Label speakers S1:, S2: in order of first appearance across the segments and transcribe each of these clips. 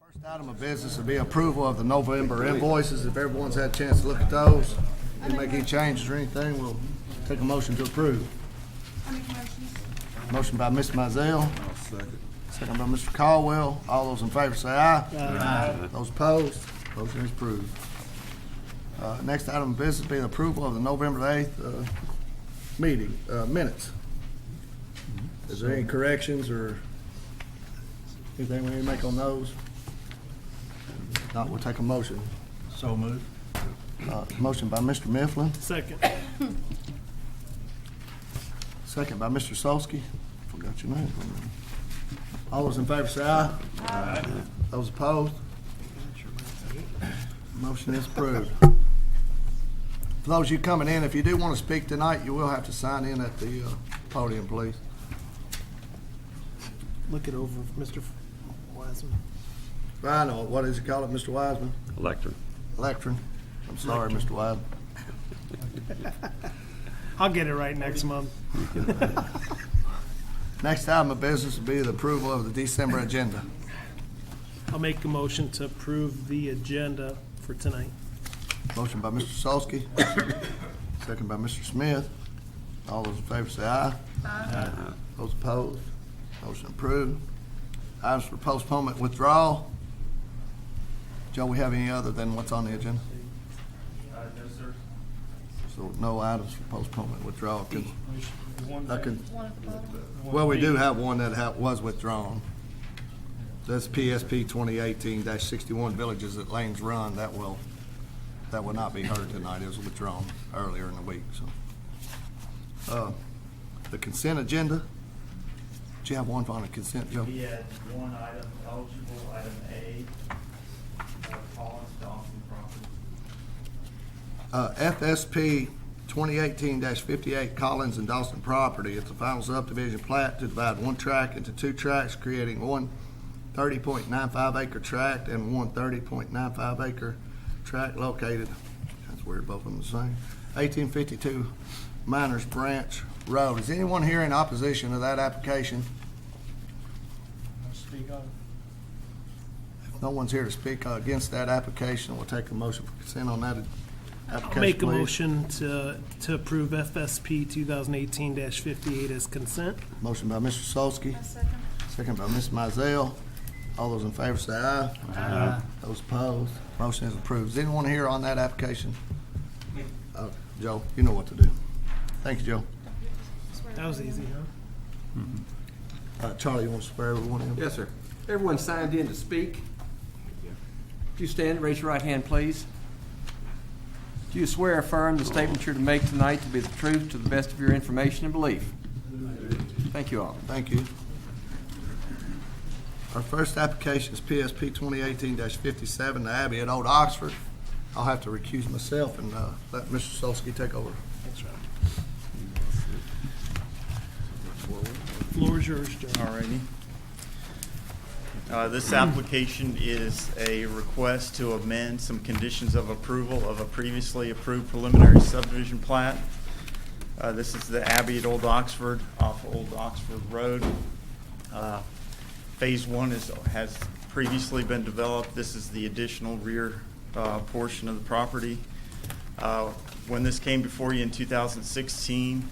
S1: First item of business will be approval of the November invoices. If everyone's had a chance to look at those and make any changes or anything, we'll take a motion to approve. Motion by Mr. Mizell. Second by Mr. Caldwell. All those in favor say aye. Aye. Those opposed, motion is approved. Next item of business will be the approval of the November 8th meeting minutes. Is there any corrections or anything we need to make on those? If not, we'll take a motion.
S2: So moved.
S1: Motion by Mr. Mifflin,
S3: Second.
S1: second by Mr. Solsky. Forgot your name. All those in favor say aye. Aye. Those opposed? Motion is approved. For those of you coming in, if you do want to speak tonight, you will have to sign in at the podium, please.
S3: Look it over, Mr. Wiseman.
S1: I know, what is it called, Mr. Wiseman?
S4: Electric.
S1: Electron. I'm sorry, Mr. Wiseman.
S3: I'll get it right next month.
S1: Next item of business will be the approval of the December agenda.
S3: I'll make a motion to approve the agenda for tonight.
S1: Motion by Mr. Solsky, second by Mr. Smith. All those in favor say aye. Aye. Those opposed, motion approved. Items for postponement, withdrawal. Joe, we have any other than what's on the agenda?
S2: No, sir.
S1: So no items for postponement, withdrawal. Well, we do have one that was withdrawn. That's PSP 2018-61 Villages at Lanes Run. That will not be heard tonight. It was withdrawn earlier in the week. So, the consent agenda. Did you have one on the consent, Joe?
S2: We had one item eligible, item A, Collins Dawson property.
S1: FSP 2018-58 Collins and Dawson property. It's a final subdivision plat to divide one tract into two tracts, creating one 30.95 acre tract and one 30.95 acre tract located, that's weird, both of them the same, 1852 Miners Branch Road. Is anyone here in opposition to that application?
S3: Speak on.
S1: If no one's here to speak against that application, we'll take a motion for consent on that application.
S3: I'll make a
S1: please.
S3: motion to approve FSP 2018-58 as consent.
S1: Motion by Mr. Solsky. Second by Ms. Mizell. All those in favor say aye. Aye. Those opposed, motion is approved. Is anyone here on that application? Joe, you know what to do. Thank you, Joe.
S3: That was easy, huh?
S1: Charlie, you want to swear everyone in?
S5: Yes, sir. Everyone signed in to speak. If you stand, raise your right hand, please. Do you swear or affirm the statement you're to make tonight to be the truth to the best of your information and belief? Thank you all.
S1: Thank you. Our first application is PSP 2018-57, the Abbey at Old Oxford. I'll have to recuse myself and let Mr. Solsky take over.
S3: That's right. Floor is yours, Joe.
S2: Alrighty. This application is a request to amend some conditions of approval of a previously approved preliminary subdivision plat. This is the Abbey at Old Oxford off Old Oxford Road. Phase 1 has previously been developed. This is the additional rear portion of the property. When this came before you in 2016,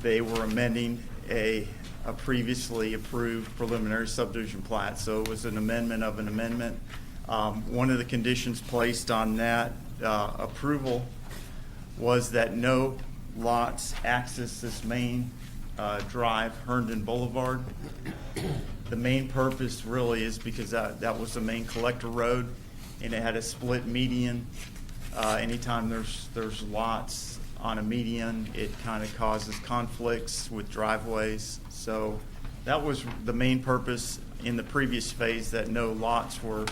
S2: they were amending a previously approved preliminary subdivision plat. So it was an amendment of an amendment. One of the conditions placed on that approval was that no lots access this main drive, Herndon Boulevard. The main purpose really is because that was the main collector road, and it had a split median. Anytime there's lots on a median, it kind of causes conflicts with driveways. So that was the main purpose in the previous phase, that no lots were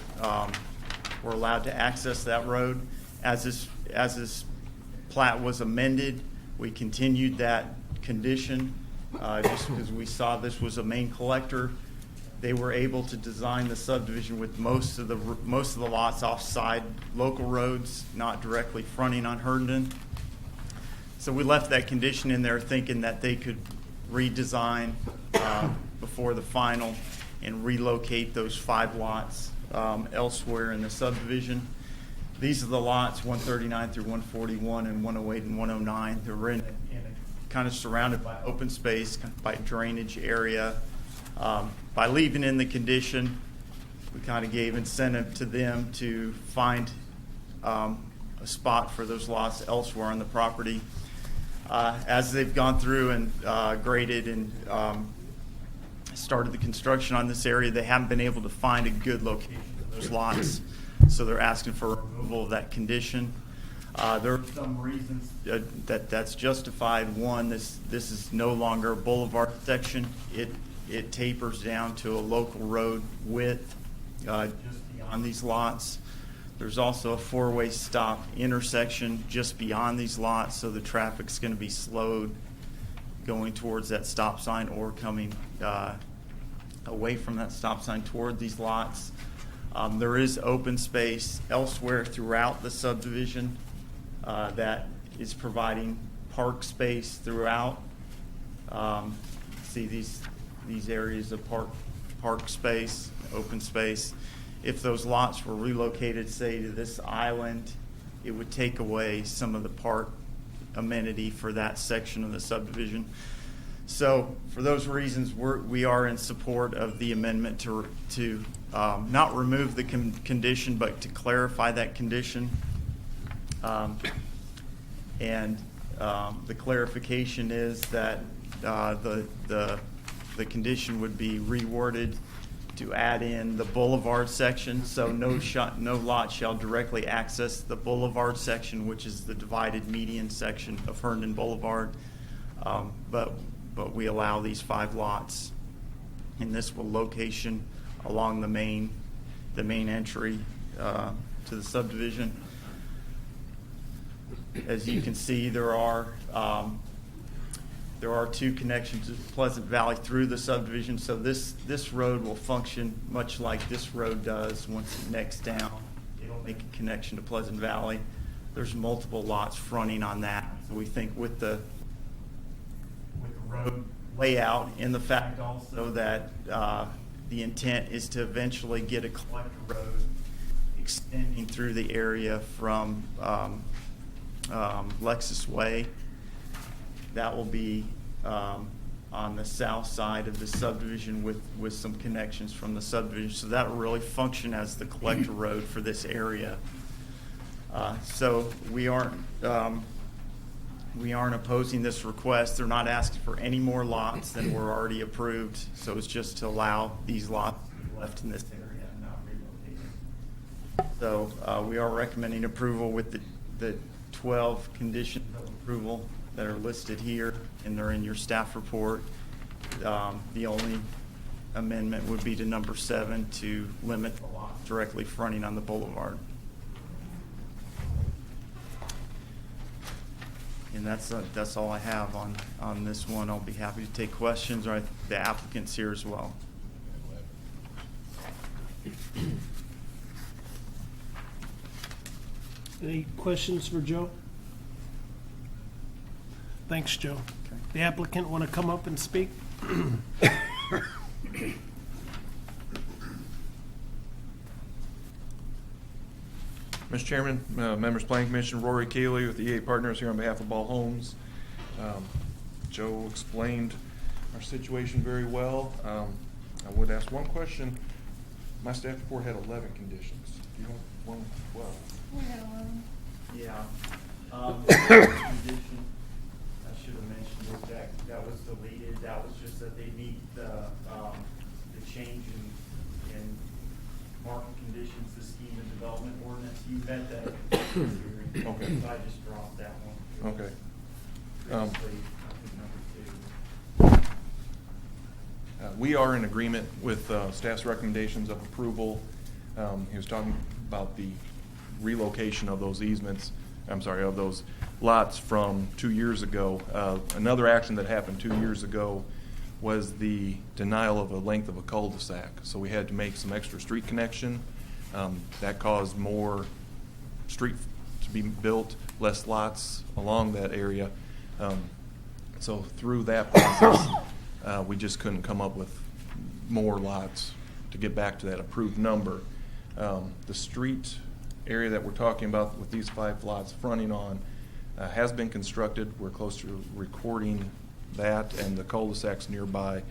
S2: allowed to access that road. As this plat was amended, we continued that condition. Just because we saw this was a main collector, they were able to design the subdivision with most of the lots offside local roads, not directly fronting on Herndon. So we left that condition in there, thinking that they could redesign before the final, and relocate those 5 lots elsewhere in the subdivision. These are the lots 139 through 141 and 108 and 109. They're in kind of surrounded by open space, by drainage area. By leaving in the condition, we kind of gave incentive to them to find a spot for those lots elsewhere on the property. As they've gone through and graded and started the construction on this area, they haven't been able to find a good location for those lots, so they're asking for removal of that condition. There are some reasons that's justified. One, this is no longer a boulevard section. It tapers down to a local road width just beyond these lots. There's also a 4-way stop intersection just beyond these lots, so the traffic's going to be slowed going towards that stop sign or coming away from that stop sign toward these lots. There is open space elsewhere throughout the subdivision that is providing park space throughout. See these areas of park space, open space. If those lots were relocated, say, to this island, it would take away some of the park amenity for that section of the subdivision. So for those reasons, we are in support of the amendment to not remove the condition, but to clarify that condition. And the clarification is that the condition would be reworded to add in the boulevard section, so no lot shall directly access the boulevard section, which is the divided median section of Herndon Boulevard. But we allow these 5 lots in this location along the main entry to the subdivision. As you can see, there are 2 connections to Pleasant Valley through the subdivision, so this road will function much like this road does once it necks down. It'll make a connection to Pleasant Valley. There's multiple lots fronting on that. So we think with the road layout and the fact also that the intent is to eventually get a collector road extending through the area from Lexus Way. That will be on the south side of the subdivision with some connections from the subdivision. So that will really function as the collector road for this area. So we aren't opposing this request. They're not asking for any more lots than were already approved. So it's just to allow these lots to be left in this area and not relocated. So we are recommending approval with the 12 conditions of approval that are listed here, and they're in your staff report. The only amendment would be to number 7 to limit the lot directly fronting on the boulevard. And that's all I have on this one. I'll be happy to take questions, or the applicant's here as well.
S3: Any questions for Joe? Thanks, Joe.
S2: Okay.
S3: The applicant want to come up and speak?
S4: Mr. Chairman, members of Planning Commission, Rory Keeley with EA Partners here on behalf of Ball Homes. Joe explained our situation very well. I would ask one question. My staff report had 11 conditions. Do you want one 12?
S6: We had 11.
S2: Yeah. Condition, I should have mentioned it, that was deleted. That was just that they meet the change in market conditions, the scheme and development ordinance. You met that at the hearing.
S4: Okay.
S2: So I just dropped that one.
S4: Okay.
S2: Previously, I think number 2.
S4: We are in agreement with staff's recommendations of approval. He was talking about the relocation of those easements, of those lots from 2 years ago. Another action that happened 2 years ago was the denial of a length of a cul-de-sac. So we had to make some extra street connection. That caused more street to be built, less lots along that area. So through that process, we just couldn't come up with more lots to get back to that approved number. The street area that we're talking about with these 5 lots fronting on has been constructed. We're close to recording that and the cul-de-sacs nearby.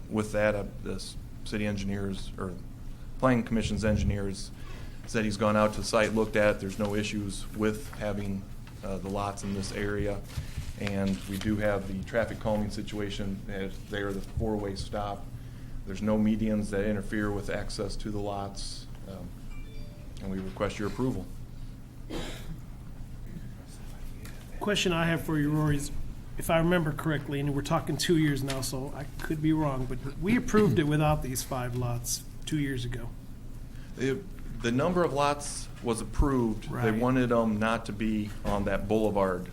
S4: With that, the city engineers, or planning commission's engineers, said he's gone out to the site, looked at it. There's no issues with having the lots in this area. And we do have the traffic calming situation there, the 4-way stop. There's no medians that interfere with access to the lots, and we request your approval.
S3: Question I have for you, Rory, is if I remember correctly, and we're talking 2 years now, so I could be wrong, but we approved it without these 5 lots 2 years ago.
S4: The number of lots was approved. They
S3: Right.
S4: wanted them not to be on that boulevard.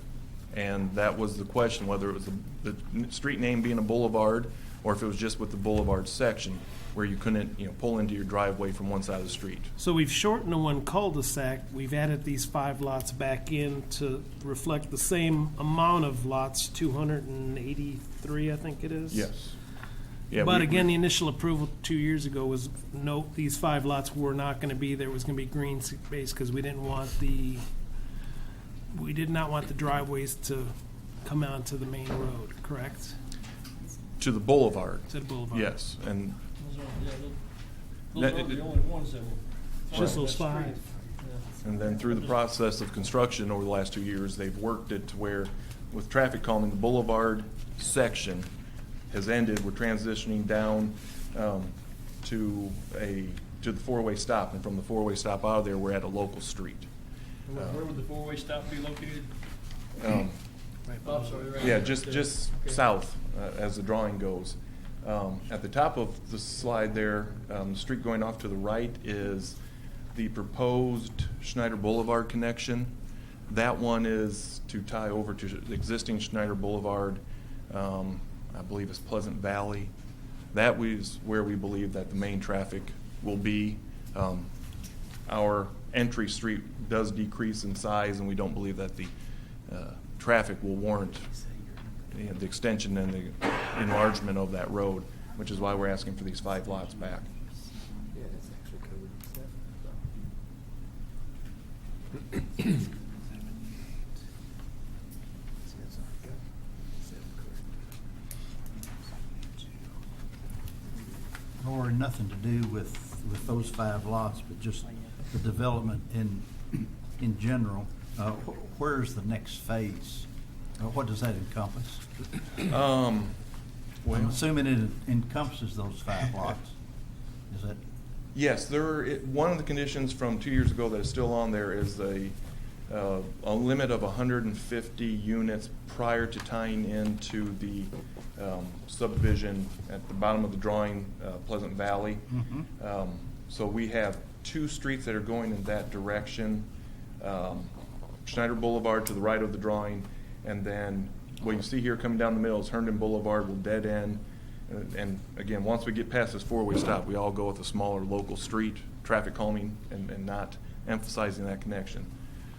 S4: And that was the question, whether it was the street name being a boulevard or if it was just with the boulevard section where you couldn't, pull into your driveway from one side of the street.
S3: So we've shortened the one cul-de-sac, we've added these 5 lots back in to reflect the same amount of lots, 283, I think it is?
S4: Yes. Yeah,
S3: But
S4: we-
S3: again, the initial approval 2 years ago was, no, these 5 lots were not gonna be there, it was gonna be green space, because we did not want the driveways to come onto the main road, correct?
S4: To the boulevard.
S3: To the boulevard?
S4: Yes, and
S6: Those
S4: That-
S6: are the only ones that were.
S3: Just
S6: on
S3: those
S6: that
S3: 5.
S6: street. Yeah.
S4: And then through the process of construction over the last 2 years, they've worked it to where, with traffic calming, the boulevard section has ended. We're transitioning down to the 4-way stop, and from the 4-way stop out of there, we're at a local street.
S6: And where would the 4-way stop be located?
S4: Um,
S6: Oh, sorry, right
S4: Yeah,
S6: there.
S4: just
S6: Okay.
S4: south as the drawing goes. At the top of the slide there, the street going off to the right is the proposed Schneider Boulevard connection. That one is to tie over to the existing Schneider Boulevard, I believe it's Pleasant Valley. That is where we believe that the main traffic will be. Our entry street does decrease in size, and we don't believe that the traffic will warrant the extension and the enlargement of that road, which is why we're asking for these 5 lots back.
S5: Yeah, that's actually covered
S7: Or nothing to do with those 5 lots, but just the development in general. Where's the next phase? What does that encompass? I'm
S4: Well,
S7: assuming it encompasses those 5 lots. Is that,
S4: yes, one of the conditions from 2 years ago that is still on there is a limit of 150 units prior to tying into the subdivision at the bottom of the drawing, Pleasant Valley. So we have 2 streets that are going in that direction. Schneider Boulevard to the right of the drawing, and then what you see here coming down the middle is Herndon Boulevard will dead end. And again, once we get past this 4-way stop, we all go with a smaller local street, traffic calming, and not emphasizing that connection.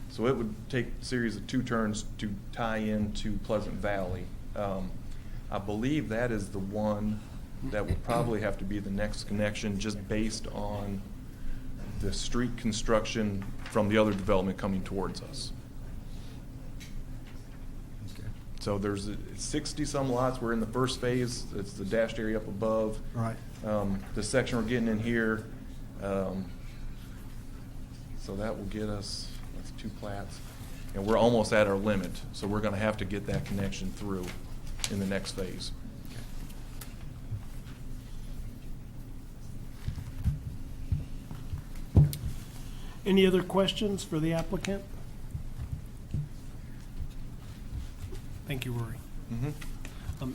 S4: So it would take a series of 2 turns to tie into Pleasant Valley. I believe that is the one that would probably have to be the next connection, just based on the street construction from the other development coming towards us. So there's 60-some lots. We're in the first phase. It's the dashed area up above.
S7: right?
S4: The section we're getting in here, so that will get us, that's 2 plats. And we're almost at our limit, so we're gonna have to get that connection through in the next phase.
S3: Any other questions for the applicant? Thank you, Rory.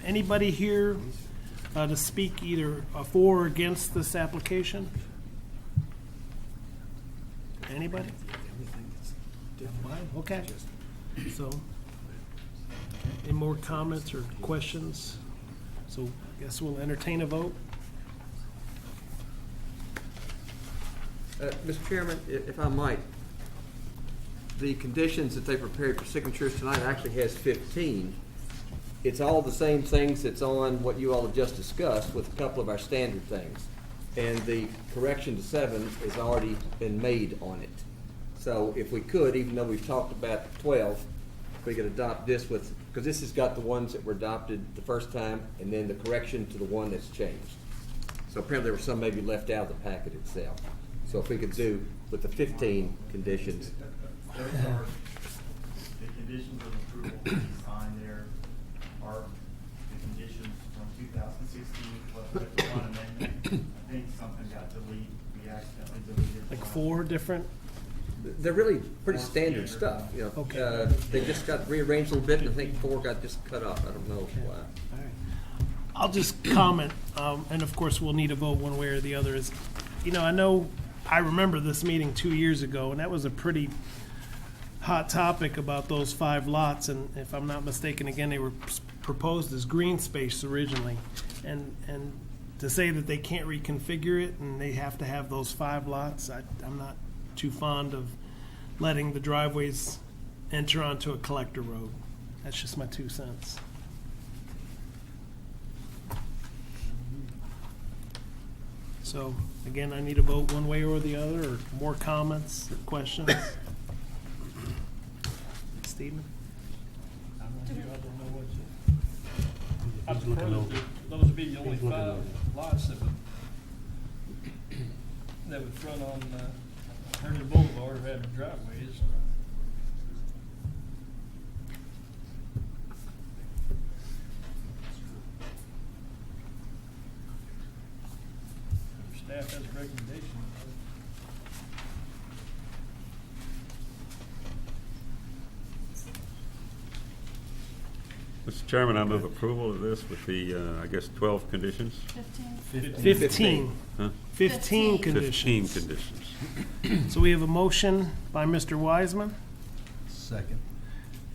S3: Anybody here to speak either for or against this application? Anybody? Okay. So, any more comments or questions? So, guess we'll entertain a vote.
S5: Mr. Chairman, if I might, the conditions that they prepared for signatures tonight actually has 15. it's all the same things that's on what you all have just discussed with a couple of our standard things. And the correction to 7 has already been made on it. So if we could, even though we've talked about 12, if we could adopt this with, because this has got the ones that were adopted the first time, and then the correction to the one that's changed. So apparently there were some maybe left out of the packet itself. So if we could do with the 15 conditions.
S2: Those are the conditions of approval that you signed there are the conditions from 2016, with the one amendment. I think something got deleted, we accidentally deleted.
S3: Like
S2: one.
S3: 4 different?
S5: They're really pretty standard stuff, you know.
S3: Okay.
S5: They just got rearranged a little bit, and I think 4 got just cut off. I don't know why.
S3: I'll just comment, and of course, we'll need a vote one way or the other. Is, you know, I remember this meeting 2 years ago, and that was a pretty hot topic about those 5 lots, and if I'm not mistaken, again, they were proposed as green space originally. And to say that they can't reconfigure it and they have to have those 5 lots, I'm not too fond of letting the driveways enter onto a collector road. That's just my 2 cents. So, again, I need a vote one way or the other, or more comments, or questions? Stephen?
S6: I don't know what you. I prefer that those would be the only 5 lots that would front on Herndon Boulevard or have driveways. Staff has a recommendation.
S8: Mr. Chairman, I move approval of this with the, I guess, 12 conditions?
S3: 15.
S8: Huh?
S3: 15
S8: 15
S3: conditions.
S8: conditions.
S3: So we have a motion by Mr. Wiseman
S7: Second.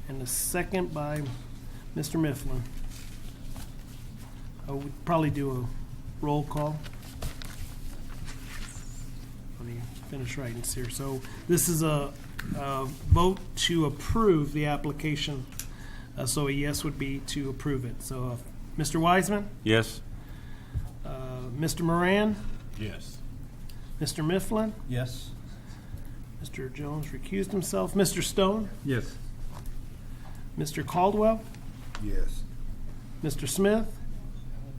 S3: and a second by Mr. Mifflin. We'd probably do a roll call. Let me finish writing this here. So this is a vote to approve the application. So a yes would be to approve it. So Mr. Wiseman,
S8: Yes?
S3: Mr. Moran,
S6: Yes.
S3: Mr. Mifflin,
S7: Yes?
S3: Mr. Jones recused himself, Mr. Stone,
S8: Yes.
S3: Mr. Caldwell,
S1: Yes.
S3: Mr. Smith,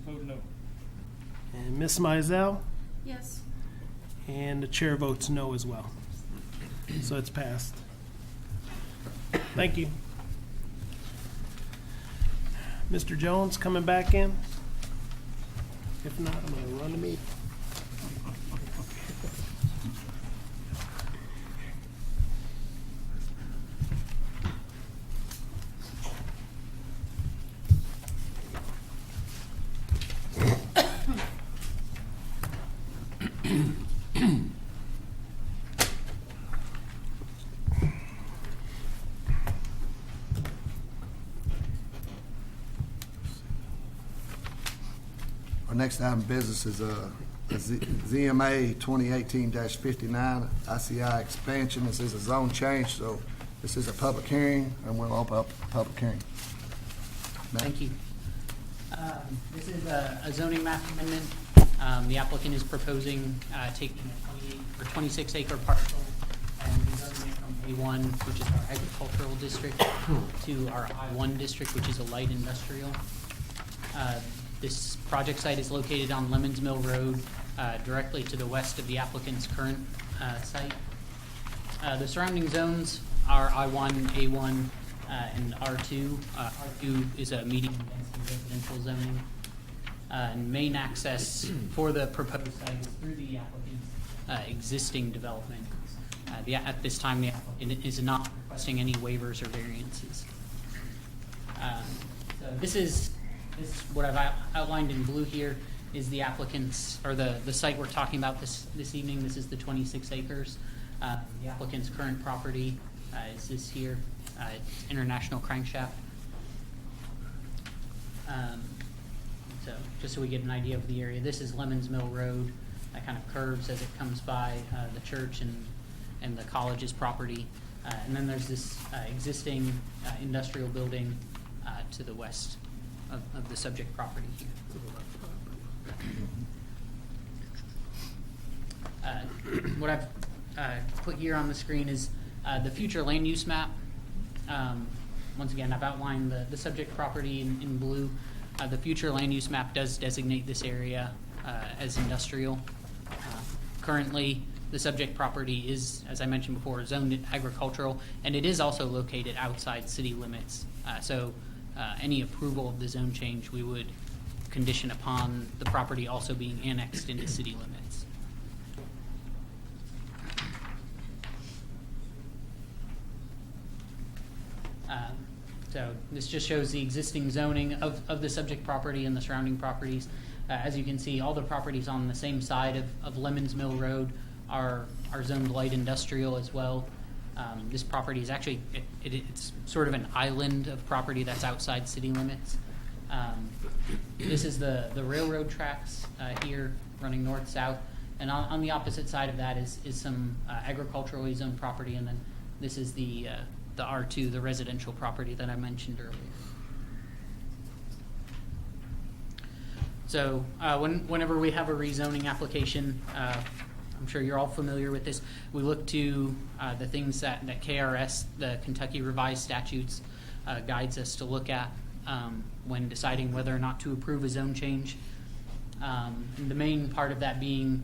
S6: Vote no.
S3: and Ms. Mizell,
S9: Yes.
S3: and the chair votes no as well. So it's passed. Thank you. Mr. Jones coming back in? If not, I'm going to run the meeting.
S1: Our next item of business is ZMA 2018-59, ICI expansion. This is a zone change, so this is a public hearing, and we'll open up the public hearing.
S10: Thank you. This is a zoning map amendment. The applicant is proposing taking a 26 acre parcel and rezoning it from A1, which is our agricultural district, to our I1 district, which is a light industrial. This project site is located on Lemons Mill Road, directly to the west of the applicant's current site. The surrounding zones are I1, A1, and R2. R2 is a medium density residential zoning. And main access for the proposed site is through the applicant's existing development. At this time, the applicant is not requesting any waivers or variances. So this is what I've outlined in blue here is the applicant's, or the site we're talking about this evening. This is the 26 acres. The applicant's current property is this here. It's International Crankshaft. So just so we get an idea of the area, this is Lemons Mill Road. That kind of curves as it comes by the church and the college's property. And then there's this existing industrial building to the west of the subject property here. What I've put here on the screen is the future land use map. Once again, I've outlined the subject property in blue. The future land use map does designate this area as industrial. Currently, the subject property is, as I mentioned before, zoned agricultural, and it is also located outside city limits. So any approval of the zone change, we would condition upon the property also being annexed into city limits. So this just shows the existing zoning of the subject property and the surrounding properties. As you can see, all the properties on the same side of Lemons Mill Road are zoned light industrial as well. This property is actually, it's sort of an island of property that's outside city limits. This is the railroad tracks here running north-south. And on the opposite side of that is some agriculturally zoned property. And then this is the R2, the residential property that I mentioned earlier. So whenever we have a rezoning application, I'm sure you're all familiar with this, we look to the things that KRS, the Kentucky Revised Statutes, guides us to look at when deciding whether or not to approve a zone change. And the main part of that being,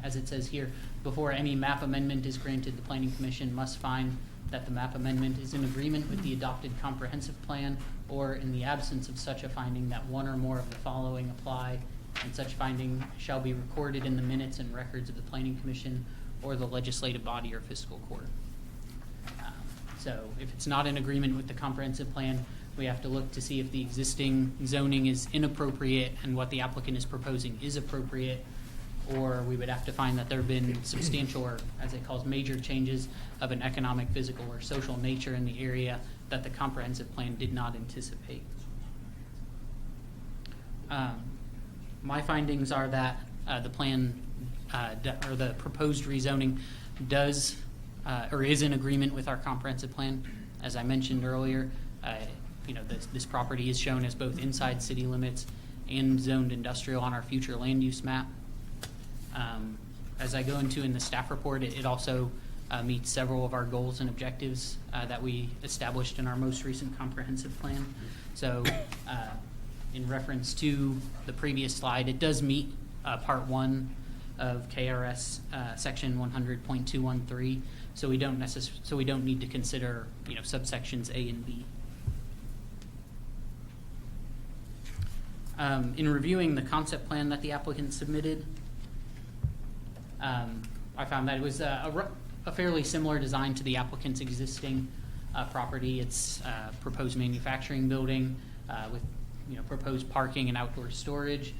S10: as it says here, before any map amendment is granted, the Planning Commission must find that the map amendment is in agreement with the adopted comprehensive plan, or in the absence of such a finding, that one or more of the following apply, and such finding shall be recorded in the minutes and records of the Planning Commission or the legislative body or fiscal court. So if it's not in agreement with the comprehensive plan, we have to look to see if the existing zoning is inappropriate and what the applicant is proposing is appropriate, or we would have to find that there have been substantial, or as it calls, major changes of an economic, physical, or social nature in the area that the comprehensive plan did not anticipate. My findings are that the plan or the proposed rezoning does or is in agreement with our comprehensive plan. As I mentioned earlier, this property is shown as both inside city limits and zoned industrial on our future land use map. As I go into in the staff report, it also meets several of our goals and objectives that we established in our most recent comprehensive plan. So in reference to the previous slide, it does meet part 1 of KRS section 100.213. So we don't need to consider subsections A and B. In reviewing the concept plan that the applicant submitted, I found that it was a fairly similar design to the applicant's existing property. It's a proposed manufacturing building with proposed parking and outdoor storage.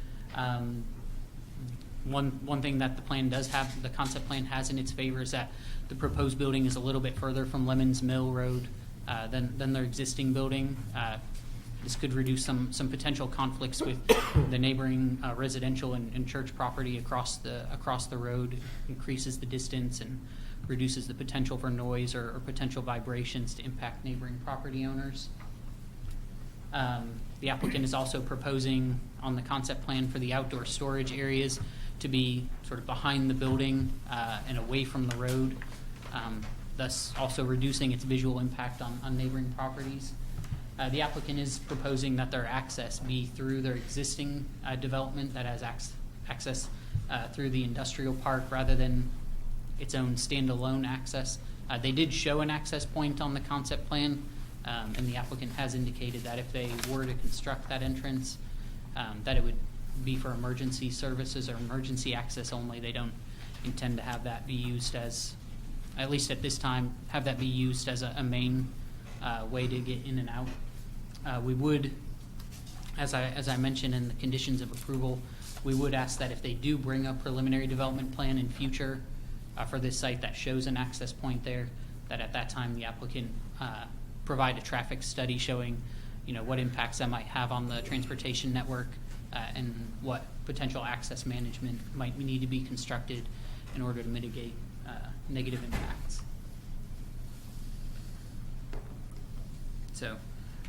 S10: One thing that the plan does have, the concept plan has in its favor, is that the proposed building is a little bit further from Lemons Mill Road than their existing building. This could reduce some potential conflicts with the neighboring residential and church property across the road. It increases the distance and reduces the potential for noise or potential vibrations to impact neighboring property owners. The applicant is also proposing on the concept plan for the outdoor storage areas to be sort of behind the building and away from the road, thus also reducing its visual impact on neighboring properties. The applicant is proposing that their access be through their existing development that has access through the industrial park rather than its own standalone access. They did show an access point on the concept plan, and the applicant has indicated that if they were to construct that entrance, that it would be for emergency services or emergency access only. They don't intend to have that be used as, at least at this time, have that be used as a main way to get in and out. We would, as I mentioned in the conditions of approval, we would ask that if they do bring a preliminary development plan in future for this site that shows an access point there, that at that time the applicant provide a traffic study showing what impacts that might have on the transportation network and what potential access management might need to be constructed in order to mitigate negative impacts. So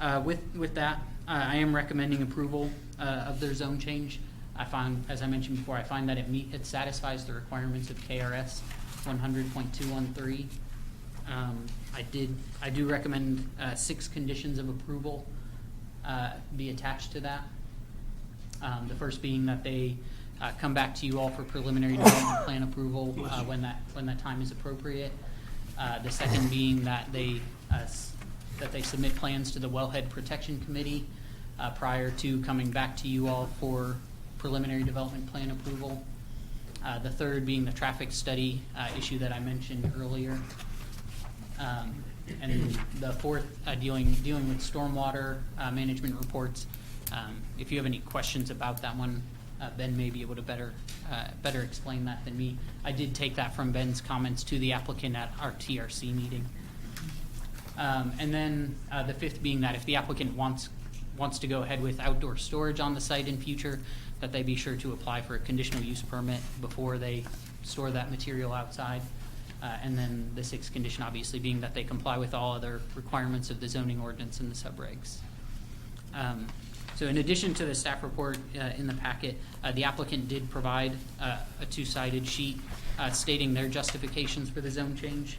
S10: With that, I am recommending approval of their zone change. I find, as I mentioned before, I find that it satisfies the requirements of KRS 100.213. I do recommend 6 conditions of approval be attached to that. The first being that they come back to you all for preliminary development plan approval when that time is appropriate. The second being that they submit plans to the Wellhead Protection Committee prior to coming back to you all for preliminary development plan approval. The third being the traffic study issue that I mentioned earlier. And the fourth, dealing with stormwater management reports. If you have any questions about that one, Ben may be able to better explain that than me. I did take that from Ben's comments to the applicant at our TRC meeting. And then the fifth being that if the applicant wants to go ahead with outdoor storage on the site in future, that they be sure to apply for a conditional use permit before they store that material outside. And then the sixth condition obviously being that they comply with all other requirements of the zoning ordinance and the subregs. So in addition to the staff report in the packet, the applicant did provide a 2-sided sheet stating their justifications for the zone change.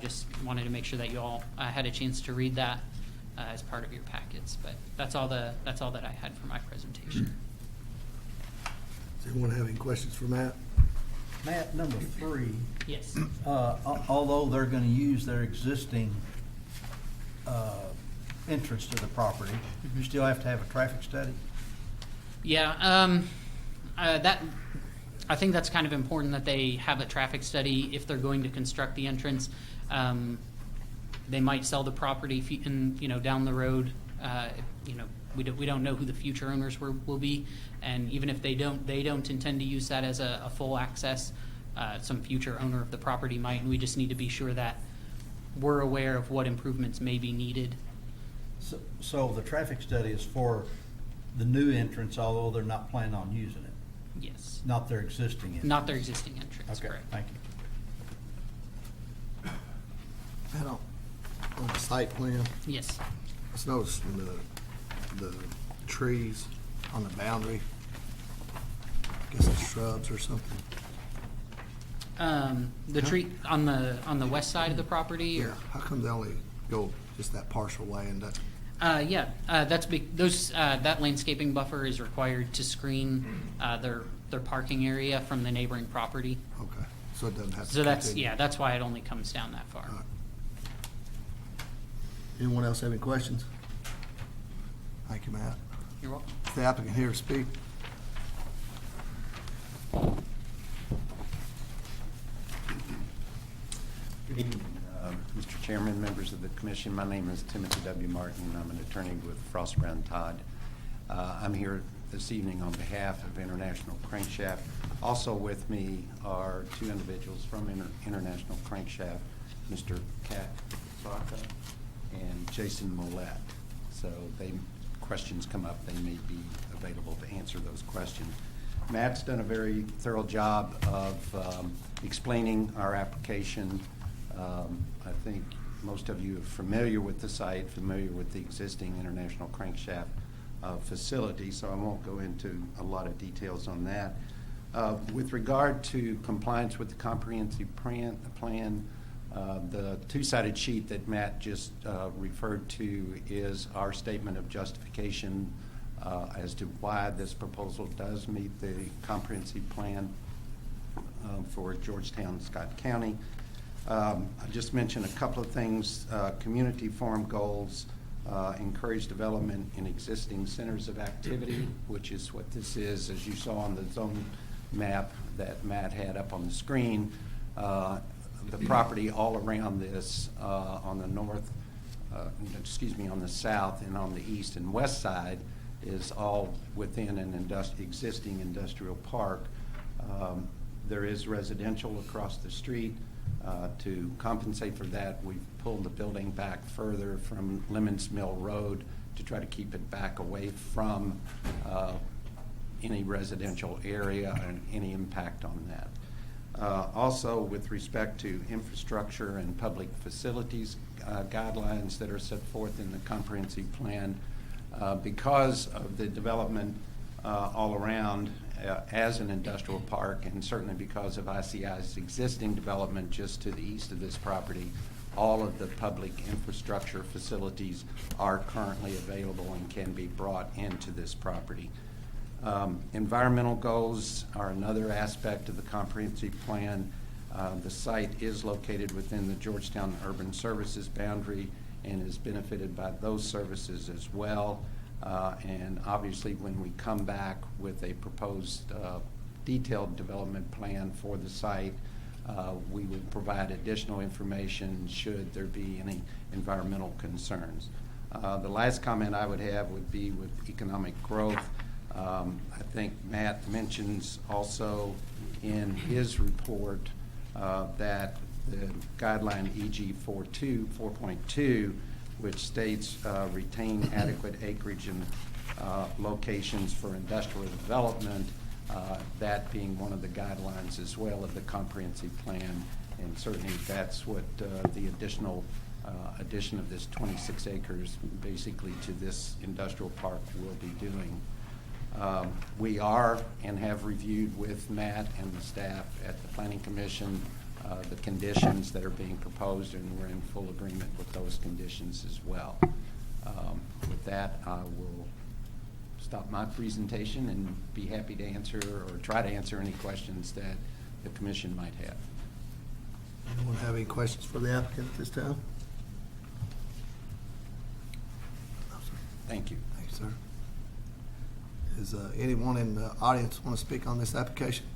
S10: Just wanted to make sure that you all had a chance to read that as part of your packets. But that's all that I had for my presentation.
S1: Does anyone have any questions for Matt?
S7: Matt, number 3,
S10: Yes.
S7: although they're going to use their existing entrance to the property, you still have to have a traffic study?
S10: Yeah, I think that's kind of important that they have a traffic study if they're going to construct the entrance. They might sell the property down the road. We don't know who the future owners will be, and even if they don't intend to use that as a full access. Some future owner of the property might, and we just need to be sure that we're aware of what improvements may be needed.
S7: So the traffic study is for the new entrance, although they're not planning on using it?
S10: Yes.
S7: Not their existing entrance?
S10: Not their existing entrance,
S7: Okay,
S10: correct.
S7: thank you.
S1: Matt, on the site plan,
S10: Yes.
S1: let's notice the trees on the boundary. I guess it's shrubs or something.
S10: The tree on the west side of the property?
S1: Yeah, how come they only go just that partial way and that?
S10: That's that landscaping buffer is required to screen their parking area from the neighboring property.
S1: Okay, so it doesn't have to.
S10: So
S1: continue.
S10: that's why it only comes down that far.
S1: All right. Anyone else have any questions? Thank you, Matt.
S10: You're welcome.
S1: Is the applicant here to speak?
S9: Good evening, Mr. Chairman, members of the commission. My name is Timothy W. Martin. I'm an attorney with Frost Brown Todd. I'm here this evening on behalf of International Crankshaft. Also with me are 2 individuals from International Crankshaft, Mr. Kat Saka and Jason Mollett. So questions come up, they may be available to answer those questions. Matt's done a very thorough job of explaining our application. I think most of you are familiar with the site, familiar with the existing International Crankshaft facility, so I won't go into a lot of details on that. With regard to compliance with the comprehensive plan, the 2-sided sheet that Matt just referred to is our statement of justification as to why this proposal does meet the comprehensive plan for Georgetown-Scott County. I just mentioned a couple of things. Community forum goals, encourage development in existing centers of activity, which is what this is, as you saw on the zone map that Matt had up on the screen. The property all around this on the north, on the south and on the east and west side is all within an existing industrial park. There is residential across the street. To compensate for that, we've pulled the building back further from Lemons Mill Road to try to keep it back away from any residential area and any impact on that. Also, with respect to infrastructure and public facilities guidelines that are set forth in the comprehensive plan, because of the development all around as an industrial park, and certainly because of ICI's existing development just to the east of this property, all of the public infrastructure facilities are currently available and can be brought into this property. Environmental goals are another aspect of the comprehensive plan. The site is located within the Georgetown Urban Services boundary and is benefited by those services as well. And obviously, when we come back with a proposed detailed development plan for the site, we will provide additional information should there be any environmental concerns. The last comment I would have would be with economic growth. I think Matt mentions also in his report that the guideline EG 4.2, which states retain adequate acreage and locations for industrial development, that being one of the guidelines as well of the comprehensive plan. And certainly that's what the addition of this 26 acres basically to this industrial park will be doing. We are and have reviewed with Matt and the staff at the Planning Commission the conditions that are being proposed, and we're in full agreement with those conditions as well. With that, I will stop my presentation and be happy to answer or try to answer any questions that the Commission might have.
S1: Anyone have any questions for the applicant at this time? No, sir.
S9: Thank you.
S1: Thank you, sir. Does anyone in the audience want to speak on this application?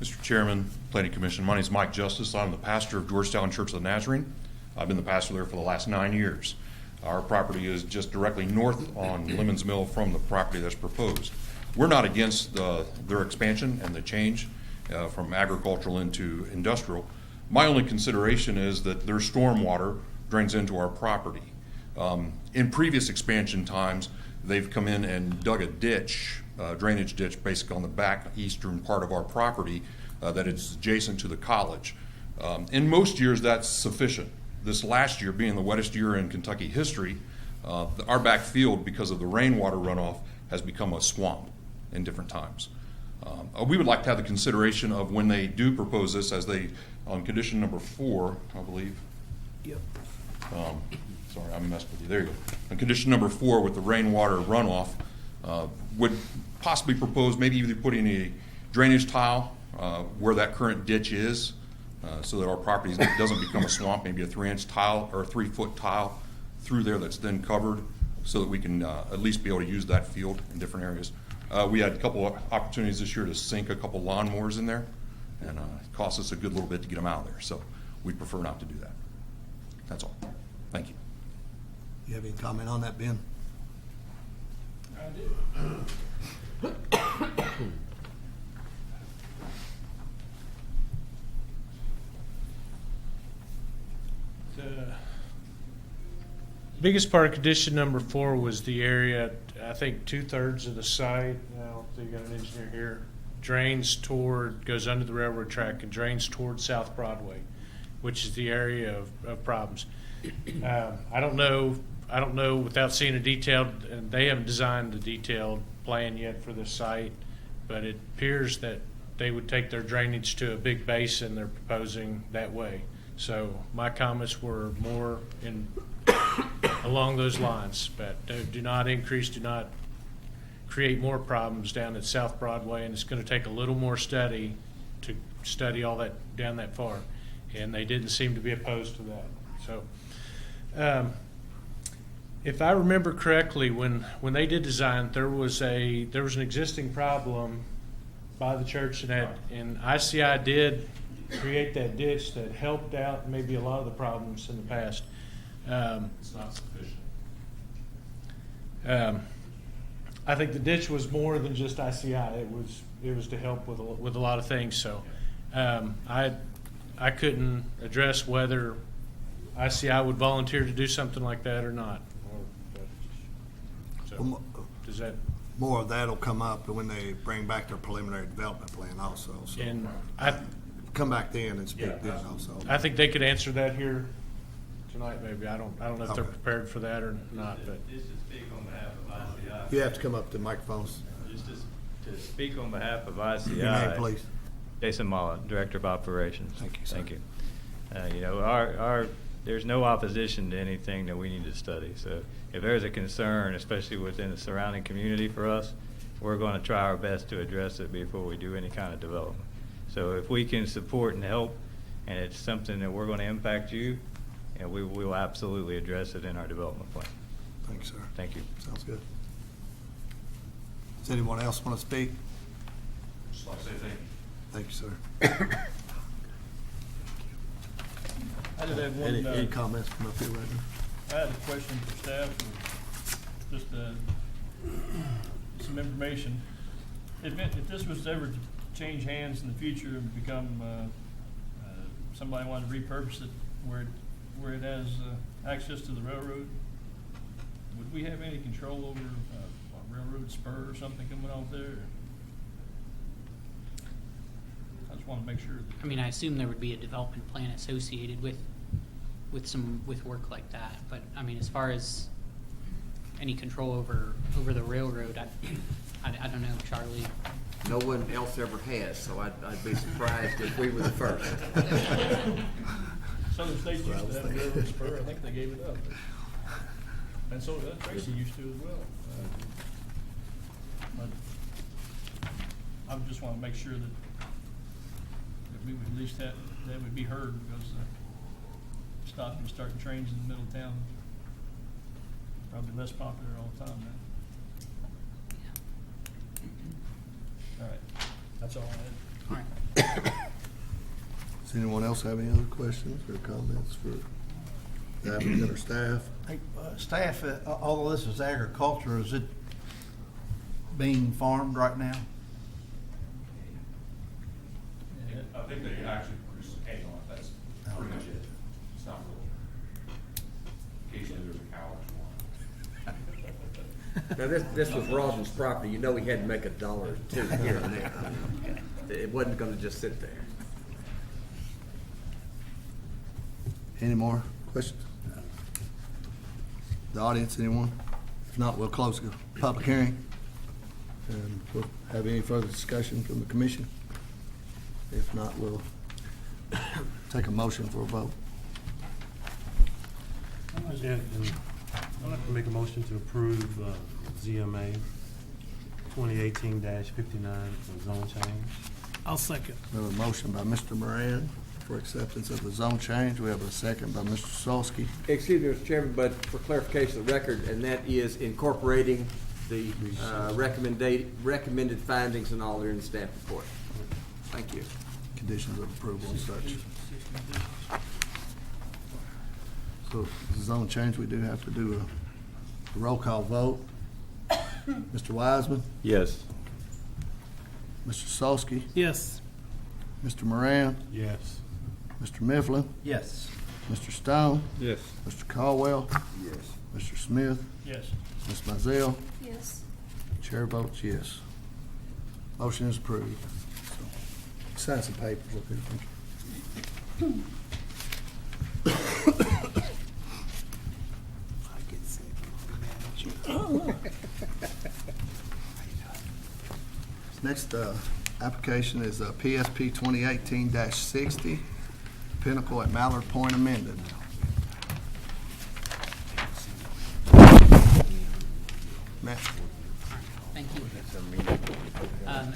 S11: Mr. Chairman, Planning Commission, my name is Mike Justice. I'm the pastor of Georgetown Church of the Nazarene. I've been the pastor there for the last 9 years. Our property is just directly north on Lemons Mill from the property that's proposed. We're not against their expansion and the change from agricultural into industrial. My only consideration is that their stormwater drains into our property. In previous expansion times, they've come in and dug a ditch, drainage ditch, basically on the back eastern part of our property that is adjacent to the college. In most years, that's sufficient. This last year, being the wettest year in Kentucky history, our back field, because of the rainwater runoff, has become a swamp in different times. We would like to have the consideration of when they do propose this, as they, on condition number 4, I believe.
S3: Yep.
S11: Sorry, I messed with you. There you go. On condition number 4, with the rainwater runoff, would possibly propose maybe either putting a drainage tile where that current ditch is, so that our property doesn't become a swamp, maybe a 3-inch tile or a 3-foot tile through there that's then covered, so that we can at least be able to use that field in different areas. We had a couple of opportunities this year to sink a couple lawnmowers in there, and it cost us a good little bit to get them out of there, so we prefer not to do that. That's all. Thank you.
S1: You have any comment on that, Ben?
S6: I do. The biggest part of condition number 4 was the area, I think 2/3 of the site, now, so you got an engineer here, goes under the railroad track and drains toward South Broadway, which is the area of problems. I don't know without seeing a detailed, and they haven't designed a detailed plan yet for this site, but it appears that they would take their drainage to a big basin they're proposing that way. So my comments were more along those lines, but do not create more problems down at South Broadway, and it's going to take a little more study to study all that down that far, and they didn't seem to be opposed to that. So if I remember correctly, when they did design, there was an existing problem by the church, and ICI did create that ditch that helped out maybe a lot of the problems in the past.
S11: It's not sufficient.
S3: I think the ditch was more than just ICI. It was to help with a lot of things. So I couldn't address whether ICI would volunteer to do something like that or not. So does that?
S1: more of that'll come up when they bring back their preliminary development plan also. So
S6: And I,
S1: come back then and speak then also.
S6: I think they could answer that here tonight, maybe. I don't know if they're
S1: Okay.
S6: prepared for that or not, but.
S12: Just to speak on behalf of ICI.
S1: You have to come up to microphones.
S12: Just to speak on behalf of ICI.
S1: Your name, please.
S12: Jason Mala, Director of Operations.
S1: Thank you, sir.
S12: Thank you. You know, there's no opposition to anything that we need to study. So if there's a concern, especially within the surrounding community for us, we're going to try our best to address it before we do any kind of development. So if we can support and help, and it's something that we're going to impact you, and we will absolutely address it in our development plan.
S1: Thank you, sir.
S12: Thank you.
S1: Sounds good. Does anyone else want to speak?
S11: Just like to say thank you.
S1: Thank you, sir.
S13: I just have one,
S1: Any comments from up here right now?
S13: I had a question for staff, or just some information. If this was ever to change hands in the future and become, somebody wanted to repurpose it where it has access to the railroad, would we have any control over a railroad spur or something coming off there? I just want to make sure.
S10: I mean, I assume there would be a development plan associated with work like that, but I mean, as far as any control over the railroad, I don't know, Charlie.
S5: No one else ever has, so I'd be surprised if we were the first.
S13: Southern States used to have a railroad spur. I think they gave it up. And so Tracy used to as well. But I just want to make sure that we would at least that would be heard, because stopping and starting trains in the middle of town probably less popular all the time now. All right, that's all I had.
S10: All right.
S1: Does anyone else have any other questions or comments for the applicant or staff?
S7: Hey, staff, although this is agriculture, is it being farmed right now?
S11: I think they actually produce hay on it, that's pretty much it. It's not really. Occasionally there's a cow or one.
S5: Now, this was Rawson's property. You know he had to make $1 or $2 here and there. It wasn't gonna just sit there.
S1: Any more questions? The audience, anyone? If not, we'll close the public hearing. And we'll have any further discussion from the commission. If not, we'll take a motion for a vote.
S14: And I'd like to make a motion to approve ZMA 2018-59 for zone change.
S3: I'll second.
S1: We have a motion by Mr. Moran for acceptance of the zone change. We have a second by Mr. Solsky.
S5: Excuse me, Mr. Chairman, but for clarification of the record, and that is incorporating the recommended findings and all there in the staff report. Thank you.
S1: Conditions of approval and such. So the zone change, we do have to do a roll call vote. Mr. Wiseman,
S8: Yes.
S1: Mr. Solsky,
S3: Yes.
S1: Mr. Moran,
S14: Yes.
S1: Mr. Mifflin,
S7: Yes.
S1: Mr. Stone,
S8: Yes.
S1: Mr. Caldwell,
S5: Yes.
S1: Mr. Smith,
S13: Yes.
S1: Ms. Mizell.
S15: Yes.
S1: Chair votes yes. Motion is approved. Sign some papers up here. Next application is PSP 2018-60, Pinnacle at Mallard Point amended. Matt?
S10: Thank you.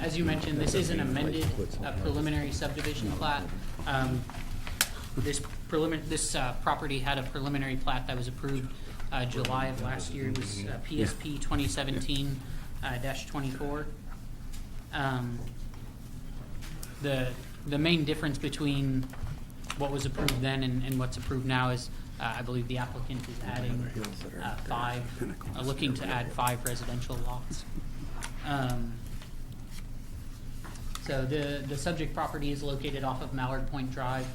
S10: As you mentioned, this is an amended preliminary subdivision plat. This property had a preliminary plat that was approved July of last year. It was PSP 2017-24. The main difference between what was approved then and what's approved now is I believe the applicant is adding looking to add 5 residential lots. So the subject property is located off of Mallard Point Drive.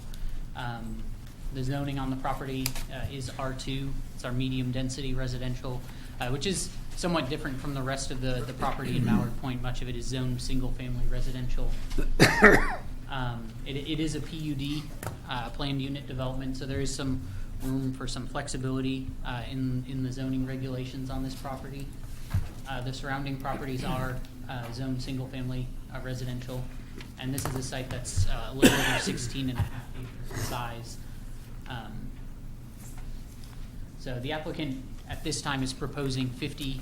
S10: The zoning on the property is R2. It's our medium density residential, which is somewhat different from the rest of the property in Mallard Point. Much of it is zoned single-family residential. It is a PUD, planned unit development, so there is some room for some flexibility in the zoning regulations on this property. The surrounding properties are zoned single-family residential, and this is a site that's a little over 16 and a half acres in size. So the applicant at this time is proposing 50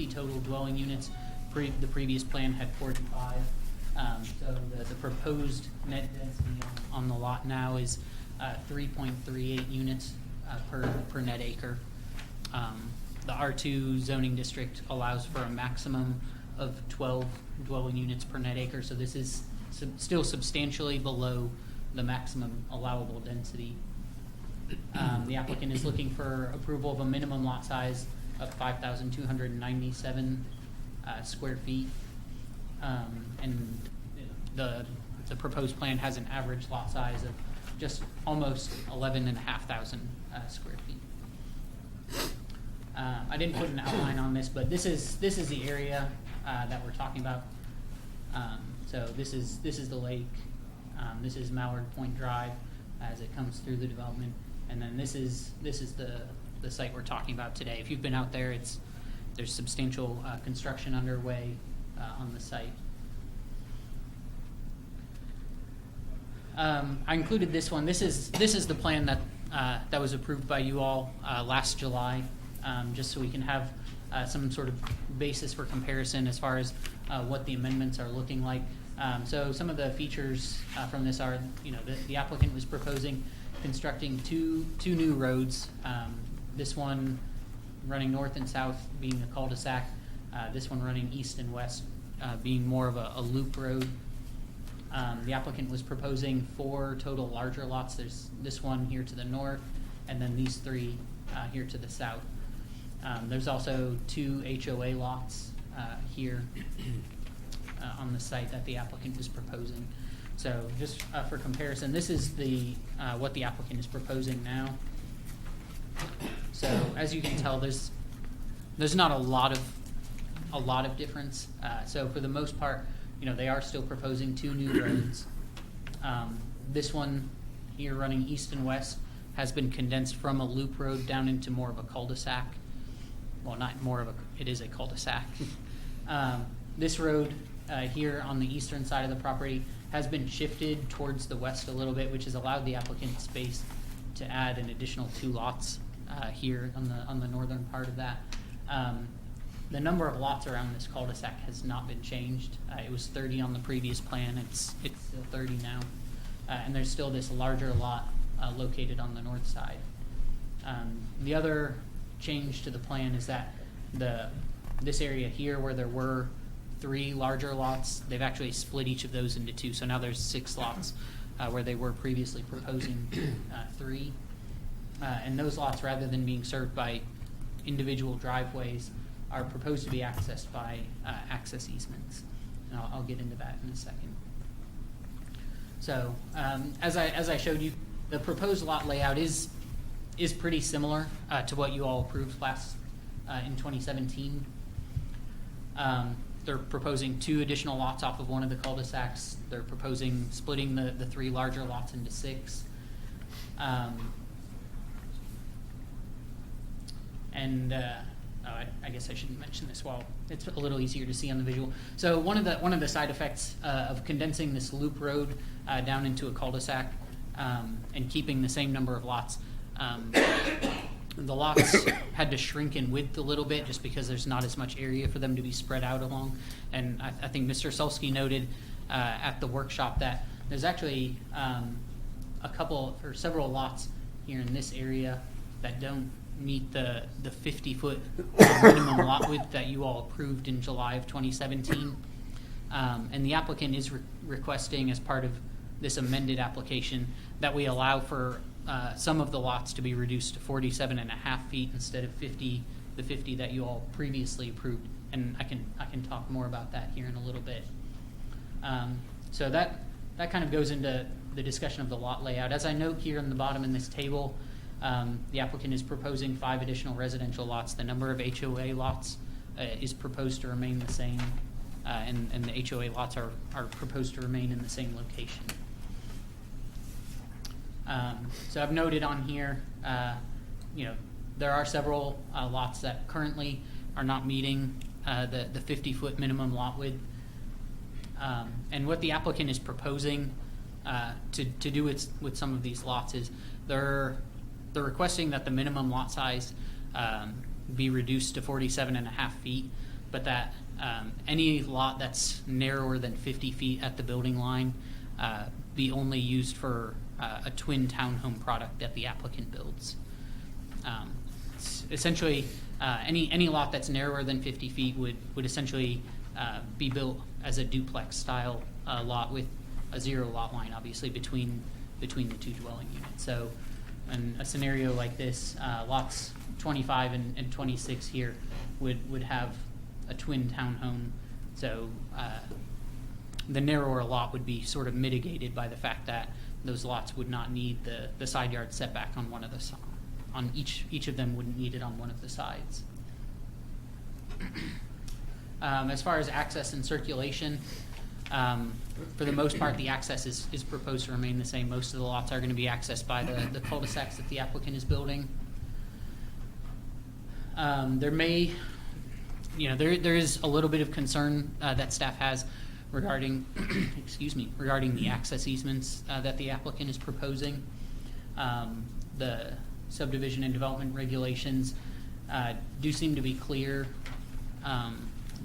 S10: total dwelling units. The previous plan had 45. So the proposed net density on the lot now is 3.38 units per net acre. The R2 zoning district allows for a maximum of 12 dwelling units per net acre, so this is still substantially below the maximum allowable density. The applicant is looking for approval of a minimum lot size of 5,297 square feet. And the proposed plan has an average lot size of just almost 11,500 square feet. I didn't put an outline on this, but this is the area that we're talking about. So this is the lake. This is Mallard Point Drive as it comes through the development, and then this is the site we're talking about today. If you've been out there, there's substantial construction underway on the site. I included this one. This is the plan that was approved by you all last July, just so we can have some sort of basis for comparison as far as what the amendments are looking like. So some of the features from this are, the applicant was proposing constructing two new roads. This one running north and south being a cul-de-sac. This one running east and west being more of a loop road. The applicant was proposing 4 total larger lots. There's this one here to the north, and then these 3 here to the south. There's also 2 HOA lots here on the site that the applicant is proposing. So just for comparison, this is what the applicant is proposing now. So as you can tell, there's not a lot of difference. So for the most part, they are still proposing 2 new roads. This one here running east and west has been condensed from a loop road down into more of a cul-de-sac. Well, not more of it is a cul-de-sac. This road here on the eastern side of the property has been shifted towards the west a little bit, which has allowed the applicant space to add an additional 2 lots here on the northern part of that. The number of lots around this cul-de-sac has not been changed. It was 30 on the previous plan. It's still 30 now. And there's still this larger lot located on the north side. The other change to the plan is that this area here where there were 3 larger lots, they've actually split each of those into 2. So now there's 6 lots where they were previously proposing 3. And those lots, rather than being served by individual driveways, are proposed to be accessed by access easements. And I'll get into that in a second. So as I showed you, the proposed lot layout is pretty similar to what you all approved last in 2017. They're proposing 2 additional lots off of one of the cul-de-sacs. They're proposing splitting the 3 larger lots into 6. I guess I shouldn't mention this. Well, it's a little easier to see on the visual. So one of the side effects of condensing this loop road down into a cul-de-sac and keeping the same number of lots, the lots had to shrink in width a little bit just because there's not as much area for them to be spread out along. And I think Mr. Sulsky noted at the workshop that there's actually several lots here in this area that don't meet the 50-foot minimum lot width that you all approved in July of 2017. And the applicant is requesting, as part of this amended application, that we allow for some of the lots to be reduced to 47.5 feet instead of the 50 that you all previously approved. And I can talk more about that here in a little bit. So that kind of goes into the discussion of the lot layout. As I note here in the bottom in this table, The applicant is proposing 5 additional residential lots. The number of HOA lots is proposed to remain the same, and the HOA lots are proposed to remain in the same location. So I've noted on here, there are several lots that currently are not meeting the 50-foot minimum lot width. And what the applicant is proposing to do with some of these lots is they're requesting that the minimum lot size be reduced to 47.5 feet, but that any lot that's narrower than 50 feet at the building line be only used for a twin townhome product that the applicant builds. Essentially, any lot that's narrower than 50 feet would essentially be built as a duplex style lot with a 0 lot line, obviously, between the 2 dwelling units. So in a scenario like this, lots 25 and 26 here would have a twin townhome. So the narrower lot would be sort of mitigated by the fact that those lots would not need the side yard setback on one of the on each of them wouldn't need it on one of the sides. As far as access and circulation, for the most part, the access is proposed to remain the same. Most of the lots are going to be accessed by the cul-de-sacs that the applicant is building. There may, there is a little bit of concern that staff has regarding, regarding the access easements that the applicant is proposing. The subdivision and development regulations do seem to be clear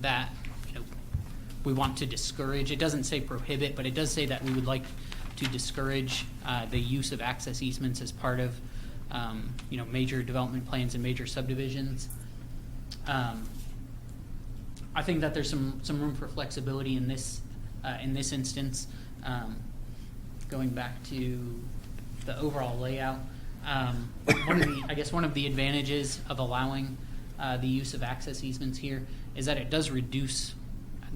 S10: that we want to discourage. It doesn't say prohibit, but it does say that we would like to discourage the use of access easements as part of major development plans and major subdivisions. I think that there's some room for flexibility in this instance. Going back to the overall layout, one of the advantages of allowing the use of access easements here is that it does reduce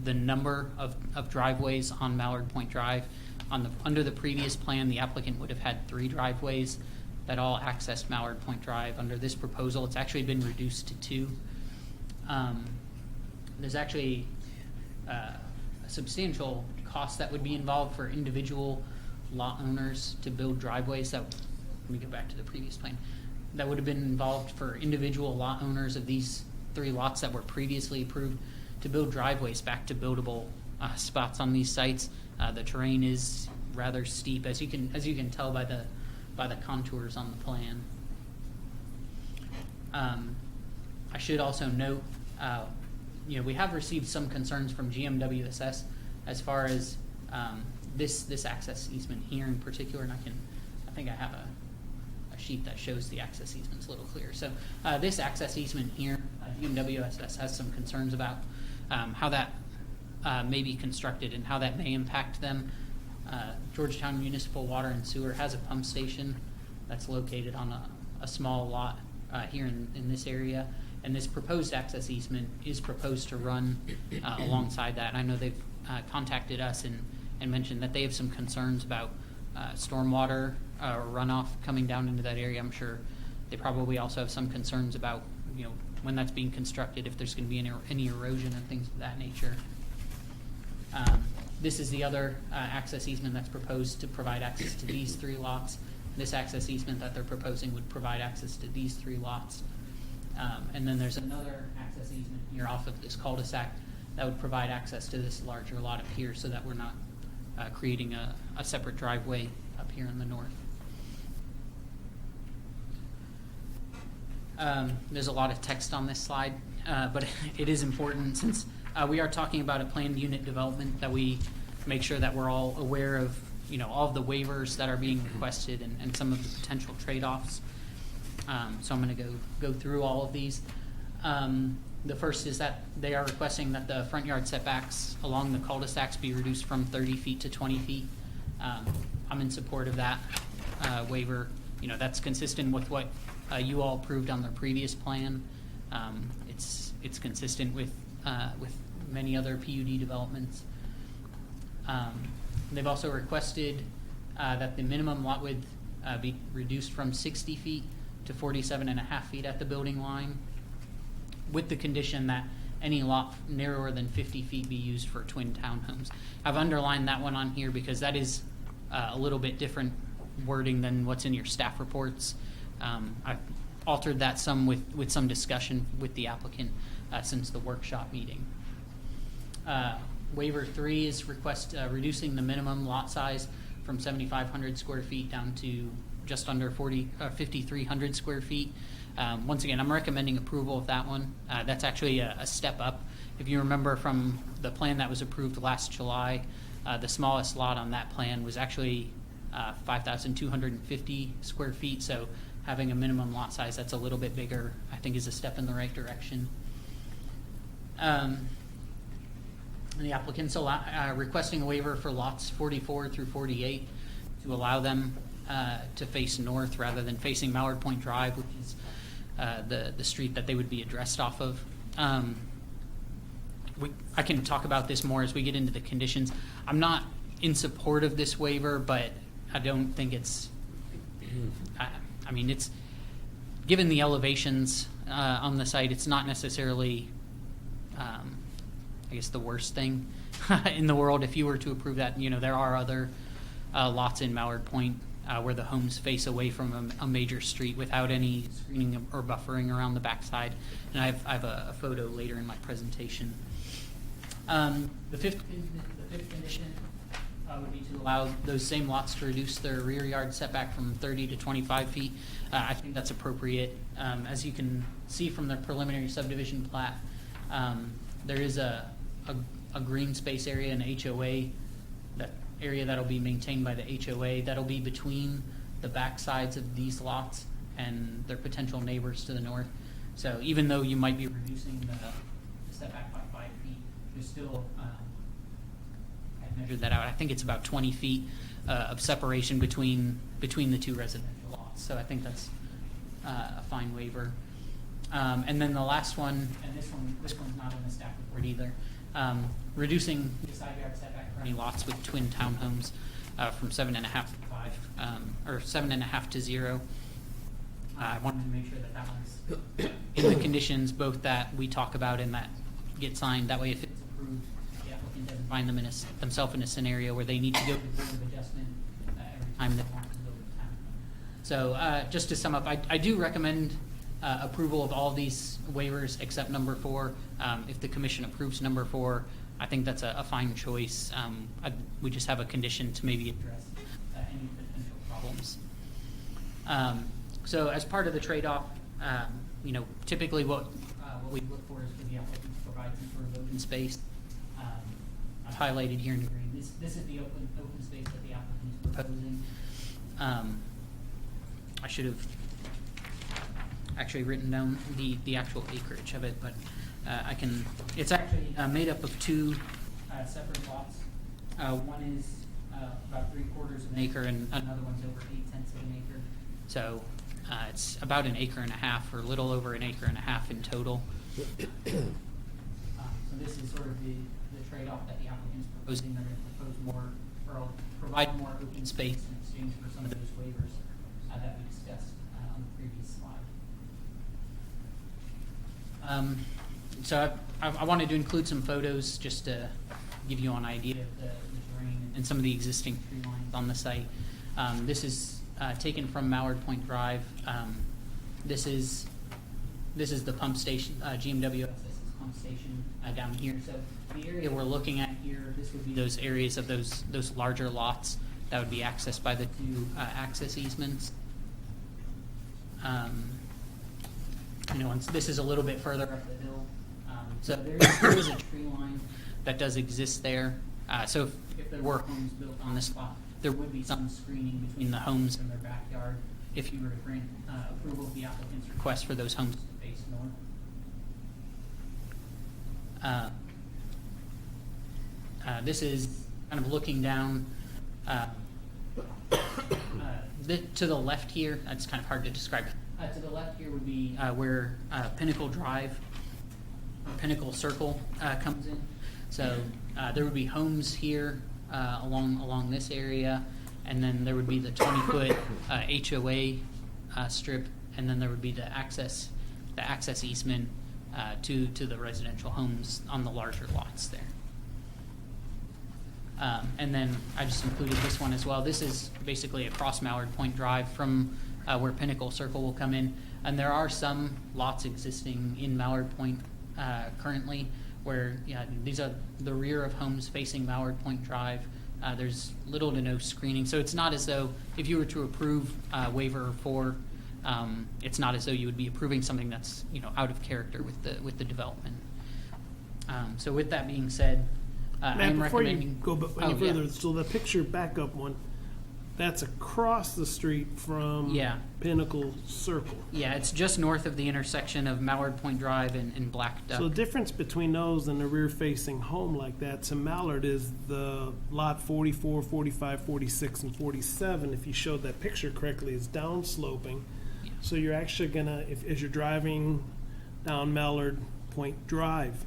S10: the number of driveways on Mallard Point Drive. Under the previous plan, the applicant would have had 3 driveways that all accessed Mallard Point Drive. Under this proposal, it's actually been reduced to 2. There's actually a substantial cost that would be involved for individual lot owners to build driveways. Let me go back to the previous plan. That would have been involved for individual lot owners of these 3 lots that were previously approved to build driveways back to buildable spots on these sites. The terrain is rather steep, as you can tell by the contours on the plan. I should also note, we have received some concerns from GMWSS as far as this access easement here in particular, and I think I have a sheet that shows the access easements a little clearer. So this access easement here, GMWSS has some concerns about how that may be constructed and how that may impact them. Georgetown Municipal Water and Sewer has a pump station that's located on a small lot here in this area, and this proposed access easement is proposed to run alongside that. And I know they've contacted us and mentioned that they have some concerns about stormwater runoff coming down into that area. I'm sure they probably also have some concerns about when that's being constructed, if there's going to be any erosion and things of that nature. This is the other access easement that's proposed to provide access to these 3 lots. This access easement that they're proposing would provide access to these 3 lots. And then there's another access easement here off of this cul-de-sac that would provide access to this larger lot up here, so that we're not creating a separate driveway up here in the north. There's a lot of text on this slide, but it is important since we are talking about a planned unit development that we make sure that we're all aware of, all of the waivers that are being requested and some of the potential trade-offs. So I'm going to go through all of these. The first is that they are requesting that the front yard setbacks along the cul-de-sacs be reduced from 30 feet to 20 feet. I'm in support of that waiver. That's consistent with what you all approved on the previous plan. It's consistent with many other PUD developments. They've also requested that the minimum lot width be reduced from 60 feet to 47.5 feet at the building line, with the condition that any lot narrower than 50 feet be used for twin townhomes. I've underlined that one on here because that is a little bit different wording than what's in your staff reports. I've altered that some with some discussion with the applicant since the workshop meeting. Waiver 3 is reducing the minimum lot size from 7,500 square feet down to just under 5,300 square feet. Once again, I'm recommending approval of that one. That's actually a step up. If you remember from the plan that was approved last July, the smallest lot on that plan was actually 5,250 square feet. So having a minimum lot size that's a little bit bigger, I think, is a step in the right direction. The applicant's requesting a waiver for lots 44 through 48 to allow them to face north rather than facing Mallard Point Drive, which is the street that they would be addressed off of. I can talk about this more as we get into the conditions. I'm not in support of this waiver, but I don't think it's, I mean, it's, given the elevations on the site, it's not necessarily, I guess, the worst thing in the world. If you were to approve that, you know, there are other lots in Mallard Point where the homes face away from a major street without any screening or buffering around the backside. And I have a photo later in my presentation. The fifth condition would be to allow those same lots to reduce their rear yard setback from 30 to 25 feet. I think that's appropriate. As you can see from the preliminary subdivision plat, there is a green space area, an HOA, that area that'll be maintained by the HOA. That'll be between the back sides of these lots and their potential neighbors to the north. So even though you might be reducing the setback by 5 feet, there's still, I measured that out, I think it's about 20 feet of separation between the two residential lots. So I think that's a fine waiver. And then the last one, and this one's not in the staff report either, reducing the side yard setback for any lots with twin townhomes from 7.5 to 5, or 7.5 to 0. I wanted to make sure that that one's in the conditions, both that we talk about and that get signed. That way, if it's approved, the applicant doesn't find themselves in a scenario where they need to go to the Board of Adjustment every time they want to build a town. So just to sum up, I do recommend approval of all these waivers except number 4. If the commission approves number 4, I think that's a fine choice. We just have a condition to maybe address any potential problems. So as part of the trade-off, you know, typically what we look for is for the applicant to provide some sort of open space. I've highlighted here in green. This is the open space that the applicant is proposing. I should have actually written down the actual acreage of it, but I can. It's actually made up of 2 separate lots. One is about 3/4 of an acre, and another one's over 8/10 of an acre. So it's about 1.5 acres, or a little over 1.5 acres in total. So this is sort of the trade-off that the applicant's proposing. They're going to propose more, or provide more open space in exchange for some of those waivers that we discussed on the previous slide. So I wanted to include some photos just to give you an idea of the terrain and some of the existing tree lines on the site. This is taken from Mallard Point Drive. This is the pump station, GMWSS's pump station down here. So the area we're looking at here, this would be those areas of those larger lots that would be accessed by the 2 access easements. You know, this is a little bit further up the hill. So there is a tree line that does exist there. So if there were homes built on this lot, there would be some screening between the homes and their backyard if you were to grant approval of the applicant's request for those homes to face north. This is kind of looking down to the left here. That's kind of hard to describe. To the left here would be where Pinnacle Drive, or Pinnacle Circle comes in. So there would be homes here along this area, and then there would be the 20-foot HOA strip, and then there would be the access easement to the residential homes on the larger lots there. And then I just included this one as well. This is basically across Mallard Point Drive from where Pinnacle Circle will come in. And there are some lots existing in Mallard Point currently where these are the rear of homes facing Mallard Point Drive. There's little to no screening. So it's not as though if you were to approve waiver 4, it's not as though you would be approving something that's out of character with the development. So with that being said, I'm
S3: Matt, before you
S10: recommending.
S3: go any further,
S10: Yeah.
S3: so the picture backup one, that's across the street from
S10: Yeah.
S3: Pinnacle Circle.
S10: Yeah, it's just north of the intersection of Mallard Point Drive and Black Duck.
S3: So the difference between those and a rear-facing home like that to Mallard is the lot 44, 45, 46, and 47, if you showed that picture correctly, is downsloping.
S10: Yeah.
S3: So you're actually gonna, as you're driving down Mallard Point Drive,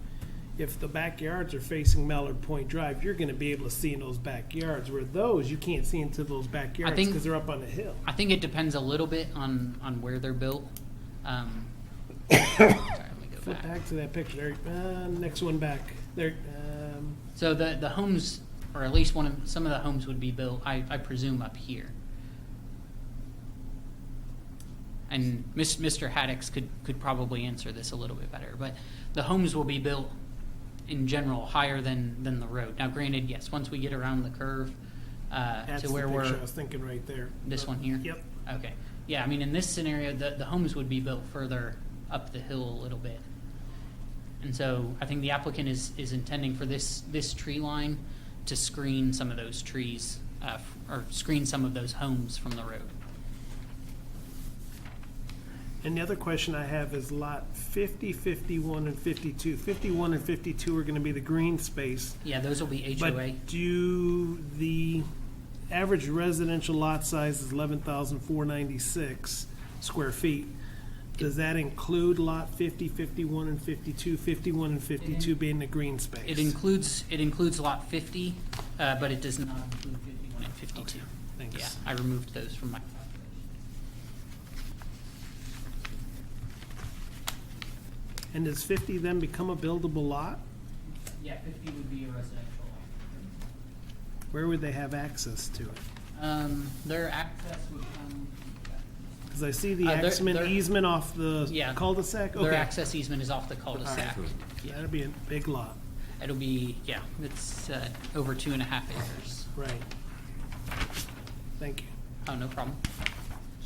S3: if the backyards are facing Mallard Point Drive, you're gonna be able to see in those backyards, where those, you can't see into those backyards
S10: think-
S3: because they're up on the hill.
S10: I think it depends a little bit on where they're built. Sorry, let me go
S3: Flip
S10: back.
S3: back to that picture there, next one back, there,
S10: So the homes, or at least some of the homes would be built, I presume, up here. And Mr. Haddix could probably answer this a little bit better, but the homes will be built in general higher than the road. Now, granted, yes, once we get around the curve
S3: that's
S10: to
S3: the
S10: where
S3: picture I
S10: we're
S3: was thinking right there.
S10: this one here.
S3: Yep.
S10: Okay. Yeah, I mean, in this scenario, the homes would be built further up the hill a little bit. And so I think the applicant is intending for this tree line to screen some of those trees, or screen some of those homes from the road.
S3: And the other question I have is lot 50, 51, and 52. 51 and 52 are gonna be the green space.
S10: Yeah, those will be HOA.
S3: But the average residential lot size is 11,496 square feet. Does that include lot 50, 51, and 52? 51 and 52 being the green space?
S10: It includes lot 50, but it does not include 51 and 52.
S3: Thanks.
S10: Yeah, I removed those from my.
S3: And does 50 then become a buildable lot?
S10: Yeah, 50 would be a residential lot.
S3: Where would they have access to it?
S10: Their access would come.
S3: Because I see the
S10: their-
S3: easement off the
S10: Yeah.
S3: cul-de-sac.
S10: Their
S3: Okay.
S10: access easement is off the cul-de-sac.
S3: Yeah, that'd be a big lot.
S10: It'll be, yeah, it's over 2.5 acres.
S3: Right. Thank you.
S10: Oh, no problem.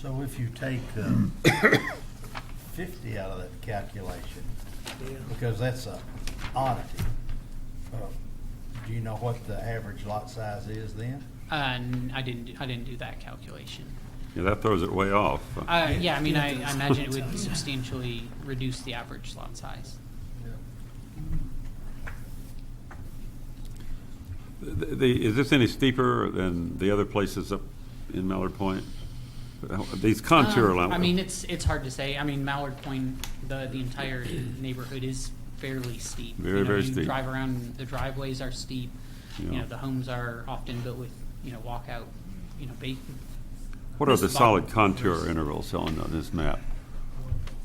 S7: So if you take 50 out of that calculation,
S3: Yeah.
S7: because that's a oddity, do you know what the average lot size is then?
S10: I didn't do that calculation.
S8: Yeah, that throws it way off.
S10: Yeah, I mean, I imagine it would substantially reduce the average lot size.
S8: Is this any steeper than the other places up in Mallard Point? These contour lines.
S10: I mean, it's hard to say. I mean, Mallard Point, the entire neighborhood is fairly steep.
S8: Very, very
S10: you
S8: steep.
S10: drive around, the driveways are steep.
S8: Yeah.
S10: The homes are often built with, walkout,
S8: What are the
S10: this
S8: solid
S10: bottom-
S8: contour intervals on this map?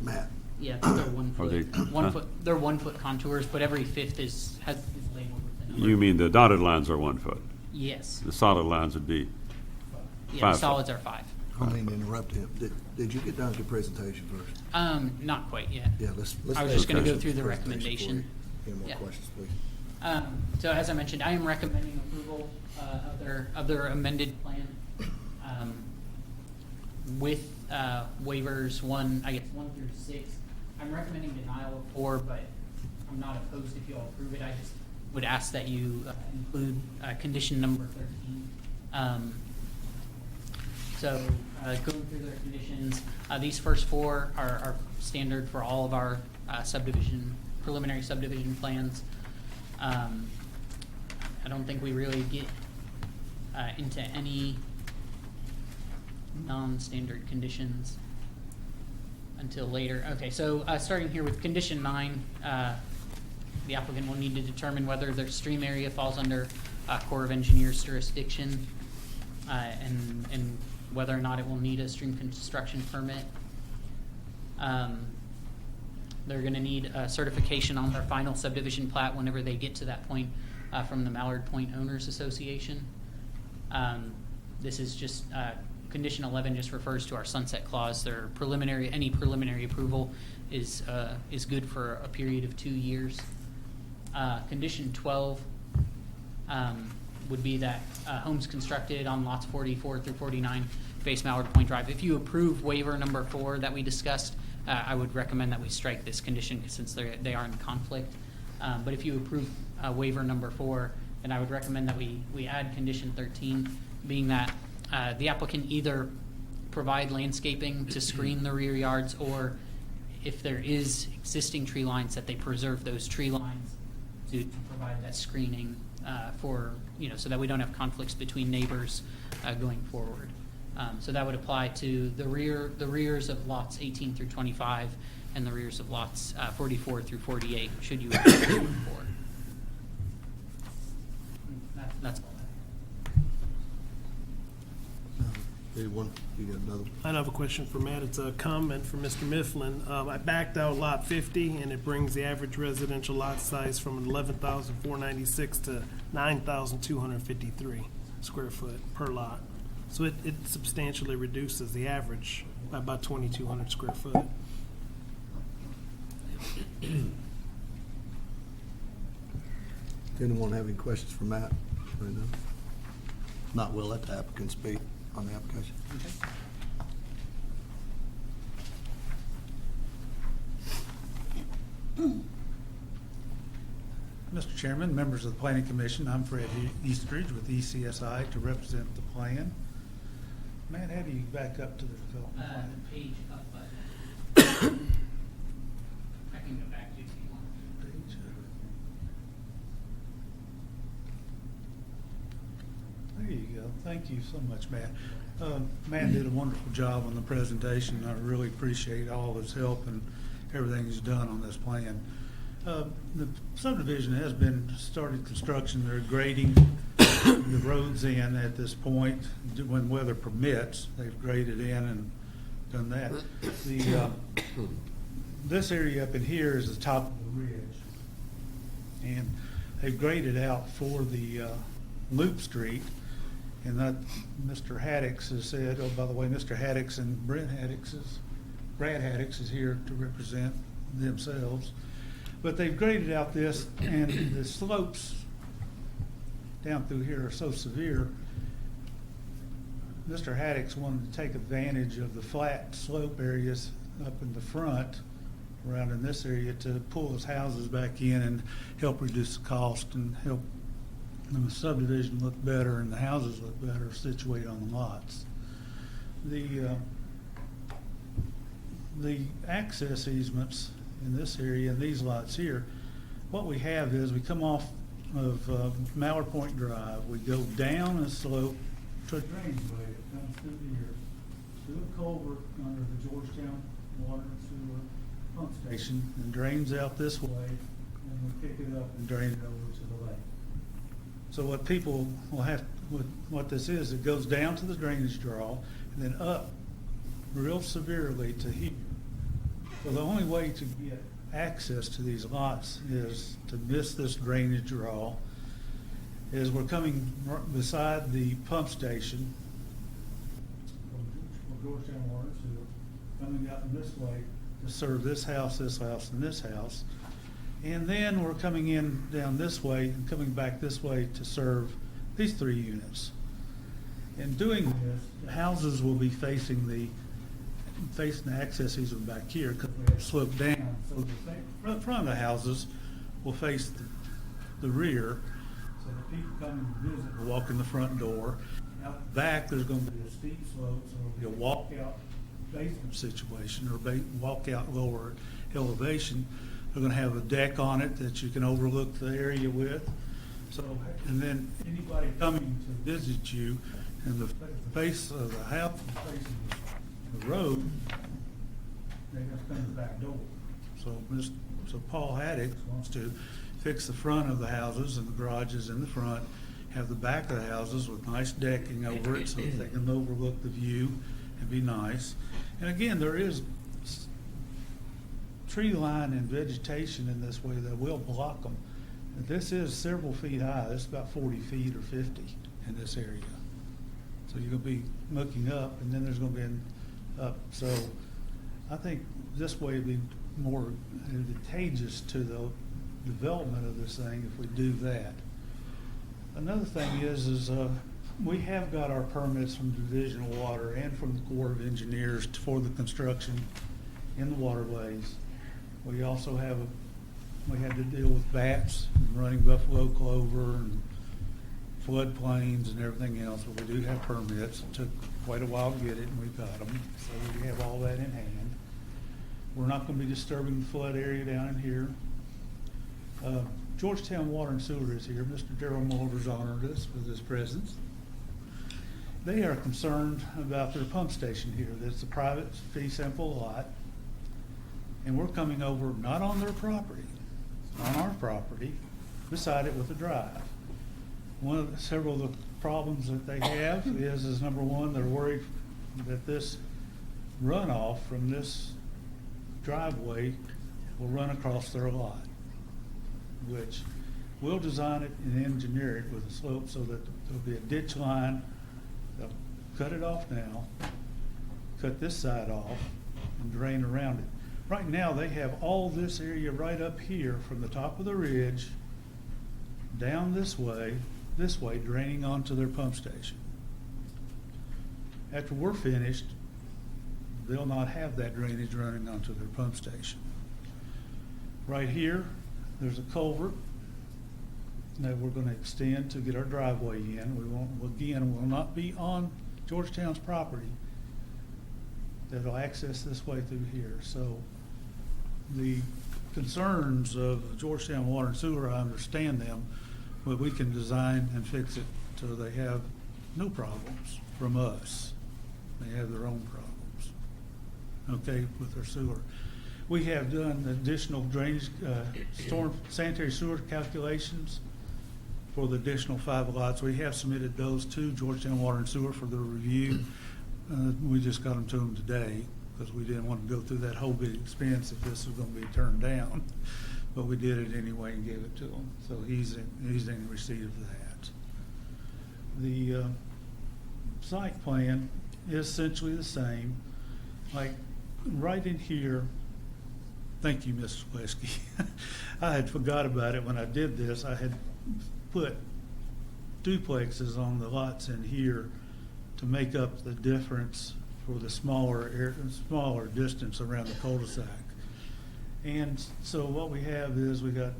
S1: Matt,
S10: Yeah, they're 1
S8: Are they-
S10: foot. One
S8: huh?
S10: foot. They're 1 foot contours, but every fifth is labeled with a number.
S8: You mean the dotted lines are 1 foot?
S10: Yes.
S8: The solid lines would be,
S10: Yeah,
S8: 5
S10: the
S8: foot.
S10: solids are 5.
S1: I don't mean to interrupt him. Did you get done with your presentation first?
S10: Not quite yet.
S1: Yeah, let's.
S10: I was just gonna
S8: Okay.
S10: go through the
S1: Presentation
S10: recommendation.
S1: for you. Any more
S10: Yeah.
S1: questions, please?
S10: So as I mentioned, I am recommending approval of their amended plan with waivers 1 through 6. I'm recommending denial of 4, but I'm not opposed if you all approve it. I just would ask that you include condition number 13. So going through their conditions, these first 4 are standard for all of our preliminary subdivision plans. I don't think we really get into any non-standard conditions until later. Okay, so starting here with condition 9, the applicant will need to determine whether their stream area falls under Corps of Engineers jurisdiction and whether or not it will need a stream construction permit. They're gonna need a certification on their final subdivision plat whenever they get to that point from the Mallard Point Owners Association. This is just, condition 11 just refers to our sunset clause. Their preliminary, any preliminary approval is good for a period of 2 years. Condition 12 would be that homes constructed on lots 44 through 49 face Mallard Point Drive. If you approve waiver number 4 that we discussed, I would recommend that we strike this condition since they are in conflict. But if you approve waiver number 4, then I would recommend that we add condition 13, being that the applicant either provide landscaping to screen the rear yards, or if there is existing tree lines, that they preserve those tree lines to provide that screening for, so that we don't have conflicts between neighbors going forward. So that would apply to the rears of lots 18 through 25 and the rears of lots 44 through 48, should you approve it for. That's all.
S1: Anyone? You got another?
S3: I have a question for Matt. It's a comment from Mr. Mifflin. I backed out lot 50, and it brings the average residential lot size from 11,496 to 9,253 square foot per lot. So it substantially reduces the average by about 2,200 square foot.
S1: Anyone have any questions for Matt right now? Not, we'll let the applicant speak on the application.
S15: Mr. Chairman, members of the Planning Commission, I'm Fred Eastridge with ECSI to represent the plan. Matt, how do you back up to the development plan?
S10: Page up button. I can go back to it if you want.
S15: Page up. There you go. Thank you so much, Matt. Matt did a wonderful job on the presentation. I really appreciate all of his help and everything he's done on this plan. The subdivision has been started construction. They're grading the roads in at this point when weather permits. They've graded in and done that. This area up in here is the top of the ridge, and they've graded out for the Loop Street. And that Mr. Haddix has said, oh, by the way, Mr. Haddix and Brad Haddix is here to represent themselves. But they've graded out this, and the slopes down through here are so severe. Mr. Haddix wanted to take advantage of the flat slope areas up in the front, around in this area, to pull his houses back in and help reduce the cost and help the subdivision look better and the houses look better situated on the lots. The access easements in this area and these lots here, what we have is we come off of Mallard Point Drive, we go down a slope to a drainage way that comes through here, through a culvert under the Georgetown Water and Sewer pump station, and drains out this way, and we pick it up and drain it over to the lake. So what people will have, what this is, it goes down to the drainage draw and then up real severely to here. So the only way to get access to these lots is to miss this drainage draw. Is we're coming beside the pump station from Georgetown Water and Sewer, coming out this way to serve this house, and this house. And then we're coming in down this way and coming back this way to serve these 3 units. In doing this, the houses will be facing the access easement back here because we have sloped down. So the front of the houses will face the rear, so that people coming to visit will walk in the front door. Out back, there's going to be a steep slope, so it'll be a walkout basement situation, or walkout lower elevation. They're going to have a deck on it that you can overlook the area with. So, and then anybody coming to visit you, and the face of the house is facing the road, they have to come to the back door. So Paul Haddix wants to fix the front of the houses and the garages in the front, have the back of the houses with nice decking over it so that they can overlook the view and be nice. And again, there is tree line and vegetation in this way that will block them. This is several feet high. It's about 40 feet or 50 in this area. So you're gonna be looking up, and then there's gonna be an up. So I think this way would be more advantageous to the development of this thing if we do that. Another thing is we have got our permits from Division of Water and from the Corps of Engineers for the construction in the waterways. We also we had to deal with bats, and running buffalo clover, and floodplains and everything else, but we do have permits. It took quite a while to get it, and we've got them, so we have all that in hand. We're not going to be disturbing the flood area down in here. Georgetown Water and Sewer is here. Mr. Darrell Mulder's honored us with his presence. They are concerned about their pump station here. It's a private fee simple lot, and we're coming over not on their property, on our property, beside it with a drive. Several of the problems that they have is number one, they're worried that this runoff from this driveway will run across their lot, which we'll design it and engineer it with a slope so that there'll be a ditch line. They'll cut it off now, cut this side off, and drain around it. Right now, they have all this area right up here from the top of the ridge down this way, draining onto their pump station. After we're finished, they'll not have that drainage running onto their pump station. Right here, there's a culvert that we're going to extend to get our driveway in. Will not be on Georgetown's property. That'll access this way through here. So the concerns of Georgetown Water and Sewer, I understand them, but we can design and fix it so they have no problems from us. They have their own problems, okay, with their sewer. We have done additional drainage, storm sanitary sewer calculations for the additional 5 lots. We have submitted those to Georgetown Water and Sewer for their review. We just got them to them today because we didn't want to go through that whole big expense if this was going to be turned down. But we did it anyway and gave it to him. So he's in receipt of that. The site plan is essentially the same. Like right in here, thank you, Mrs. Wesky. I had forgot about it when I did this. I had put duplexes on the lots in here to make up the difference for the smaller distance around the cul-de-sac. And so what we have is we got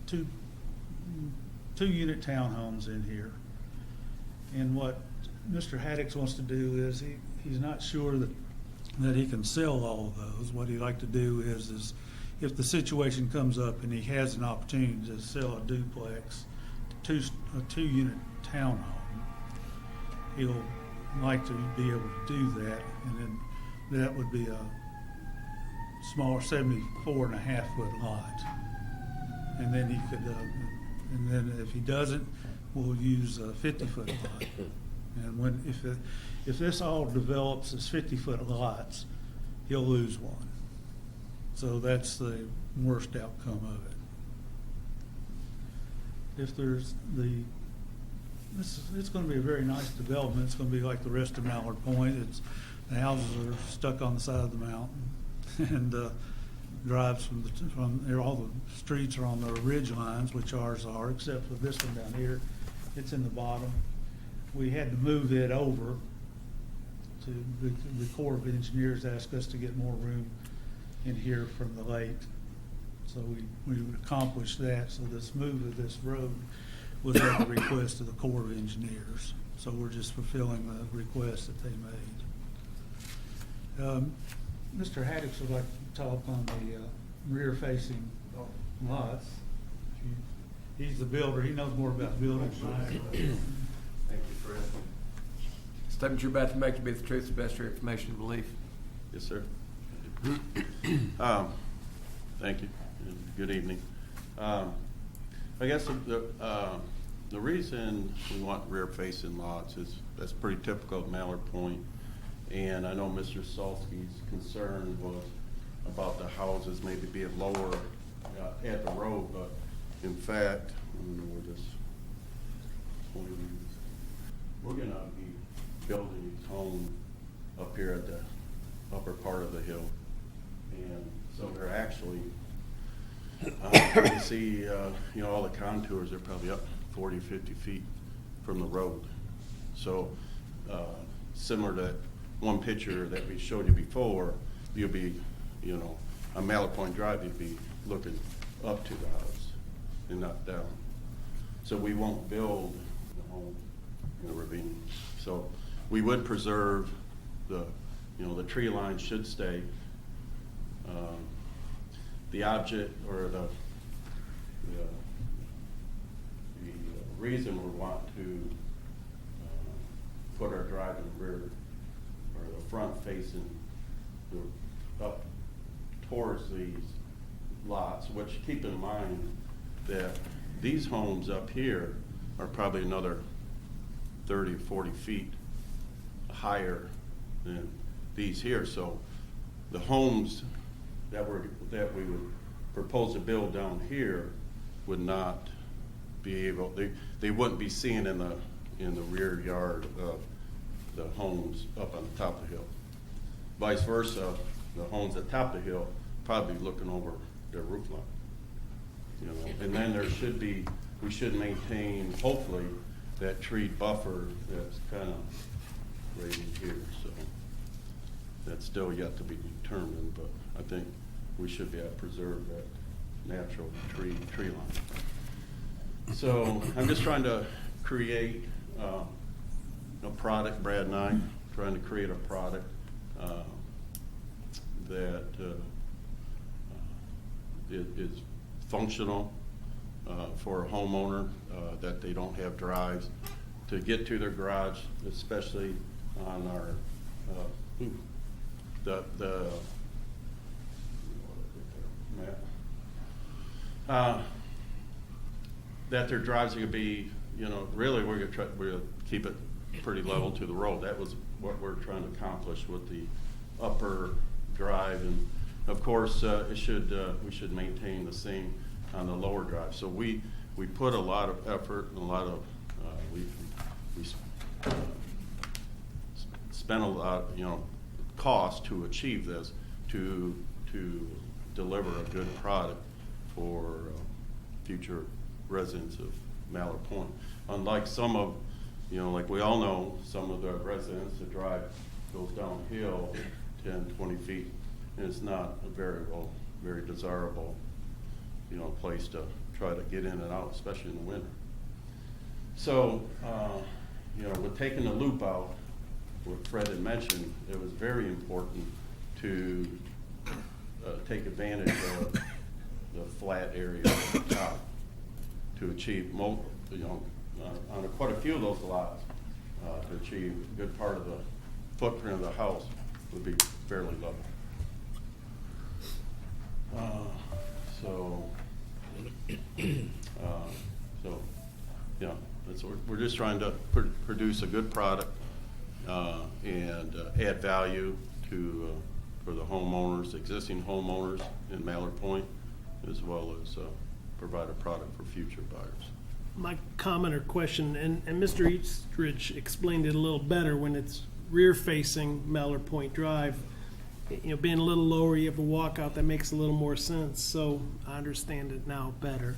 S15: two unit townhomes in here. And what Mr. Haddix wants to do is he's not sure that he can sell all of those. What he'd like to do is if the situation comes up and he has an opportunity to sell a duplex, a two-unit townhome, he'll like to be able to do that, and then that would be a smaller 74.5-foot lot. And then he could, and then if he doesn't, we'll use a 50-foot lot. And if this all develops as 50-foot lots, he'll lose one. So that's the worst outcome of it. If there's it's going to be a very nice development. It's going to be like the rest of Mallard Point. The houses are stuck on the side of the mountain, and drives from there. All the streets are on the ridge lines, which ours are, except for this one down here. It's in the bottom. We had to move it over to the Corps of Engineers asked us to get more room in here from the lake. So we would accomplish that. So this move of this road was at the request of the Corps of Engineers. So we're just fulfilling the request that they made. Mr. Haddix would like to talk on the rear-facing lots. He's the builder. He knows more about building than I do.
S5: Thank you, Fred. Statement you're about to make to be the truth, the best of your information and belief.
S16: Yes, sir. Thank you, and good evening. I guess the reason we want rear-facing lots is that's pretty typical of Mallard Point, and I know Mr. Salsky's concern was about the houses maybe being lower at the road, but in fact, I don't know where this point is. We're gonna be building these homes up here at the upper part of the hill. And so they're actually, you can see, you know, all the contours are probably up 40, 50 feet from the road. So similar to one picture that we showed you before, you'll be, you know, on Mallard Point Drive, you'd be looking up to the house and not down. So we won't build the home in a ravine. So we would preserve the, you know, the tree line should stay. The object or the reason we want to put our drive in the rear or the front facing up towards these lots, which keep in mind that these homes up here are probably another 30, 40 feet higher than these here. So the homes that we would propose to build down here would not be able, they wouldn't be seen in the rear yard of the homes up on the top of the hill. Vice versa, the homes at the top of the hill probably looking over their roof line. You know, and then there should be, we should maintain, hopefully, that tree buffer that's kind of right in here. So that's still yet to be determined, but I think we should be able to preserve that natural tree line. So I'm just trying to create a product, Brad and I, trying to create a product that is functional for a homeowner, that they don't have drives to get to their garage, especially on our that their drives are going to be, you know, really we're going to keep it pretty level to the road. That was what we're trying to accomplish with the upper drive, and of course we should maintain the same on the lower drive. So we put a lot of effort and a lot of we spent a lot, you know, cost to achieve this, to deliver a good product for future residents of Mallard Point. Unlike some of, you know, like we all know, some of the residents, the drive goes downhill 10, 20 feet, and it's not a very desirable, you know, place to try to get in and out, especially in the winter. So, you know, with taking the loop out, what Fred had mentioned, it was very important to take advantage of the flat area at the top to achieve, you know, on quite a few of those lots, to achieve a good part of the footprint of the house would be fairly level. Yeah, that's what we're just trying to produce a good product and add value to for the homeowners, existing homeowners in Mallard Point, as well as provide a product for future buyers.
S3: My comment or question, and Mr. Eastridge explained it a little better when it's rear-facing Mallard Point Drive. You know, being a little lower, you have a walkout that makes a little more sense, so I understand it now better.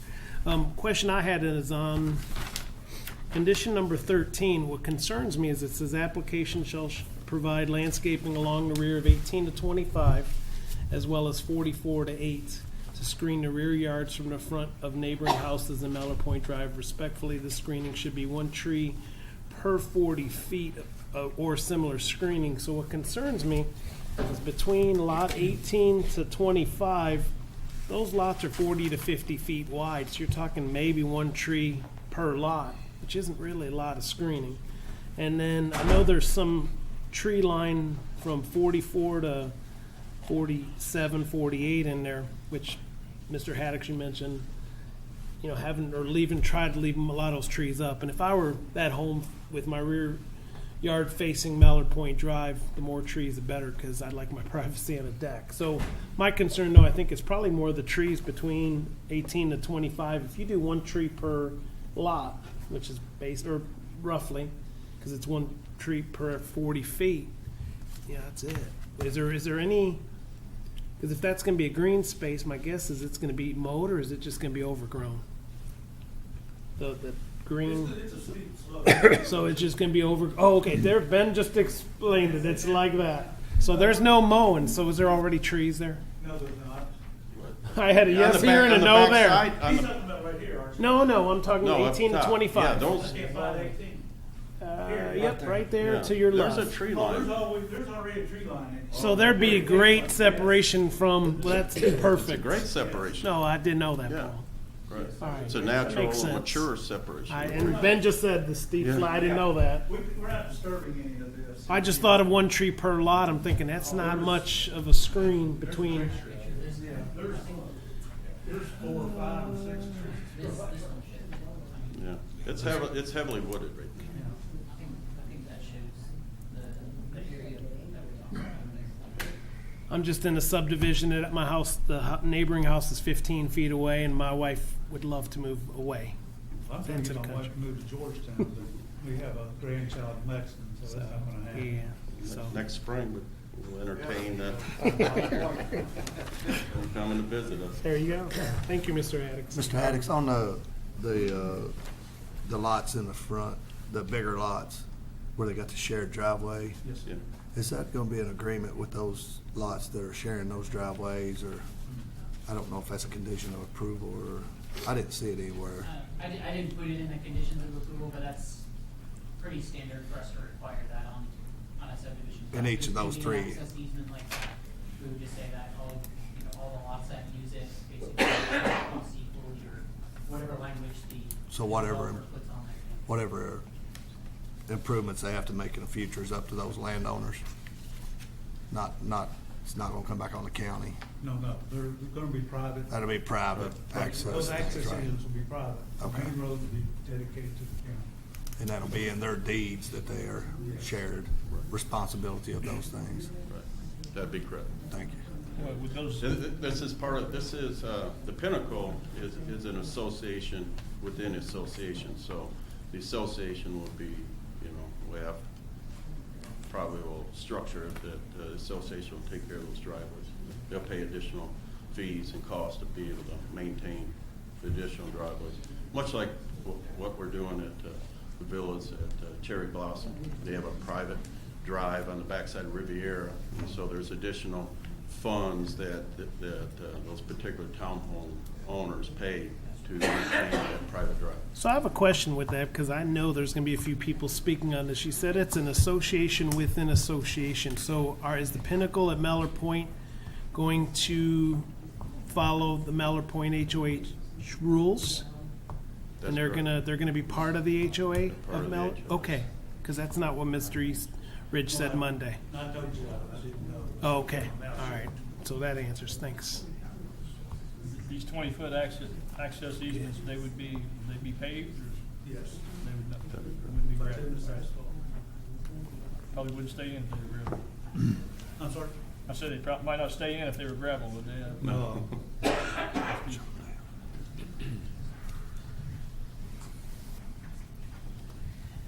S3: Question I had is on condition number 13. What concerns me is it says application shall provide landscaping along the rear of 18 to 25, as well as 44 to 8, to screen the rear yards from the front of neighboring houses in Mallard Point Drive. Respectfully, the screening should be one tree per 40 feet or similar screening. So what concerns me is between lot 18 to 25, those lots are 40 to 50 feet wide. So you're talking maybe one tree per lot, which isn't really a lot of screening. And then I know there's some tree line from 44 to 47, 48 in there, which Mr. Haddock, you mentioned, you know, tried to leave a lot of those trees up. And if I were at home with my rear yard facing Mallard Point Drive, the more trees, the better, because I'd like my privacy on a deck. So my concern, though, I think is probably more the trees between 18 to 25. If you do 1 tree per lot, which is based, or roughly, because it's 1 tree per 40 feet, yeah, that's it. Is there any, because if that's going to be a green space, my guess is it's going to be mowed, or is it just going to be overgrown? The green.
S15: It's a steep slope.
S3: So it's just gonna be over, oh, okay, there, Ben just explained it, it's like that. So there's no mowing, so is there already trees there?
S15: No, there's not.
S3: I had a yes here and a no there.
S15: He's talking about right here, aren't you?
S3: No, I'm talking
S16: No, up
S3: 18 to
S16: top.
S3: 25.
S16: Yeah, those,
S15: Can't find 18.
S3: Yep, right there
S16: yeah.
S3: to your
S16: There's
S3: left.
S16: a tree
S15: Oh,
S16: line.
S15: there's already a tree line in.
S3: So there'd be a great separation from, well, that's
S16: It's a
S3: perfect.
S16: great separation.
S3: No, I didn't know that,
S16: Yeah.
S3: Paul.
S16: Right.
S3: All right.
S16: It's a
S3: That
S16: natural,
S3: makes sense.
S16: mature separation.
S3: And Ben just said the steep
S16: Yeah.
S3: flat, I didn't know that.
S15: We're not disturbing any of this.
S3: I just thought of 1 tree per lot, I'm thinking that's not much of a screen between.
S15: Yeah, there's 4 or 5 or 6 trees.
S16: Yeah, it's heavily wooded right there.
S10: I think that shows the area that we're talking about.
S3: I'm just in a subdivision at my house, the neighboring house is 15 feet away, and my wife would love to move away.
S15: I'm
S3: into
S15: thinking
S3: the
S15: my wife
S3: country.
S15: moved to Georgetown, but we have a grandchild in Lexington, so that's not gonna happen.
S3: Yeah, so,
S16: Next spring, we'll entertain that. Coming to visit us.
S3: there you go. Thank you, Mr. Addicks.
S1: Mr. Haddix, on the lots in the front, the bigger lots, where they got the shared driveway,
S15: Yes,
S16: Yeah.
S1: is that gonna be an agreement with those lots that are sharing those driveways, or, I don't know if that's a condition of approval, or, I didn't see it anywhere.
S10: I didn't put it in the conditions of approval, but that's pretty standard for us to require that on a subdivision.
S1: In each of those
S10: If
S1: three.
S10: we did an access easement like that, we would just say that all the lots that use it, basically, cost equally, or whatever language the
S1: So whatever-
S10: developer puts on there.
S1: Whatever improvements they have to make in the future is up to those landowners. It's not gonna come back on the county.
S15: no, they're gonna be private.
S1: That'll be private access.
S15: Those access
S1: Right.
S15: easements will be private. The
S1: Okay.
S15: main road will be dedicated to the county.
S1: And that'll be in their deeds that they are shared responsibility of those things.
S16: Right. That'd be correct.
S1: Thank you.
S13: Well, with those,
S16: This is part of, the Pinnacle is an association within association, so the association will be, we have, probably will structure it that the association will take care of those driveways. They'll pay additional fees and costs to be able to maintain the additional driveways, much like what we're doing at the villas at Cherry Blossom. They have a private drive on the backside of Riviera, and so there's additional funds that those particular townhome owners pay to maintain that private drive.
S3: So I have a question with that, because I know there's gonna be a few people speaking on this. She said it's an association within association. So is the Pinnacle at Mallard Point going to follow the Mallard Point HOA rules?
S16: That's
S3: And they're
S16: correct.
S3: gonna be part of the HOA
S16: Part
S3: of
S16: of the
S3: Mallard?
S16: HOA.
S3: Okay, because that's not what Mr. East Ridge said Monday.
S15: I told you that, I didn't know.
S3: Oh, okay, all right. So that answers, thanks.
S13: these 20-foot access easements, they'd be paved, or
S15: Yes.
S13: they would not, wouldn't be
S15: But
S13: gravel?
S15: in the asphalt.
S13: Probably wouldn't stay in if they were gravel.
S15: I'm sorry?
S13: I said they might not stay in if they were gravel, would they?
S15: No.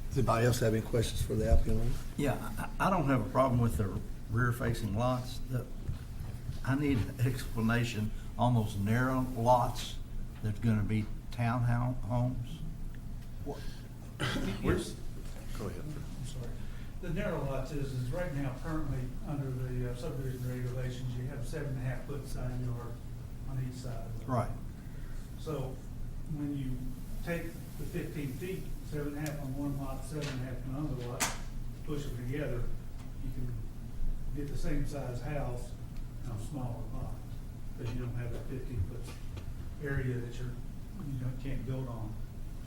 S1: Does anybody else have any questions for the applicant?
S7: Yeah, I don't have a problem with the rear-facing lots. I need an explanation on those narrow lots that's gonna be townhomes.
S16: Where's, go ahead.
S15: I'm sorry. The narrow lots is right now currently under the subdivision regulations, you have 7.5 foot side yard on each side. of the lot.
S7: Right.
S15: So when you take the 15 feet, 7.5 on one lot, 7.5 on another lot, push them together, you can get the same size house on a smaller lot, because you don't have that 15-foot area that can't build on.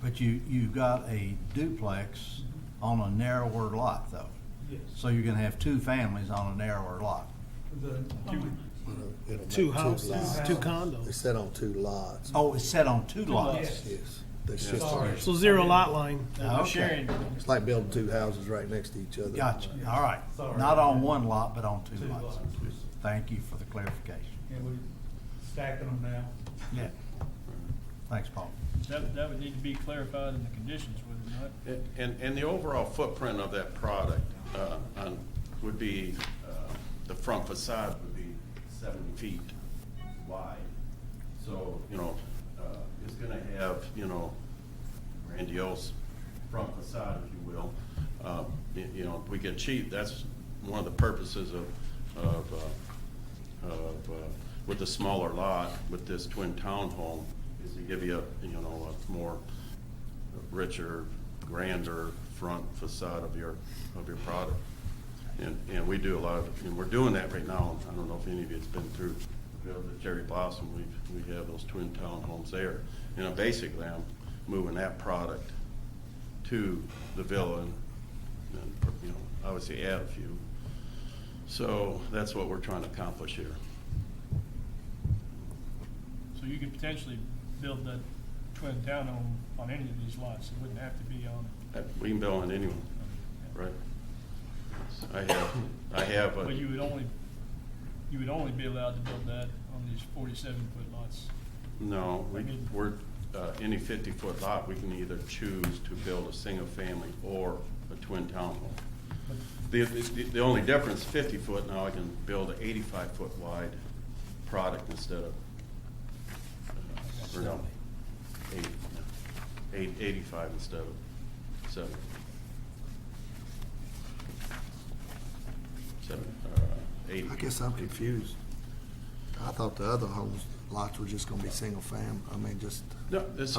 S7: But you've got a duplex on a narrower lot, though.
S15: Yes.
S7: So you're gonna have 2 families on a narrower lot.
S1: It'll make
S3: 2 houses,
S1: lots.
S3: 2 condos.
S1: It's set on 2 lots.
S7: Oh, it's set on 2 lots?
S15: Yes.
S1: Yes. that's just.
S3: So zero lot line.
S1: Okay.
S13: Sharing.
S1: It's like building two houses right next to each other.
S7: Gotcha, all right. Not on one lot, but on two lots. Thank you for the clarification.
S15: And we're stacking them now.
S7: Yeah. Thanks, Paul.
S13: That would need to be clarified in the conditions, would it not?
S16: And the overall footprint of that product would be, the front facade would be 70 feet wide. So, it's gonna have, grandiose front facade, if you will. We get cheap, that's one of the purposes of with the smaller lot, with this twin townhome, is to give you a more richer, grander front facade of your product. And we do a lot of, and we're doing that right now. I don't know if any of you's been through the Cherry Blossom. We have those twin townhomes there. Basically, I'm moving that product to the villa and obviously add a few. So that's what we're trying to accomplish here.
S13: So you could potentially build that twin townhome on any of these lots. It wouldn't have to be on.
S16: We can build on anyone, right? I have a.
S13: But you would only be allowed to build that on these 47-foot lots.
S16: No, we're any 50-foot lot, we can either choose to build a single family or a twin townhome. The only difference, 50-foot, now I can build an 85-foot wide product instead of, 85 instead of 70. 80.
S1: I guess I'm confused. I thought the other lots were just gonna be single fam,
S16: No, this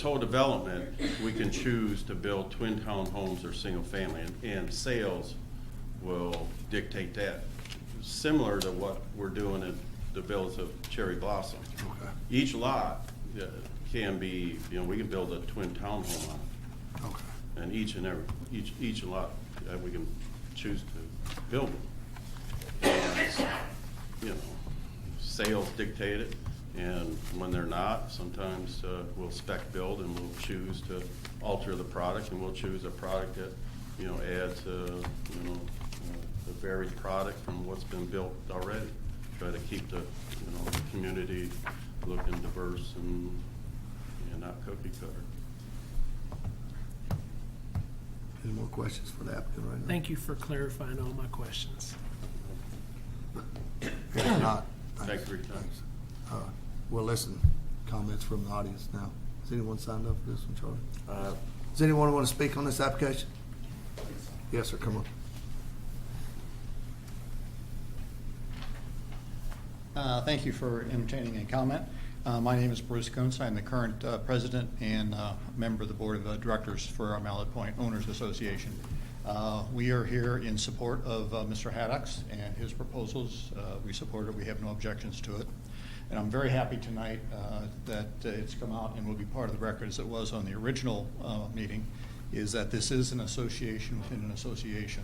S16: whole development, we can choose to build twin townhomes or single family, and sales will dictate that. Similar to what we're doing in the villas of Cherry Blossom.
S1: Okay.
S16: Each lot can be, we can build a twin townhome on it.
S1: Okay.
S16: And each lot, we can choose to build them. And, sales dictate it, and when they're not, sometimes we'll spec build and we'll choose to alter the product, and we'll choose a product that, adds, a varied product from what's been built already. Try to keep the community looking diverse and not cookie cutter.
S1: Any more questions for the applicant right now?
S3: Thank you for clarifying all my questions.
S1: If not,
S16: Thanks for your time.
S1: thanks. We'll listen to comments from the audience now. Has anyone signed up for this one, Charlie? Does anyone want to speak on this application? Yes, sir, come on.
S17: Thank you for entertaining a comment. My name is Bruce Kuntz. I'm the current president and member of the board of directors for our Mallard Point Owners Association. We are here in support of Mr. Haddock's and his proposals. We support it. We have no objections to it. And I'm very happy tonight that it's come out and will be part of the record as it was on the original meeting, is that this is an association within an association.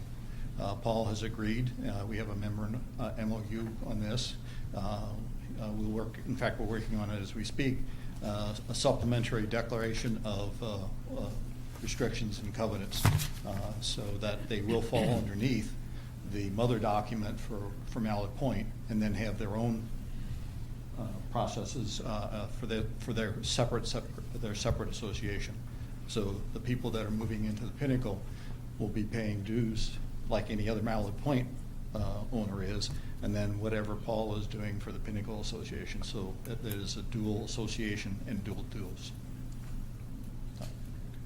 S17: Paul has agreed. We have a member MOU on this. We'll work, in fact, we're working on it as we speak, a supplementary declaration of restrictions and covenants so that they will fall underneath the mother document for Mallard Point, and then have their own processes for their separate association. So the people that are moving into the Pinnacle will be paying dues like any other Mallard Point owner is, and then whatever Paul is doing for the Pinnacle Association. So it is a dual association and dual dues.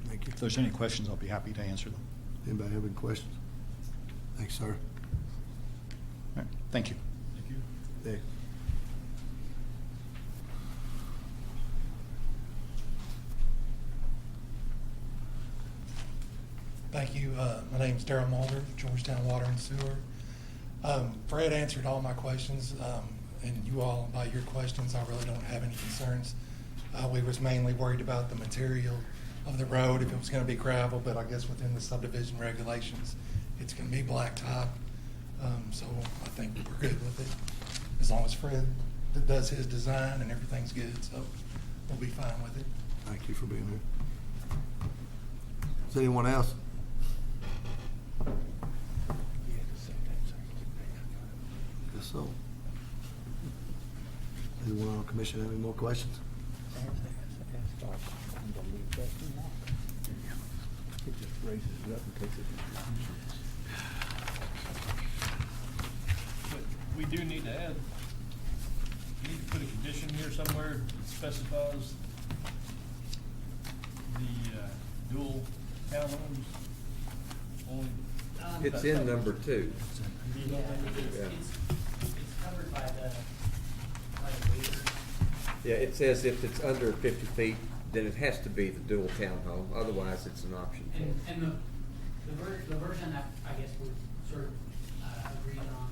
S1: Thank you.
S17: If there's any questions, I'll be happy to answer them.
S1: Anybody have any questions? Thanks, sir.
S17: All right. Thank you.
S13: Thank you.
S1: Dick.
S18: Thank you. My name's Darrell Mulder, Georgetown Water and Sewer. Fred answered all my questions, and you all, by your questions, I really don't have any concerns. We was mainly worried about the material of the road, if it was going to be gravel, but I guess within the subdivision regulations, it's going to be blacktop. So I think we're good with it, as long as Fred does his design and everything's good. So we'll be fine with it.
S1: Thank you for being here. Is anyone else? Guess so. Anyone on the commission have any more questions?
S13: But we do need to add, we need to put a condition here somewhere that specifies the dual townhomes only.
S5: It's in number 2.
S10: Yeah, it's covered by the waiver.
S5: Yeah, it says if it's under 50 feet, then it has to be the dual townhome, otherwise it's an option.
S10: And the version that I guess we sort of agreed on,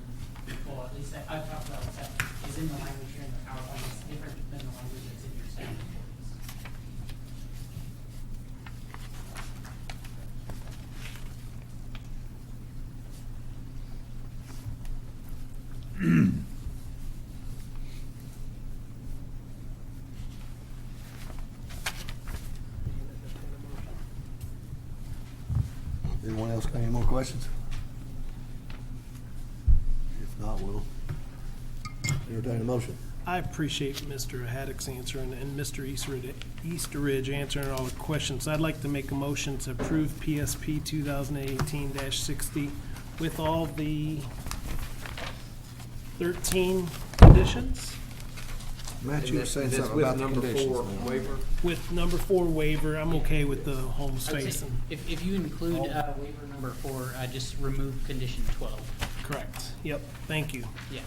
S10: well, at least that I've talked about that is in the language here in the PowerPoint. It's different than the language that's in your staff reports.
S1: Anyone else got any more questions? If not, we'll entertain a motion.
S3: I appreciate Mr. Haddock's answer and Mr. Easteridge answering all the questions. I'd like to make a motion to approve PSP 2018-60 with all the 13 conditions.
S1: Matt, you were saying something about the conditions. now.
S5: Waiver?
S3: With number 4 waiver, I'm okay with the home
S10: I would
S3: space.
S10: say if you include waiver number 4, just remove condition 12.
S3: Correct. Yep, thank you.
S10: Yeah.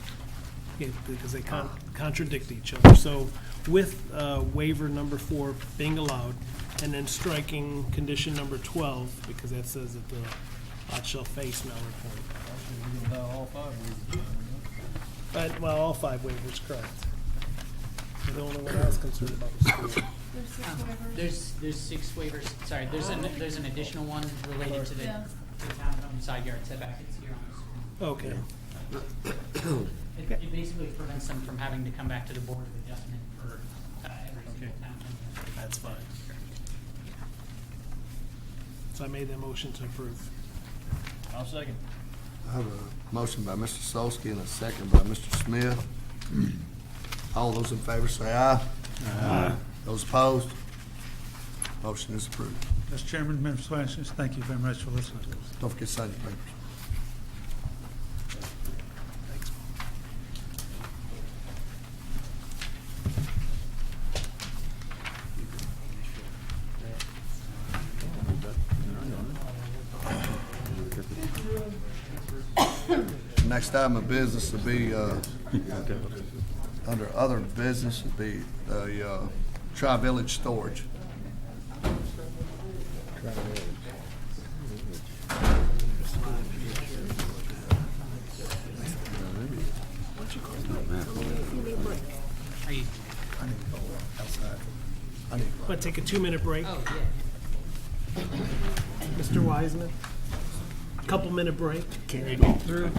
S3: Yeah, because they contradict each other. So with waiver number 4 being allowed, and then striking condition number 12, because that says that the lot shall face Mallard Point.
S13: We're gonna allow all 5 waivers.
S3: Well, all 5 waivers, correct. The only one I was concerned about was 4.
S10: There's 6 waivers. Sorry, there's an additional one related to the townhome side yard setback. It's here on the screen.
S3: Okay.
S10: It basically prevents them from having to come back to the Board of Adjustment for every single townhome.
S3: That's fine. So I made that motion to approve.
S13: I'll second.
S1: I have a motion by Mr. Solsky and a second by Mr. Smith. All those in favor say aye. Aye. Those opposed? Motion is approved.
S15: Mr. Chairman, members of the Commission, thank you very much for listening to us.
S1: Don't forget to sign your papers. Next item of business would be, under other business would be the Tri-Village Storage.
S10: Are you?
S3: Want to take a 2-minute break?
S10: Oh, yeah.
S3: Mr. Wiseman? Couple-minute break. Can you go through?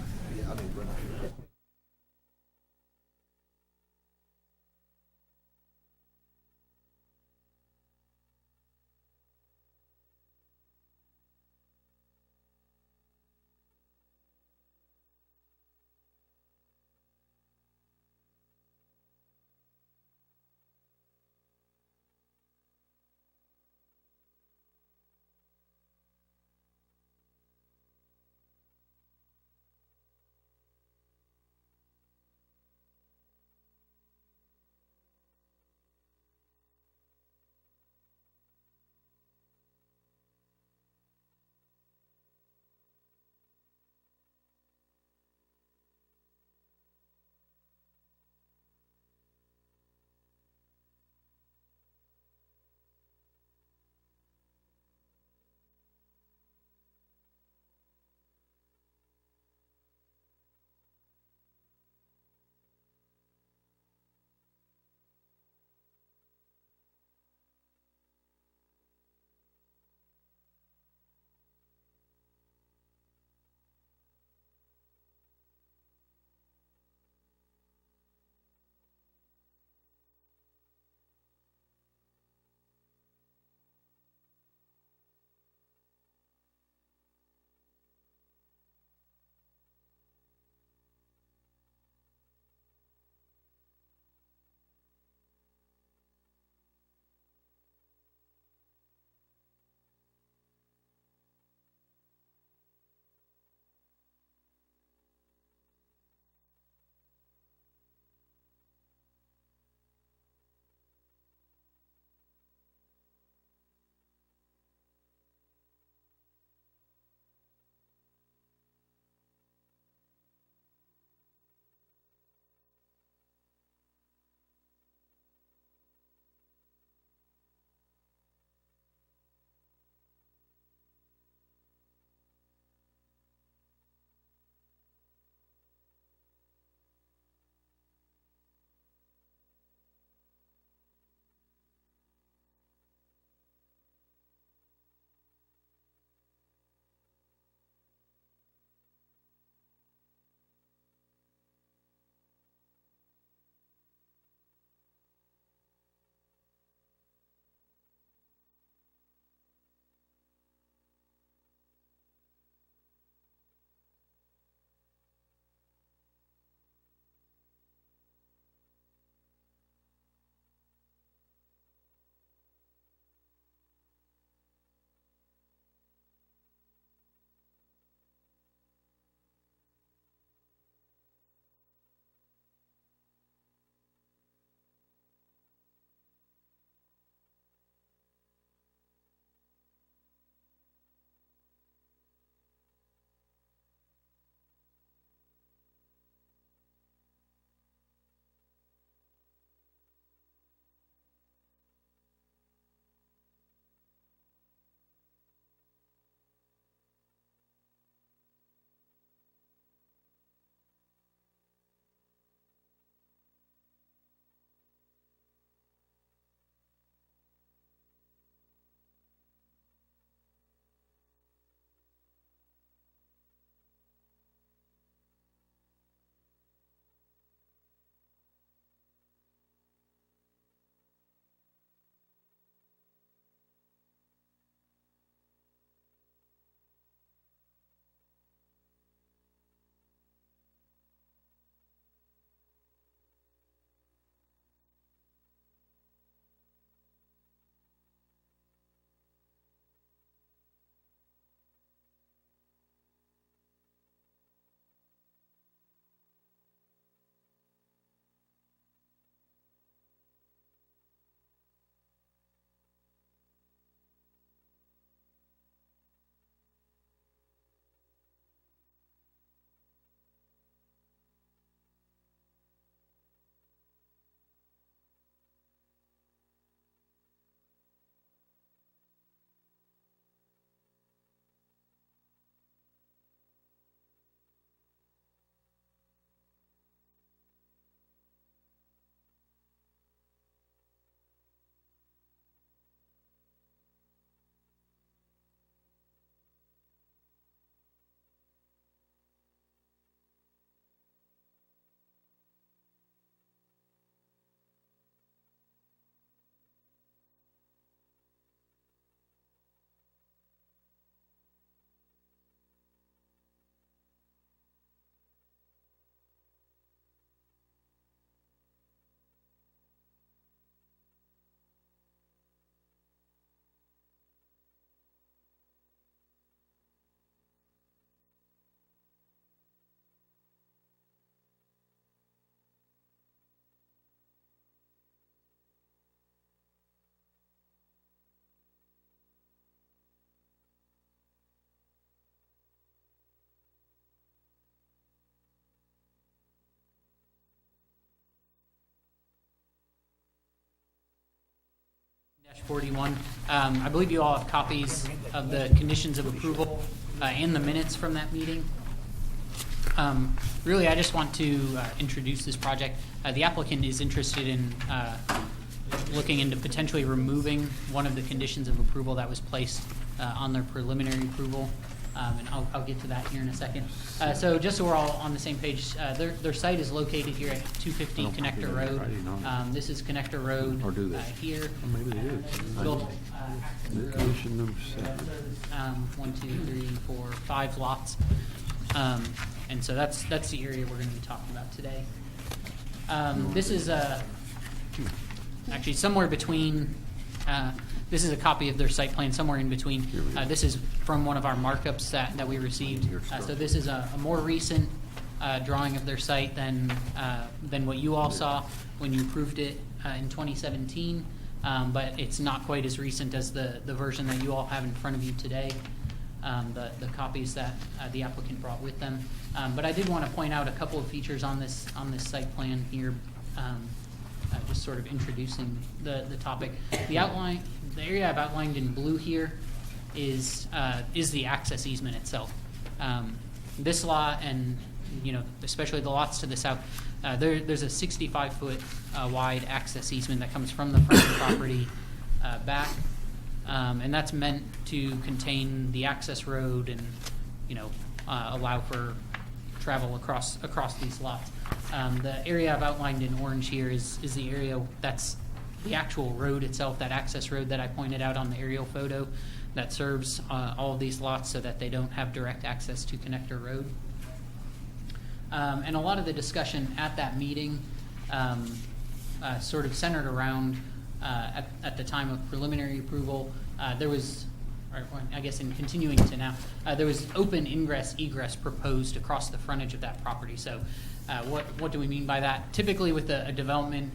S10: 41. I believe you all have copies of the conditions of approval and the minutes from that meeting. Really, I just want to introduce this project. The applicant is interested in looking into potentially removing one of the conditions of approval that was placed on their preliminary approval. And I'll get to that here in a second. So just so we're all on the same page, their site is located here at 250 Connector Road. This is Connector Road here.
S8: Maybe they do. Condition number 7.
S10: 1, 2, 3, 4, 5 lots. And so that's the area we're going to be talking about today. This is actually somewhere between. This is a copy of their site plan, somewhere in between. This is from one of our markups that we received. So this is a more recent drawing of their site than what you all saw when you approved it in 2017. But it's not quite as recent as the version that you all have in front of you today, the copies that the applicant brought with them. But I did want to point out a couple of features on this site plan here. Just sort of introducing the topic. The area I've outlined in blue here is the access easement itself. This lot, and especially the lots to the south, there's a 65-foot wide access easement that comes from the front of the property back, and that's meant to contain the access road and allow for travel across these lots. The area I've outlined in orange here is the area that's the actual road itself, that access road that I pointed out on the aerial photo that serves all of these lots so that they don't have direct access to Connector Road. And a lot of the discussion at that meeting sort of centered around, at the time of preliminary approval, there was, or I guess in continuing to now, there was open ingress egress proposed across the frontage of that property. So what do we mean by that? Typically with a development,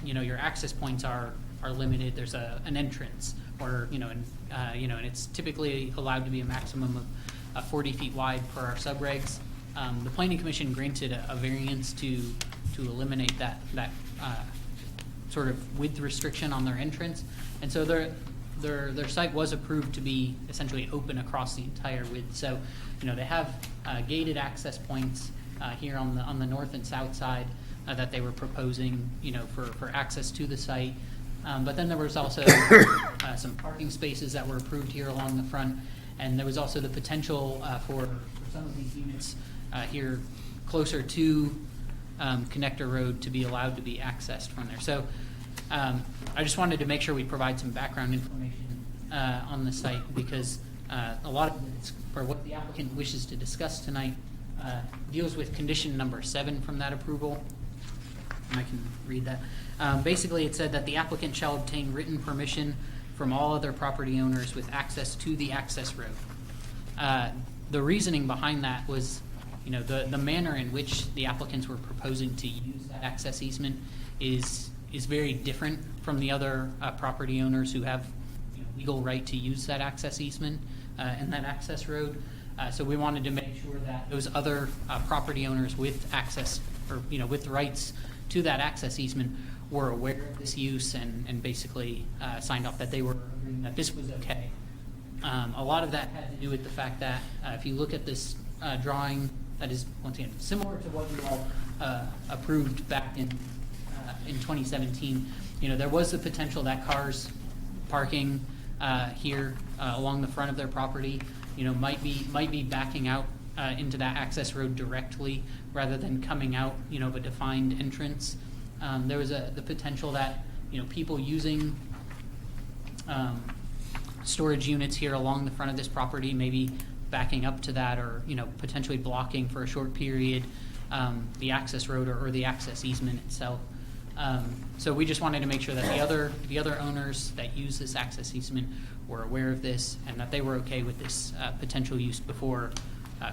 S10: your access points are limited. There's an entrance, or and it's typically allowed to be a maximum of 40 feet wide per our subregs. The Planning Commission granted a variance to eliminate that sort of width restriction on their entrance, and so their site was approved to be essentially open across the entire width. So they have gated access points here on the north and south side that they were proposing for access to the site. But then there was also some parking spaces that were approved here along the front, and there was also the potential for some of these units here closer to Connector Road to be allowed to be accessed from there. So I just wanted to make sure we provide some background information on the site, because a lot of it, or what the applicant wishes to discuss tonight, deals with condition number 7 from that approval. And I can read that. Basically, it said that the applicant shall obtain written permission from all other property owners with access to the access road. The reasoning behind that was, the manner in which the applicants were proposing to use that access easement is very different from the other property owners who have legal right to use that access easement and that access road. So we wanted to make sure that those other property owners with access, or with rights to that access easement, were aware of this use and basically signed off that they were agreeing that this was okay. A lot of that had to do with the fact that if you look at this drawing, that is once again similar to what you all approved back in 2017. There was the potential that cars parking here along the front of their property, might be backing out into that access road directly rather than coming out, of a defined entrance. There was the potential that people using storage units here along the front of this property, maybe backing up to that, or potentially blocking for a short period the access road or the access easement itself. So we just wanted to make sure that the other owners that use this access easement were aware of this, and that they were okay with this potential use before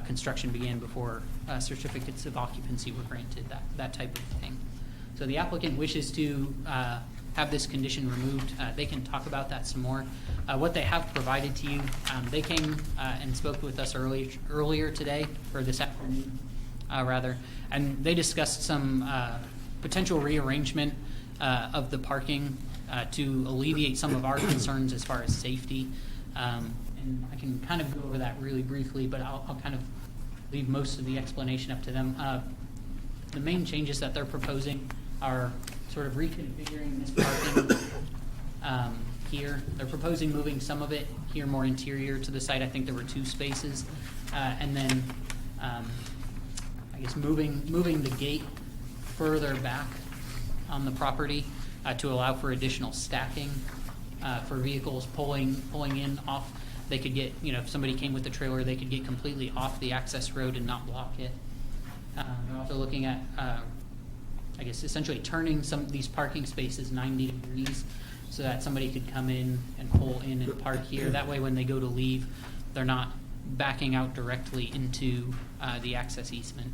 S10: construction began, before certificates of occupancy were granted, that type of thing. So the applicant wishes to have this condition removed. They can talk about that some more. What they have provided to you, they came and spoke with us earlier today, or this afternoon, rather, and they discussed some potential rearrangement of the parking to alleviate some of our concerns as far as safety. And I can kind of go over that really briefly, but I'll kind of leave most of the explanation up to them. The main changes that they're proposing are sort of reconfiguring this parking here. They're proposing moving some of it here more interior to the site. I think there were 2 spaces. And then I guess moving the gate further back on the property to allow for additional stacking for vehicles pulling in off. They could get, if somebody came with the trailer, they could get completely off the access road and not block it. They're also looking at, I guess, essentially turning some of these parking spaces 90 degrees so that somebody could come in and pull in and park here. That way, when they go to leave, they're not backing out directly into the access easement.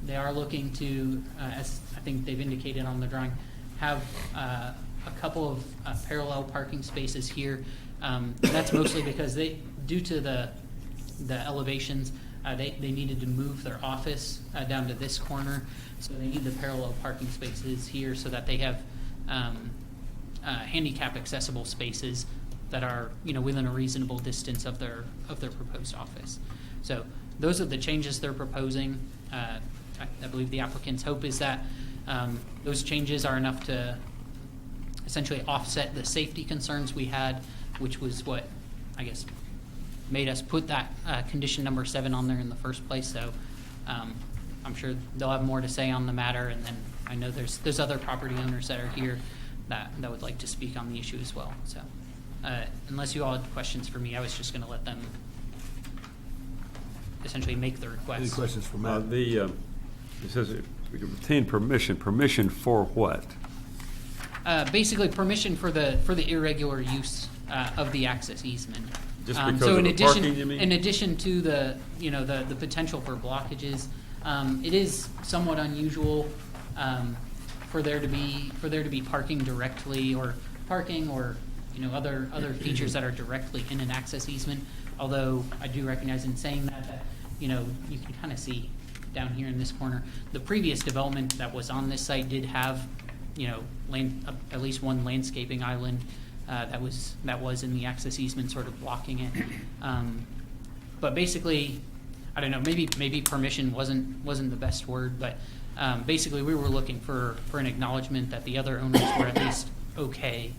S10: They are looking to, as I think they've indicated on the drawing, have a couple of parallel parking spaces here. That's mostly because due to the elevations, they needed to move their office down to this corner, so they need the parallel parking spaces here so that they have handicap accessible spaces that are within a reasonable distance of their proposed office. So those are the changes they're proposing. I believe the applicant's hope is that those changes are enough to essentially offset the safety concerns we had, which was what I guess made us put that condition number 7 on there in the first place. So I'm sure they'll have more to say on the matter, and then I know there's other property owners that are here that would like to speak on the issue as well. So unless you all had questions for me, I was just going to let them essentially make the request.
S1: Any questions for Matt?
S8: It says we can obtain permission. Permission for what?
S10: Basically, permission for the irregular use of the access easement.
S8: Just because
S10: so
S8: of
S10: in
S8: the
S10: addition,
S8: parking, you mean?
S10: In addition to the potential for blockages, it is somewhat unusual for there to be parking directly or other features that are directly in an access easement. Although I do recognize in saying that you can kind of see down here in this corner, the previous development that was on this site did have at least one landscaping island that was in the access easement, sort of blocking it. But basically, I don't know. Maybe permission wasn't the best word, but basically we were looking for an acknowledgement that the other owners were at least okay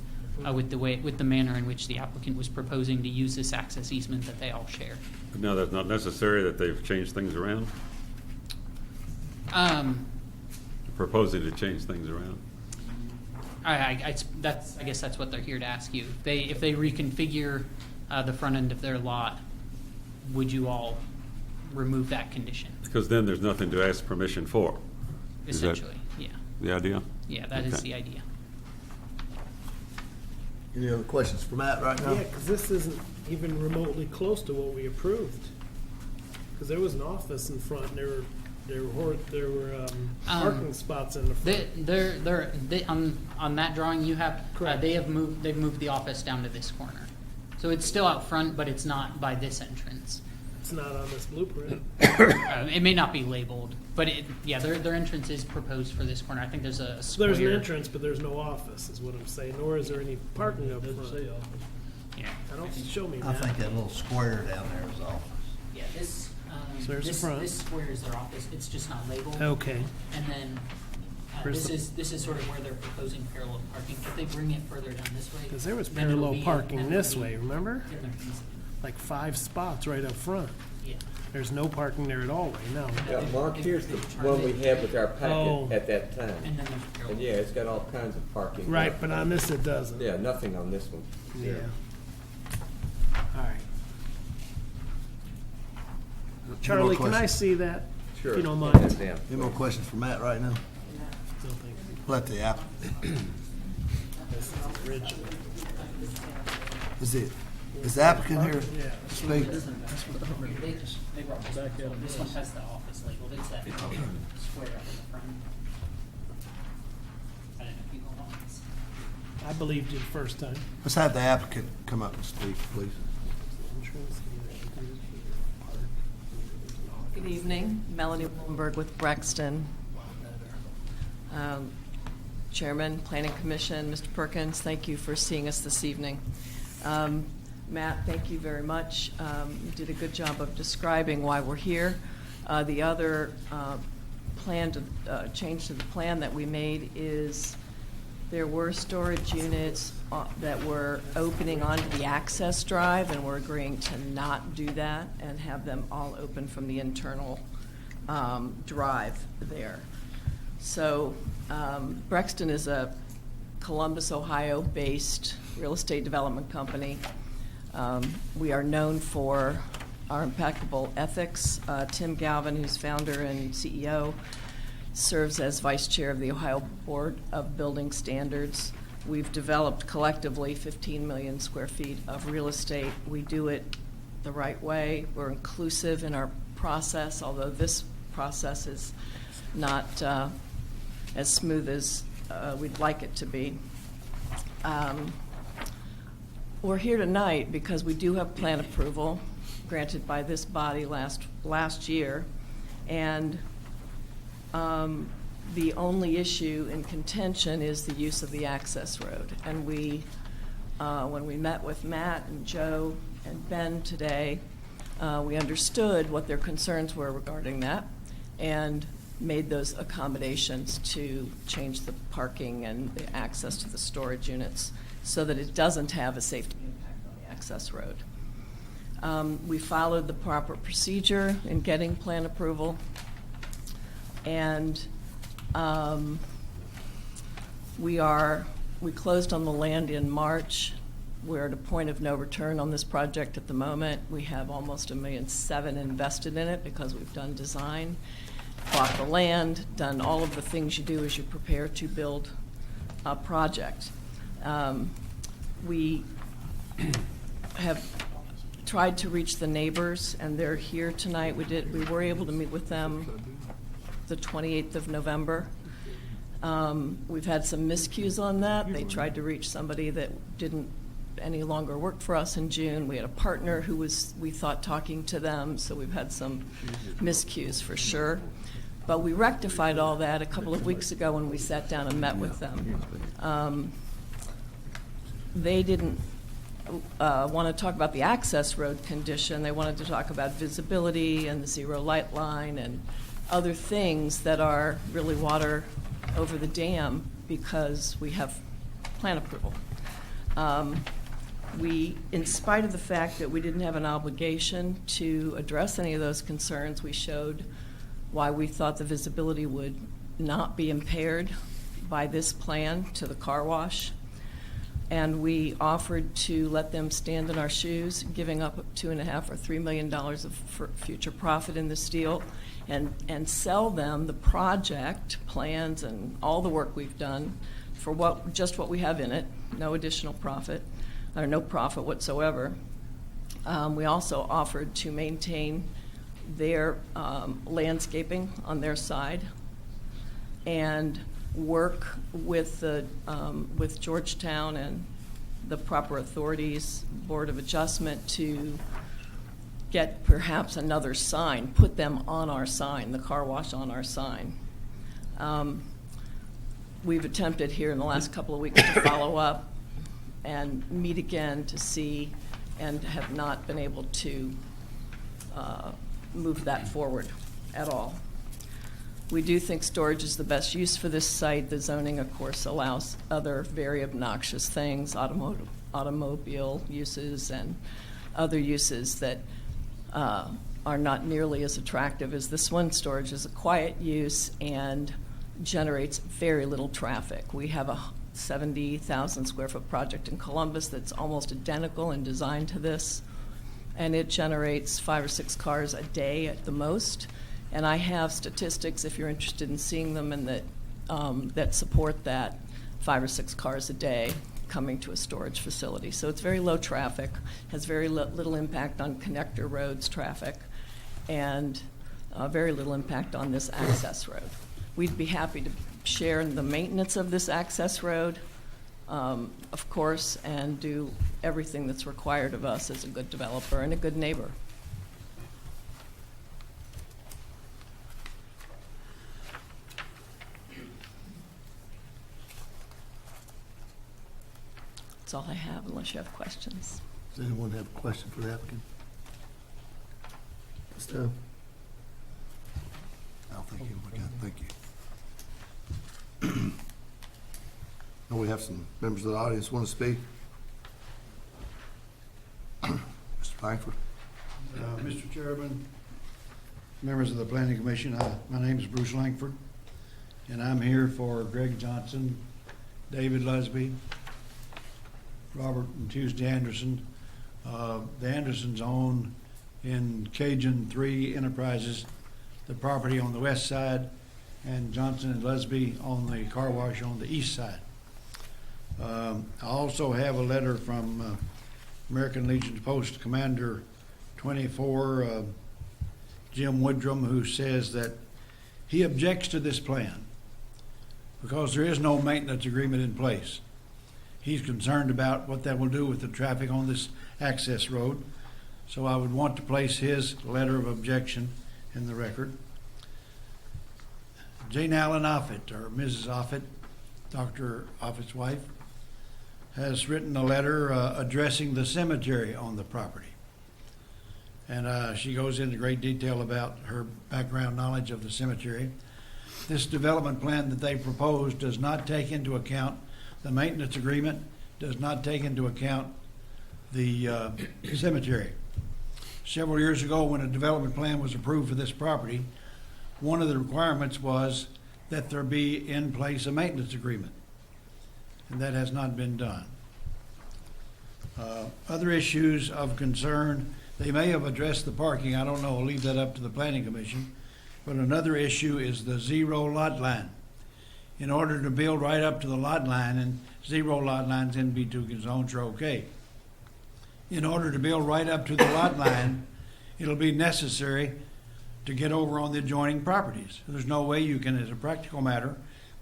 S10: with the manner in which the applicant was proposing to use this access easement that they all share.
S8: But now that's not necessary that they've changed things around? Proposing to change things around?
S10: I guess that's what they're here to ask you. If they reconfigure the front end of their lot, would you all remove that condition?
S8: Because then there's nothing to ask permission for. Is that
S10: Essentially, yeah.
S8: the idea?
S10: Yeah, that is the idea.
S1: Any other questions for Matt right now?
S3: Yeah, because this isn't even remotely close to what we approved. Because there was an office in front, and there were parking spots in the front. On that drawing you have, they've moved the office down to this corner. So it's still out front, but it's not by this entrance. It's not on this blueprint.
S10: It may not be labeled, but their entrance is proposed for this corner. I think there's a square.
S3: There's an entrance, but there's no office, is what I'm saying. Nor is there any parking up front.
S10: Yeah.
S3: I don't show me.
S7: I
S3: Matt.
S7: think that little square down there is office.
S10: Yeah, this.
S3: So there's the front.
S10: This square is their office. It's just not labeled.
S3: Okay.
S10: And then this is sort of where they're proposing parallel parking. If they bring it further down this way,
S3: Because there was
S10: then it'll
S3: parallel
S10: be-
S3: parking
S10: then
S3: this
S10: it'll be
S3: way, remember?
S10: different easement.
S3: Like 5 spots right up front.
S10: Yeah.
S3: There's no parking there at all right now.
S19: Yeah, Mark, here's the one we had with our
S3: Oh.
S19: packet at that time.
S10: And then there's parallel.
S19: And yeah, it's got all kinds of parking.
S3: Right, but on this it doesn't.
S19: Yeah, nothing on this one.
S3: Yeah. All right. Charlie, can I see that?
S19: Sure.
S3: If you don't
S19: Put
S3: mind.
S19: that down.
S1: Any more questions for Matt right now?
S3: Still think
S1: Let the applicant.
S3: this is original.
S1: Is the applicant here
S3: Yeah.
S1: to speak?
S10: They brought this one has the office labeled. It's that square up in the front. I don't know if you go on this.
S3: I believed you the first time.
S1: Let's have the applicant come up and speak, please.
S20: Good evening, Melanie Willenberg with Brexton. Chairman, Planning Commission, Mr. Perkins, thank you for seeing us this evening. Matt, thank you very much. You did a good job of describing why we're here. The other change to the plan that we made is there were storage units that were opening onto the access drive, and we're agreeing to not do that and have them all open from the internal drive there. So Brexton is a Columbus, Ohio-based real estate development company. We are known for our impeccable ethics. Tim Galvin, who's founder and CEO, serves as vice chair of the Ohio Board of Building Standards. We've developed collectively 15 million square feet of real estate. We do it the right way. We're inclusive in our process, although this process is not as smooth as we'd like it to be. We're here tonight because we do have plan approval granted by this body last year, and the only issue in contention is the use of the access road. And we, when we met with Matt and Joe and Ben today, we understood what their concerns were regarding that and made those accommodations to change the parking and the access to the storage units so that it doesn't have a safety impact on the access road. We followed the proper procedure in getting plan approval, and we closed on the land in March. We're at a point of no return on this project at the moment. We have almost $1.7 million invested in it because we've done design, bought the land, done all of the things you do as you prepare to build a project. We have tried to reach the neighbors, and they're here tonight. We were able to meet with them the 28th of November. We've had some miscues on that. They tried to reach somebody that didn't any longer work for us in June. We had a partner who was, we thought, talking to them, so we've had some miscues for sure. But we rectified all that a couple of weeks ago when we sat down and met with them. They didn't want to talk about the access road condition. They wanted to talk about visibility and the zero light line and other things that are really water over the dam because we have plan approval. In spite of the fact that we didn't have an obligation to address any of those concerns, we showed why we thought the visibility would not be impaired by this plan to the car wash. And we offered to let them stand in our shoes, giving up $2.5 or $3 million of future profit in this deal, and sell them the project plans and all the work we've done for just what we have in it, no additional profit, or no profit whatsoever. We also offered to maintain their landscaping on their side and work with Georgetown and the proper authorities, Board of Adjustment, to get perhaps another sign, put them on our sign, the car wash on our sign. We've attempted here in the last couple of weeks to follow up and meet again to see, and have not been able to move that forward at all. We do think storage is the best use for this site. The zoning, of course, allows other very obnoxious things, automobile uses and other uses that are not nearly as attractive as this one. Storage is a quiet use and generates very little traffic. We have a 70,000 square foot project in Columbus that's almost identical in design to this, and it generates 5 or 6 cars a day at the most. And I have statistics, if you're interested in seeing them, and that support that 5 or 6 cars a day coming to a storage facility. So it's very low traffic, has very little impact on connector roads traffic, and very little impact on this access road. We'd be happy to share in the maintenance of this access road, of course, and do everything that's required of us as a good developer and a good neighbor. That's all I have, unless you have questions.
S1: Does anyone have a question for the applicant? Ms. Dove? I don't think anyone got it. Thank you. Now we have some members of the audience want to speak. Mr. Langford?
S21: Mr. Chairman, members of the Planning Commission, my name is Bruce Langford, and I'm here for Greg Johnson, David Lusby, Robert and Tuesday Anderson. The Andersons own in Cajun 3 Enterprises the property on the west side, and Johnson and Lusby on the car wash on the east side. I also have a letter from American Legion Post Commander 24, Jim Woodrum, who says that he objects to this plan because there is no maintenance agreement in place. He's concerned about what that will do with the traffic on this access road. So I would want to place his letter of objection in the record. Jane Allen Offit, or Mrs. Offit, Dr. Offit's wife, has written a letter addressing the cemetery on the property. And she goes into great detail about her background knowledge of the cemetery. This development plan that they proposed does not take into account the maintenance agreement, does not take into account the cemetery. Several years ago, when a development plan was approved for this property, one of the requirements was that there be in place a maintenance agreement, and that has not been done. Other issues of concern, they may have addressed the parking, I don't know, I'll leave that up to the Planning Commission, but another issue is the zero lot line. In order to build right up to the lot line, and zero lot lines in B2 zones are okay. In order to build right up to the lot line, it'll be necessary to get over on the adjoining properties. There's no way you can, as a practical matter,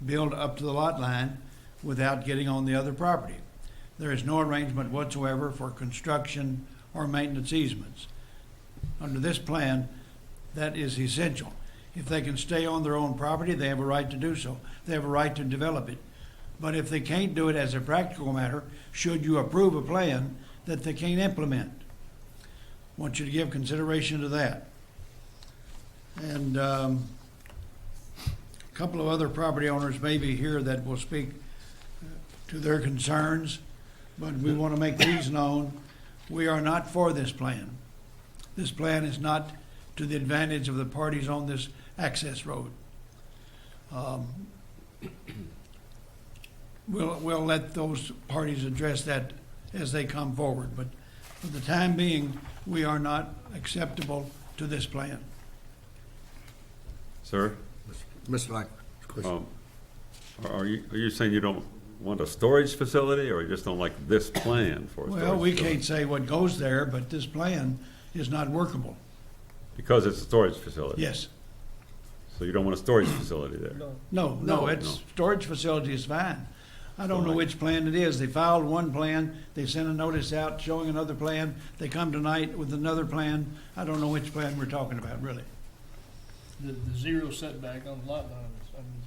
S21: build up to the lot line without getting on the other property. There is no arrangement whatsoever for construction or maintenance easements. Under this plan, that is essential. If they can stay on their own property, they have a right to do so. They have a right to develop it. But if they can't do it as a practical matter, should you approve a plan that they can't implement? I want you to give consideration to that. And a couple of other property owners may be here that will speak to their concerns, but we want to make these known. We are not for this plan. This plan is not to the advantage of the parties on this access road. We'll let those parties address that as they come forward, but for the time being, we are not acceptable to this plan.
S8: Sir?
S1: Mr. Langford, question.
S8: Are you saying you don't want a storage facility, or you just don't like this plan for a storage
S21: Well, we
S8: facility?
S21: can't say what goes there, but this plan is not workable.
S8: Because it's a storage facility?
S21: Yes.
S8: So you don't want a storage facility there?
S21: No, it's storage facility is fine. I don't know which plan it is. They filed one plan, they sent a notice out showing another plan, they come tonight with another plan. I don't know which plan we're talking about, really.
S13: The zero setback on the lot lines, I mean.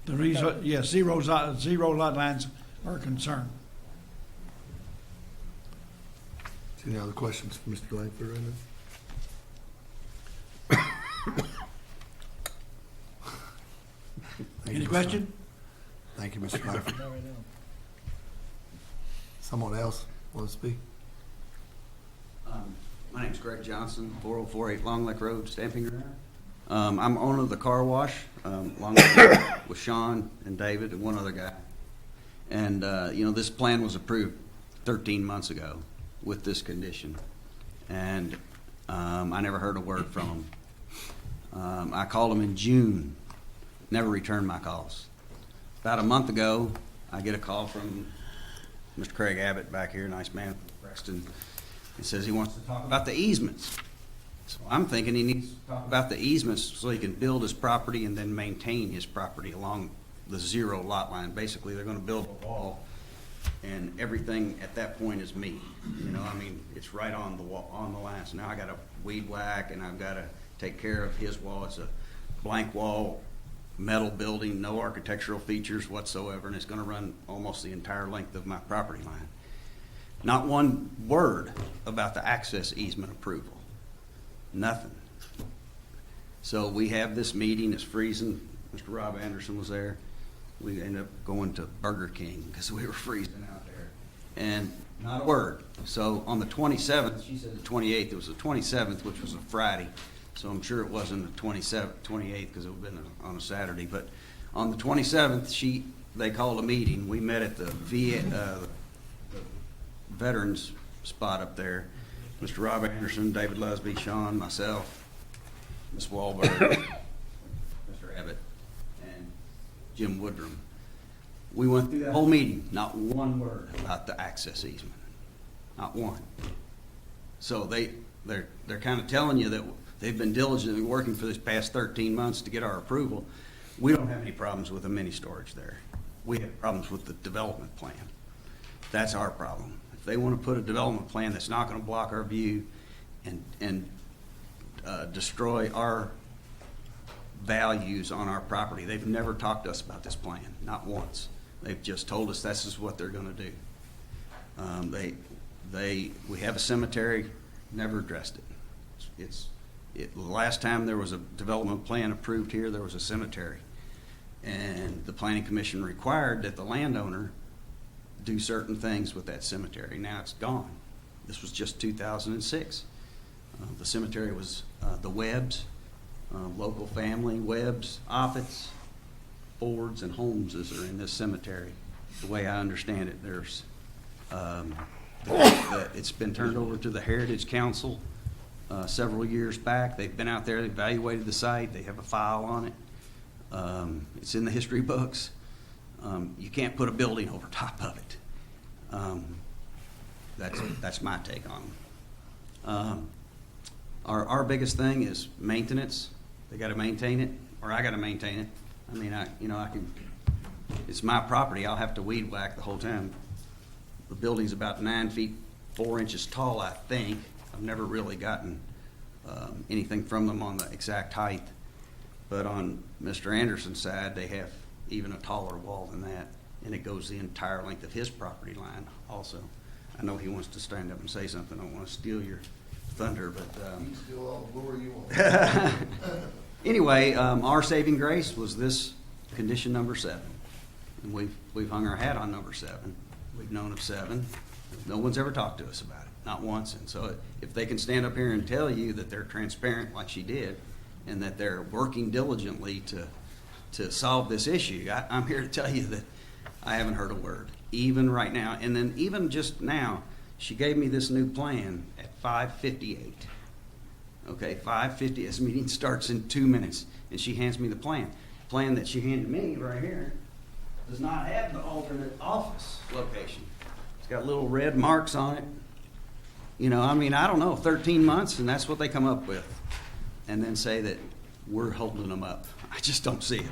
S21: The reason, yes, zero lot lines are a concern.
S1: Any other questions for Mr. Langford right now?
S21: Any question?
S1: Thank you, Mr. Langford.
S13: Not right now.
S1: Someone else want to speak?
S22: My name's Greg Johnson, 4048 Long Lake Road, Stamping Ground. I'm owner of the car wash, Long Lake Road, with Sean and David and one other guy. And, this plan was approved 13 months ago with this condition. And I never heard a word from them. I called them in June, never returned my calls. About a month ago, I get a call from Mr. Craig Abbott back here, nice man from Preston. He says he wants to talk about the easements. So I'm thinking he needs to talk about the easements so he can build his property and then maintain his property along the zero lot line. Basically, they're going to build a wall, and everything at that point is me. It's right on the wall, on the line. So now I got to weed whack, and I've got to take care of his wall. It's a blank wall metal building, no architectural features whatsoever, and it's gonna run almost the entire length of my property line. Not one word about the access easement approval. Nothing. So we have this meeting, it's freezing, Mr. Rob Anderson was there. We ended up going to Burger King because we were freezing out there. And not a word. So on the 27th, she said the 28th, it was the 27th, which was a Friday. So I'm sure it wasn't the 27th, 28th, because it would have been on a Saturday. But on the 27th, they called a meeting. We met at the veterans spot up there. Mr. Rob Anderson, David Lusby, Sean, myself, Ms. Wahlberg, Mr. Abbott, and Jim Woodrum. We went through that whole meeting, not one word about the access easement, not one. So they're kind of telling you that they've been diligently working for this past 13 months to get our approval. We don't have any problems with the mini storage there. We have problems with the development plan. That's our problem. If they want to put a development plan that's not going to block our view and destroy our values on our property, they've never talked to us about this plan, not once. They've just told us this is what they're going to do. We have a cemetery, never addressed it. The last time there was a development plan approved here, there was a cemetery. And the planning commission required that the landowner do certain things with that cemetery. Now it's gone. This was just 2006. The cemetery was the Webbs, local family, Webbs, Offits, Fords, and Holmeses are in this cemetery. The way I understand it, it's been turned over to the Heritage Council several years back. They've been out there, they evaluated the site, they have a file on it. It's in the history books. You can't put a building over top of it. That's my take on them. Our biggest thing is maintenance. They got to maintain it, or I got to maintain it. I mean, it's my property. I'll have to weed whack the whole time. The building's about 9 feet 4 inches tall, I think. I've never really gotten anything from them on the exact height. But on Mr. Anderson's side, they have even a taller wall than that, and it goes the entire length of his property line also. I know he wants to stand up and say something. I don't want to steal your thunder, but
S1: you steal all the glory you want.
S22: Anyway, our saving grace was this condition number 7, and we've hung our hat on number 7. We've known of 7. No one's ever talked to us about it, not once. And so if they can stand up here and tell you that they're transparent like she did, and that they're working diligently to solve this issue, I'm here to tell you that I haven't heard a word, even right now. And then even just now, she gave me this new plan at 5:58. Okay, 5:50, this meeting starts in 2 minutes, and she hands me the plan. The plan that she handed me right here does not have the alternate office location. It's got little red marks on it. You know, I mean, I don't know, 13 months, and that's what they come up with. And then say that we're holding them up. I just don't see it.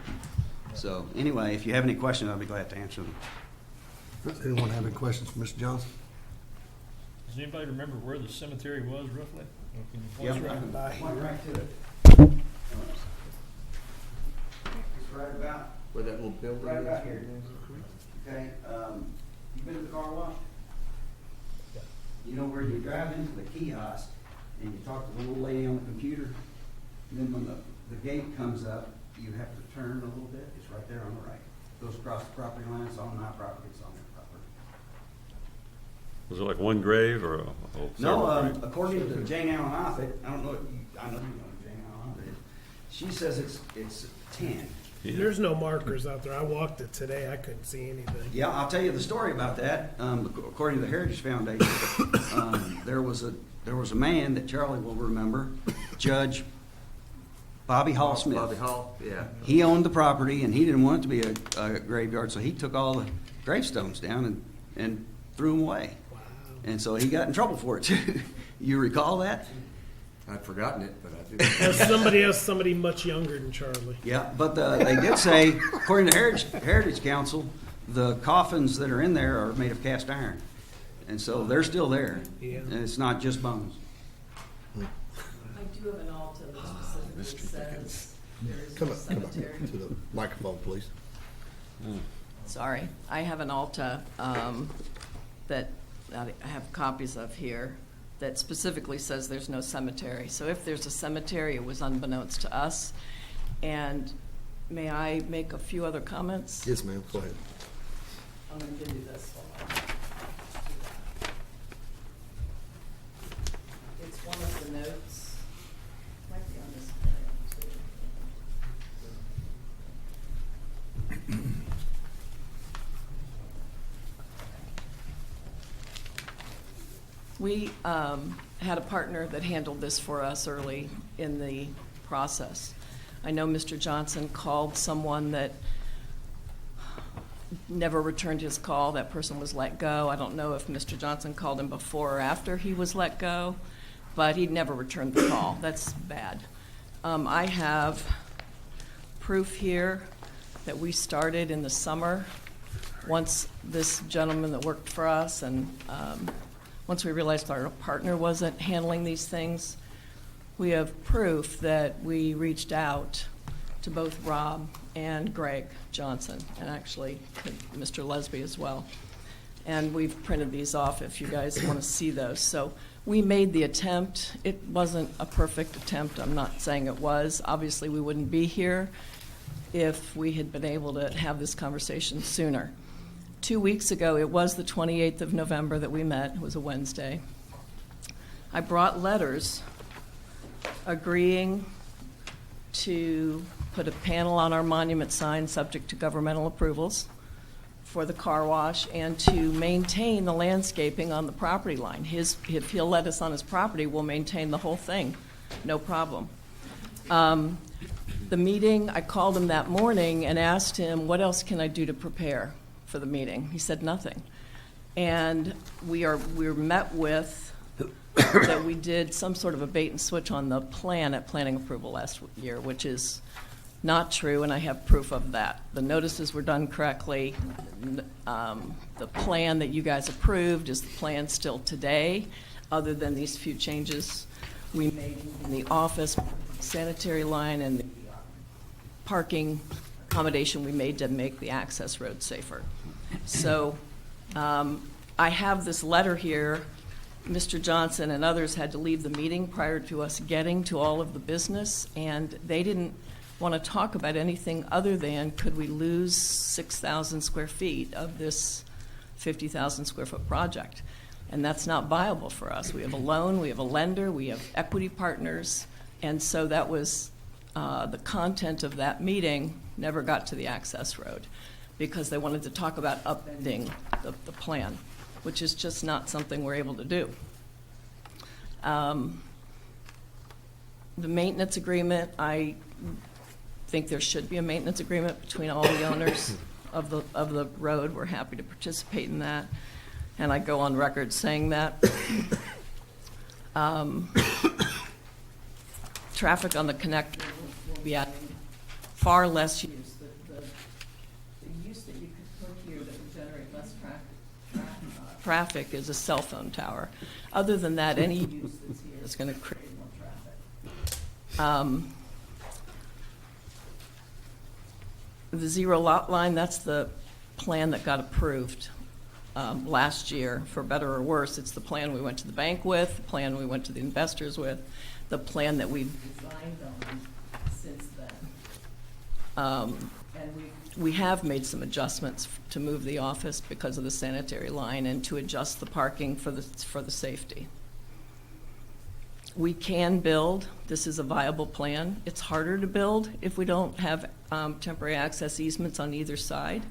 S22: So anyway, if you have any questions, I'll be glad to answer them.
S1: Does anyone have any questions for Mr. Johnson?
S13: Does anybody remember where the cemetery was roughly?
S22: Yeah,
S3: right by here.
S22: right to it. It's right about
S19: Where that little building
S22: right
S19: is?
S22: about here. Okay, you been to the car wash? You know where you drive into the kiosk and you talk to the little lady on the computer? And then when the gate comes up, you have to turn a little bit. It's right there on the right. Goes across the property line. It's on my property. It's on their property.
S8: Was it like one grave or
S22: No,
S8: several graves?
S22: according to Jane Allen Offit, I don't know. I know you know who Jane Allen Offit is. She says it's 10.
S8: Yeah.
S3: There's no markers out there. I walked it today. I couldn't see anything.
S22: Yeah, I'll tell you the story about that. According to the Heritage Foundation, there was a man that Charlie will remember, Judge Bobby Hall Smith.
S19: Bobby Hall, yeah.
S22: He owned the property, and he didn't want it to be a graveyard, so he took all the gravestones down and threw them away.
S3: Wow.
S22: And so he got in trouble for it too. You recall that?
S19: I'd forgotten it, but I do.
S3: Somebody much younger than Charlie.
S22: Yeah, but they did say, according to Heritage Council, the coffins that are in there are made of cast iron. And so they're still there.
S3: Yeah.
S22: And it's not just bones.
S20: I do have an Alta that specifically says There is
S1: Come
S20: no
S1: up
S20: cemetery.
S1: to the microphone, please.
S20: Sorry, I have an Alta that I have copies of here that specifically says there's no cemetery. So if there's a cemetery, it was unbeknownst to us. And may I make a few other comments?
S1: Yes, ma'am, go ahead.
S20: I'm going to give you this one. It's one of the notes. Might be on this plan, too. We had a partner that handled this for us early in the process. I know Mr. Johnson called someone that never returned his call. That person was let go. I don't know if Mr. Johnson called him before or after he was let go, but he never returned the call. That's bad. I have proof here that we started in the summer, once this gentleman that worked for us and once we realized our partner wasn't handling these things, we have proof that we reached out to both Rob and Greg Johnson, and actually Mr. Lesby as well. And we've printed these off if you guys want to see those. So we made the attempt. It wasn't a perfect attempt. I'm not saying it was. Obviously, we wouldn't be here if we had been able to have this conversation sooner. 2 weeks ago, it was the 28th of November that we met. It was a Wednesday. I brought letters agreeing to put a panel on our monument sign subject to governmental approvals for the car wash and to maintain the landscaping on the property line. If he'll let us on his property, we'll maintain the whole thing, no problem. The meeting, I called him that morning and asked him, what else can I do to prepare for the meeting? He said nothing. And we were met with that we did some sort of a bait and switch on the plan at planning approval last year, which is not true, and I have proof of that. The notices were done correctly. The plan that you guys approved is the plan still today, other than these few changes we made in the office sanitary line and the parking accommodation we made to make the access road safer. So I have this letter here. Mr. Johnson and others had to leave the meeting prior to us getting to all of the business, and they didn't want to talk about anything other than could we lose 6,000 square feet of this 50,000 square foot project. And that's not viable for us. We have a loan, we have a lender, we have equity partners, and so that was the content of that meeting never got to the access road because they wanted to talk about upending the plan, which is just not something we're able to do. The maintenance agreement, I think there should be a maintenance agreement between all the owners of the road. We're happy to participate in that, and I go on record saying that. Traffic on the connector will be adding far less use. The use that you could put here that would generate less traffic is a cell phone tower. Other than that, any use that's here is going to create more traffic. The zero lot line, that's the plan that got approved last year, for better or worse. It's the plan we went to the bank with, the plan we went to the investors with, the plan that we've designed on since then. And we have made some adjustments to move the office because of the sanitary line and to adjust the parking for the safety. We can build. This is a viable plan. It's harder to build if we don't have temporary access easements on either side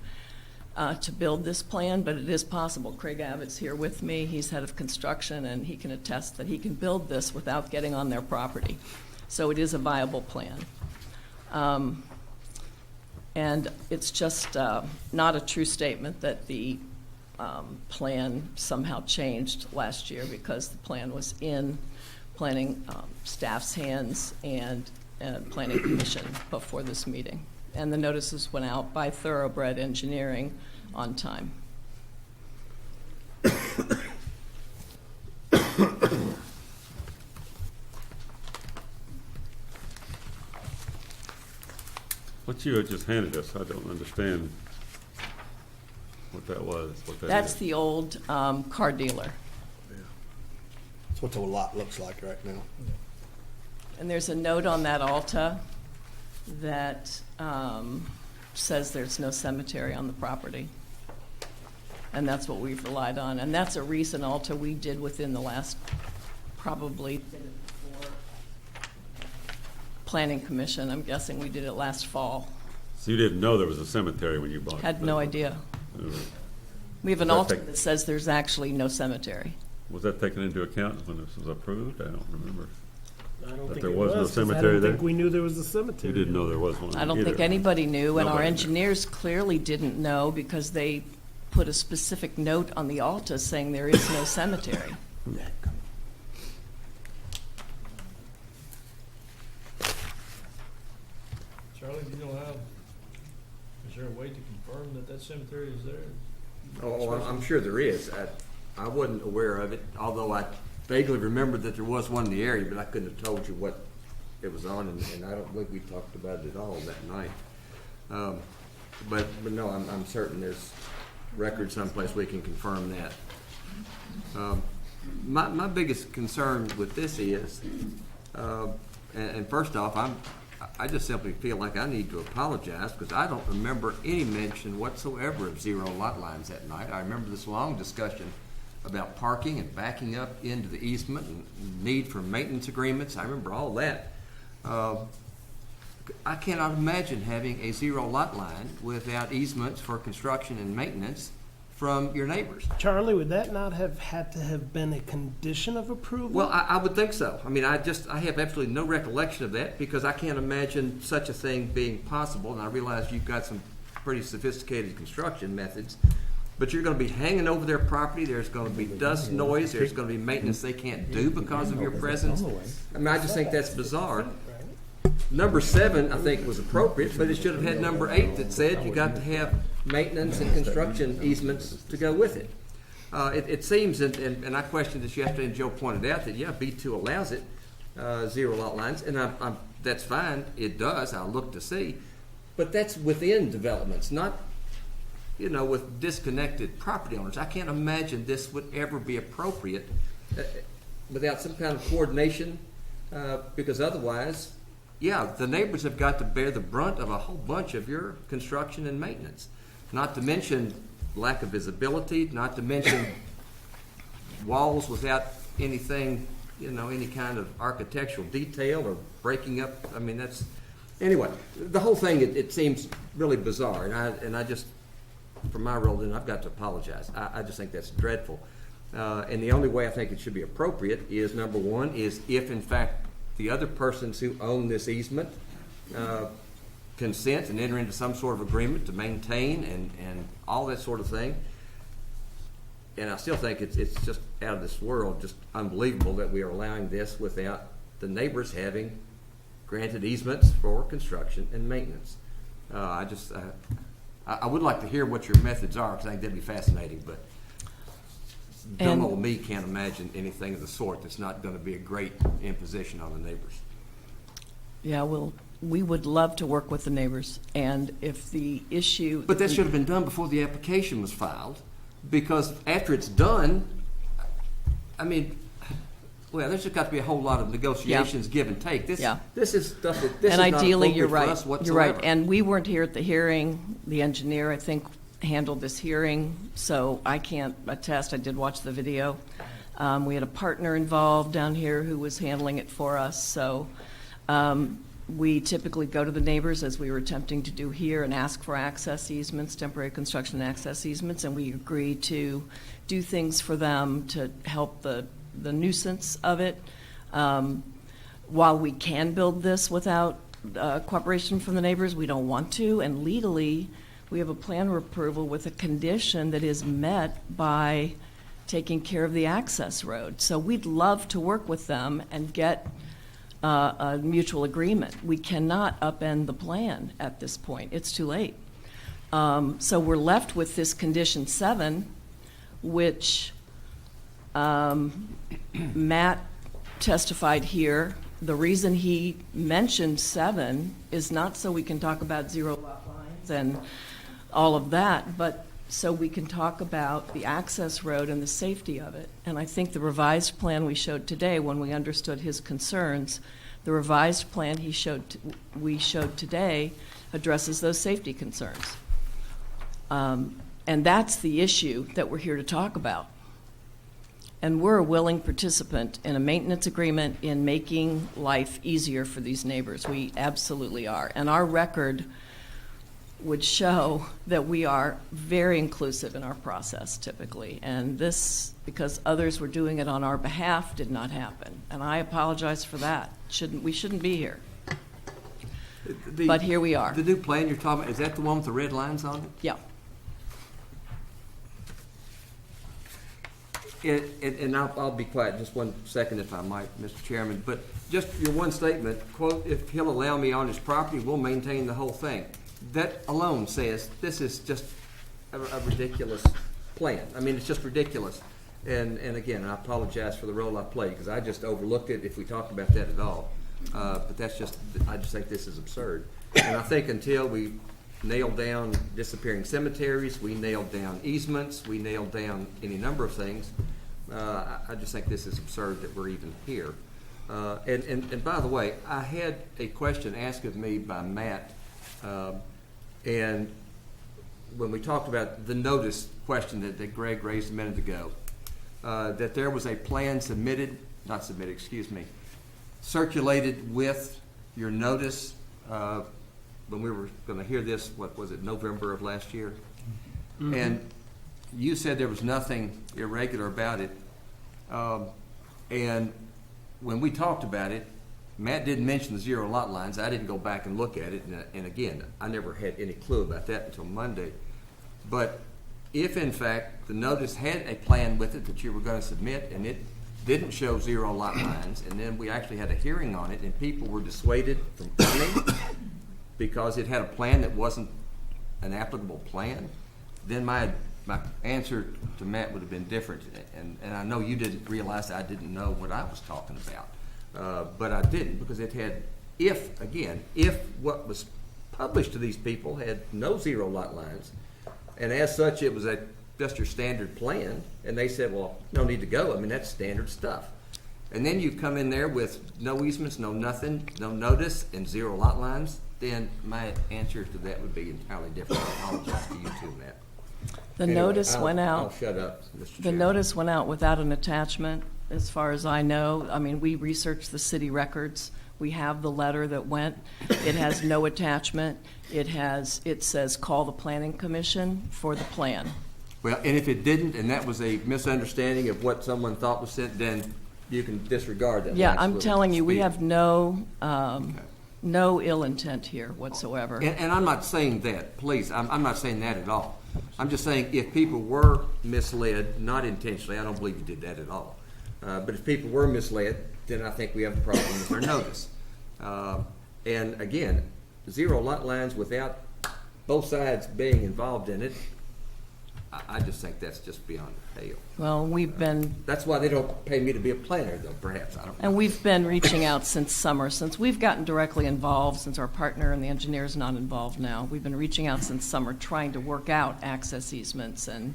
S20: to build this plan, but it is possible. Craig Abbott's here with me. He's head of construction, and he can attest that he can build this without getting on their property. So it is a viable plan. And it's just not a true statement that the plan somehow changed last year, because the plan was in planning staff's hands and planning commission before this meeting. And the notices went out by Thoroughbred Engineering on time.
S8: What you had just handed us, I don't understand what that was, what that
S20: That's
S8: is.
S20: the old car dealer.
S1: That's what the lot looks like right now.
S20: And there's a note on that Alta that says there's no cemetery on the property. And that's what we've relied on. And that's a recent Alta we did within the last, probably, Planning Commission. I'm guessing we did it last fall.
S8: So you didn't know there was a cemetery when you bought it?
S20: Had no idea.
S8: All right.
S20: We have an
S8: Was that
S20: Alta
S8: take-
S20: that says there's actually no cemetery.
S8: Was that taken into account when this was approved? I don't remember.
S3: I don't
S8: That
S3: think
S8: there
S3: it
S8: was no
S3: 'cause
S8: cemetery
S3: I don't
S8: there?
S3: think we knew there was a cemetery.
S8: You didn't know there was one
S20: I don't think
S8: either.
S20: anybody knew, and our
S8: Nobody knew.
S20: engineers clearly didn't know because they put a specific note on the Alta saying there is no cemetery.
S13: Charlie, do you know how, is there a way to confirm that that cemetery is there?
S19: Oh, I'm sure there is. I wasn't aware of it, although I vaguely remembered that there was one in the area, but I couldn't have told you what it was on, and I don't think we talked about it at all that night. But no, I'm certain there's record someplace we can confirm that. My biggest concern with this is, and first off, I just simply feel like I need to apologize because I don't remember any mention whatsoever of zero lot lines that night. I remember this long discussion about parking and backing up into the easement and need for maintenance agreements. I remember all that. I cannot imagine having a zero lot line without easements for construction and maintenance from your neighbors.
S3: Charlie, would that not have had to have been a condition of approval?
S19: Well, I would think so. I mean, I have absolutely no recollection of that because I can't imagine such a thing being possible. And I realize you've got some pretty sophisticated construction methods, but you're going to be hanging over their property. There's going to be dust, noise. There's going to be maintenance they can't do because of your presence. I mean, I just think that's bizarre. Number 7, I think, was appropriate, but it should have had number 8 that said you got to have maintenance and construction easements to go with it. It seems, and I questioned this yesterday, and Joe pointed out that, yeah, B2 allows it, zero lot lines, and that's fine. It does. I'll look to see. But that's within developments, not, with disconnected property owners. I can't imagine this would ever be appropriate without some kind of coordination, because otherwise, yeah, the neighbors have got to bear the brunt of a whole bunch of your construction and maintenance. Not to mention lack of visibility, not to mention walls without anything, any kind of architectural detail or breaking up. I mean, anyway, the whole thing, it seems really bizarre. And I just, for my role, then I've got to apologize. I just think that's dreadful. And the only way I think it should be appropriate is, number 1, is if in fact the other persons who own this easement consent and enter into some sort of agreement to maintain and all that sort of thing. And I still think it's just out of this world, just unbelievable that we are allowing this without the neighbors having granted easements for construction and maintenance. I would like to hear what your methods are, because I think that'd be fascinating, but dumb old me can't imagine anything of the sort that's not going to be a great imposition on the neighbors.
S20: Yeah, well, we would love to work with the neighbors, and if the issue...
S19: But that should have been done before the application was filed, because after it's done, I mean, well, there's just got to be a whole lot of negotiations, give and take. This is stuff that this
S20: and
S19: is
S20: ideally,
S19: not
S20: you're
S19: appropriate
S20: right.
S19: for us whatsoever.
S20: You're right, and we weren't here at the hearing. The engineer, I think, handled this hearing, so I can't attest. I did watch the video. We had a partner involved down here who was handling it for us, so we typically go to the neighbors, as we were attempting to do here, and ask for access easements, temporary construction and access easements, and we agree to do things for them to help the nuisance of it. While we can build this without cooperation from the neighbors, we don't want to, and legally, we have a plan of approval with a condition that is met by taking care of the access road. So we'd love to work with them and get a mutual agreement. We cannot upend the plan at this point. It's too late. So we're left with this condition 7, which Matt testified here the reason he mentioned 7 is not so we can talk about zero lot lines and all of that, but so we can talk about the access road and the safety of it. And I think the revised plan we showed today, when we understood his concerns, the revised plan we showed today addresses those safety concerns. And that's the issue that we're here to talk about. And we're a willing participant in a maintenance agreement in making life easier for these neighbors. We absolutely are. And our record would show that we are very inclusive in our process typically. And this, because others were doing it on our behalf, did not happen. And I apologize for that. We shouldn't be here. But here we are.
S19: The new plan you're talking about, is that the one with the red lines on it?
S20: Yeah.
S19: And I'll be quiet just 1 second if I might, Mr. Chairman, but just your one statement, quote, "If he'll allow me on his property, we'll maintain the whole thing." That alone says this is just a ridiculous plan. I mean, it's just ridiculous. And again, I apologize for the role I played because I just overlooked it if we talked about that at all. But that's just, I just think this is absurd. And I think until we nailed down disappearing cemeteries, we nailed down easements, we nailed down any number of things, I just think this is absurd that we're even here. And by the way, I had a question asked of me by Matt, and when we talked about the notice question that Greg raised a minute ago, that there was a plan circulated with your notice when we were going to hear this, what was it, November of last year? Mm-hmm. And you said there was nothing irregular about it. And when we talked about it, Matt didn't mention the zero lot lines. I didn't go back and look at it. And again, I never had any clue about that until Monday. But if, in fact, the notice had a plan with it that you were going to submit and it didn't show zero lot lines, and then we actually had a hearing on it and people were dissuaded from coming because it had a plan that wasn't an applicable plan, then my answer to Matt would have been different. And I know you didn't realize I didn't know what I was talking about. But I didn't, because it had, if what was published to these people had no zero lot lines, and as such it was just your standard plan, and they said, well, no need to go. I mean, that's standard stuff. And then you come in there with no easements, no nothing, no notice, and zero lot lines, then my answer to that would be entirely different. I apologize to you too, Matt.
S20: The notice went out.
S19: I'll shut up, Mr.
S20: The
S19: Chairman.
S20: notice went out without an attachment, as far as I know. I mean, we researched the city records. We have the letter that went. It has no attachment. It says call the planning commission for the plan.
S19: Well, and if it didn't, and that was a misunderstanding of what someone thought was sent, then you can disregard that.
S20: Yeah, I'm telling you, we have no ill intent here whatsoever.
S19: And I'm not saying that, please. I'm not saying that at all. I'm just saying if people were misled, not intentionally, I don't believe you did that at all. But if people were misled, then I think we have a problem with our notice. And again, zero lot lines without both sides being involved in it, I just think that's just beyond the pale.
S20: Well, we've been...
S19: That's why they don't pay me to be a planner, though, perhaps. I don't know.
S20: And we've been reaching out since summer, since we've gotten directly involved, since our partner and the engineer is not involved now. We've been reaching out since summer, trying to work out access easements and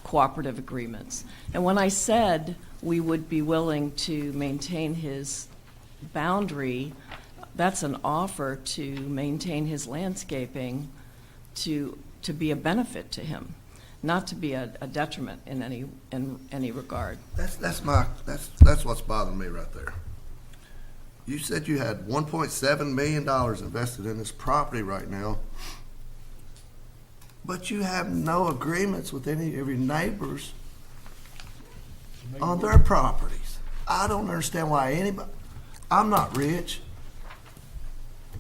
S20: cooperative agreements. And when I said we would be willing to maintain his boundary, that's an offer to maintain his landscaping to be a benefit to him, not to be a detriment in any regard.
S1: That's what's bothering me right there. You said you had $1.7 million invested in this property right now, but you have no agreements with any of your neighbors on their properties. I don't understand why anybody. I'm not rich,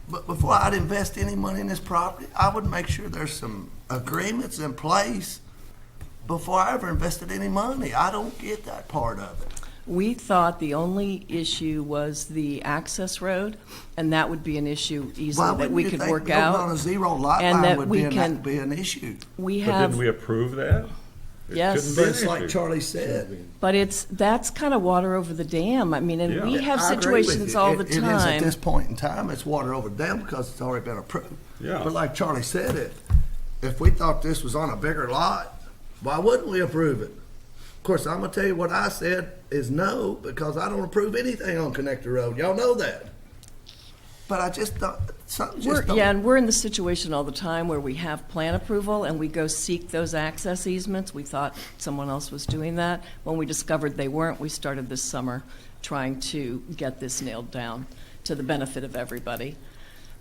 S1: but before I'd invest any money in this property, I would make sure there's some agreements in place before I ever invested any money. I don't get that part of it.
S20: We thought the only issue was the access road, and that would be an issue easily that we could work out.
S1: On a zero lot
S20: and
S1: line
S20: that
S1: would
S20: we
S1: be an issue.
S20: We
S8: But
S20: have.
S8: didn't we approve that?
S20: Yes.
S1: But it's like Charlie said.
S20: But that's kind of water over the dam. I mean, and
S8: Yeah.
S20: we have
S1: I agree with
S20: situations
S1: you.
S20: all the
S1: It is at
S20: time.
S1: this point in time, it's water over the dam because it's already been approved.
S8: Yeah.
S1: But like Charlie said, if we thought this was on a bigger lot, why wouldn't we approve it? Of course, I'm gonna tell you what I said is no, because I don't approve anything on Connector Road. Y'all know that. But I just thought, something just don't.
S20: Yeah, and we're in the situation all the time where we have plan approval and we go seek those access easements. We thought someone else was doing that. When we discovered they weren't, we started this summer trying to get this nailed down to the benefit of everybody.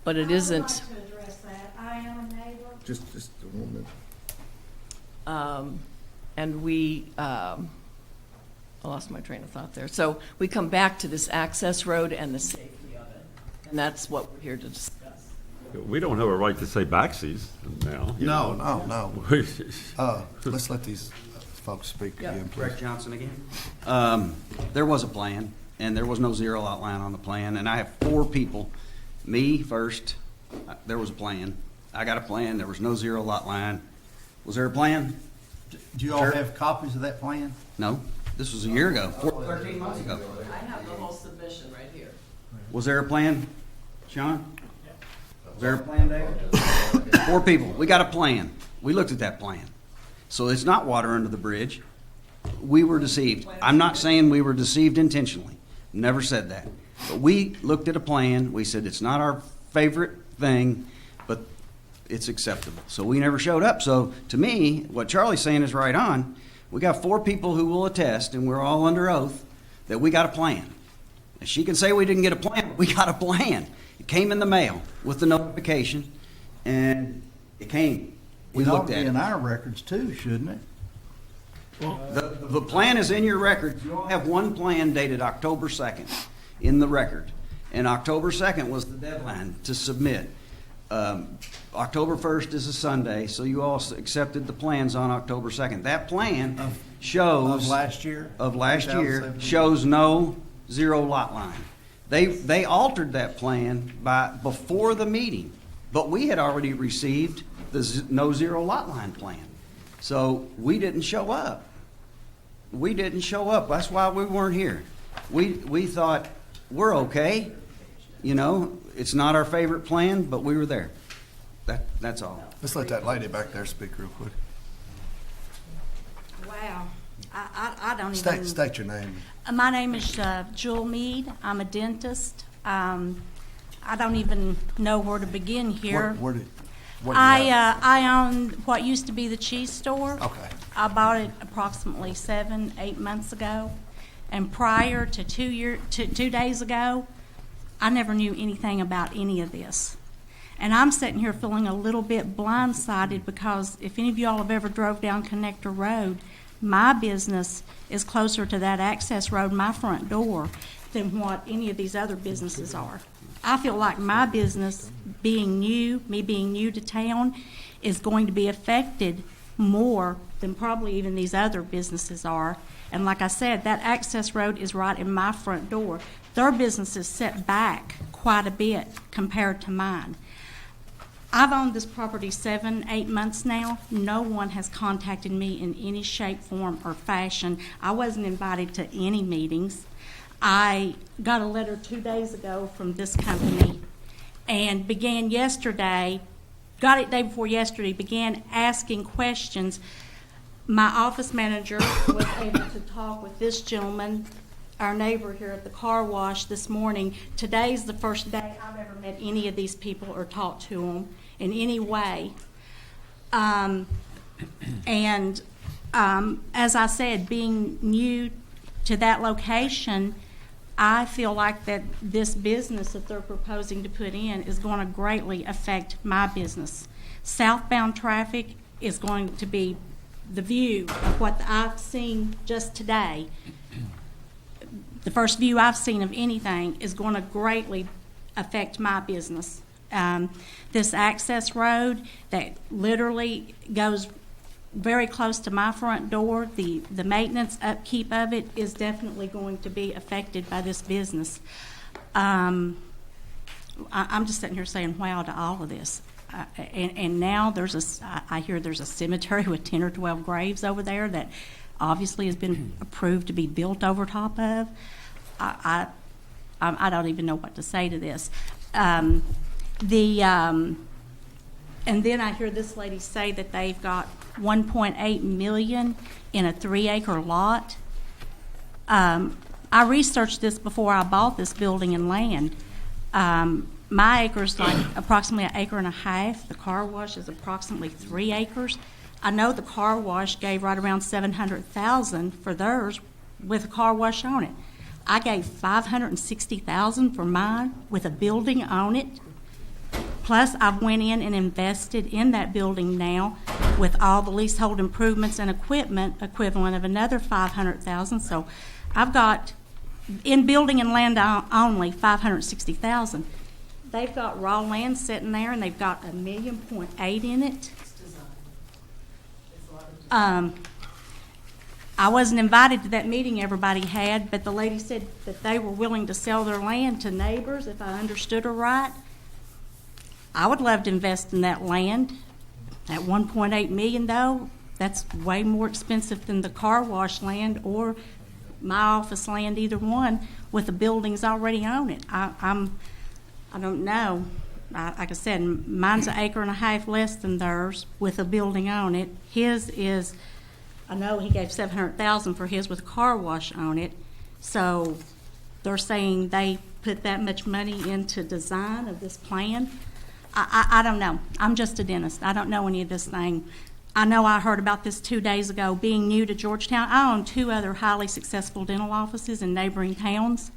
S20: But it isn't.
S2: I would like to address that. I am a neighbor.
S1: Just a moment.
S20: And we, I lost my train of thought there. So we come back to this access road and the safety of it. And that's what we're here to discuss.
S8: We don't have a right to say backsies now. you
S1: No,
S8: know.
S1: no. Let's let these folks speak again, please.
S22: Greg Johnson again. There was a plan, and there was no zero lot line on the plan, and I have 4 people. Me first, there was a plan. I got a plan, there was no zero lot line. Was there a plan?
S7: Do you all
S22: Sure.
S7: have copies of that plan?
S22: No, this was a year ago, 13 months ago.
S20: I have the whole submission right here.
S22: Was there a plan, Sean? Was there a plan, David? 4 people, we got a plan. We looked at that plan. So it's not water under the bridge. We were deceived. I'm not saying we were deceived intentionally. Never said that. But we looked at a plan, we said it's not our favorite thing, but it's acceptable. So we never showed up. So to me, what Charlie's saying is right on. We got 4 people who will attest, and we're all under oath, that we got a plan. And she can say we didn't get a plan, but we got a plan. It came in the mail with the notification, and it came. We
S7: It ought
S22: looked
S7: to be
S22: at
S7: in
S22: it.
S7: our records too, shouldn't it?
S22: The plan is in your record. You all have one plan dated October 2nd in the record. And October 2nd was the deadline to submit. October 1st is a Sunday, so you all accepted the plans on October 2nd. That plan shows.
S7: Of last year?
S22: Of last year,
S7: 2017?
S22: shows no zero lot line. They altered that plan before the meeting, but we had already received the no zero lot line plan. So we didn't show up. We didn't show up. That's why we weren't here. We thought, we're okay. You know, it's not our favorite plan, but we were there. That's all.
S1: Let's let that lady back there speak real quick.
S2: Wow. I don't even.
S1: State your name.
S2: My name is Jewel Mead. I'm a dentist. I don't even know where to begin here.
S1: What do you have?
S2: I own what used to be the cheese store.
S1: Okay.
S2: I bought it approximately 7-8 months ago, and prior to 2 days ago, I never knew anything about any of this. And I'm sitting here feeling a little bit blindsided because if any of y'all have ever drove down Connector Road, my business is closer to that access road, my front door, than what any of these other businesses are. I feel like my business, being new to town, is going to be affected more than probably even these other businesses are. And like I said, that access road is right in my front door. Their business is set back quite a bit compared to mine. I've owned this property 7-8 months now. No one has contacted me in any shape, form, or fashion. I wasn't invited to any meetings. I got a letter 2 days ago from this company and began yesterday, got it day before yesterday, began asking questions. My office manager was able to talk with this gentleman, our neighbor here at the car wash this morning. Today's the first day I've ever met any of these people or talked to them in any way. As I said, being new to that location, I feel like that this business that they're proposing to put in is going to greatly affect my business. Southbound traffic is going to be the view of what I've seen just today. The first view I've seen of anything is going to greatly affect my business. This access road that literally goes very close to my front door, the maintenance upkeep of it is definitely going to be affected by this business. I'm just sitting here saying wow to all of this. And now I hear there's a cemetery with 10 or 12 graves over there that obviously has been approved to be built over top of. I don't even know what to say to this. And then I hear this lady say that they've got $1.8 million in a 3-acre lot. I researched this before I bought this building and land. My acre's like approximately 1.5 acres. The car wash is approximately 3 acres. I know the car wash gave right around $700,000 for theirs with a car wash on it. I gave $560,000 for mine with a building on it. Plus, I've went in and invested in that building now with all the leasehold improvements and equipment equivalent of another $500,000. So I've got, in building and land only, $560,000. They've got raw land sitting there, and they've got $1.8 million in it. I wasn't invited to that meeting everybody had, but the lady said that they were willing to sell their land to neighbors, if I understood her right. I would love to invest in that land. At $1.8 million, though, that's way more expensive than the car wash land or my office land, either one, with the buildings already on it. I don't know. Like I said, mine's 1.5 acres less than theirs with a building on it. His is, I know he gave $700,000 for his with a car wash on it. So they're saying they put that much money into design of this plan. I don't know. I'm just a dentist. I don't know any of this thing. I know I heard about this 2 days ago. Being new to Georgetown, I own 2 other highly successful dental offices in neighboring towns.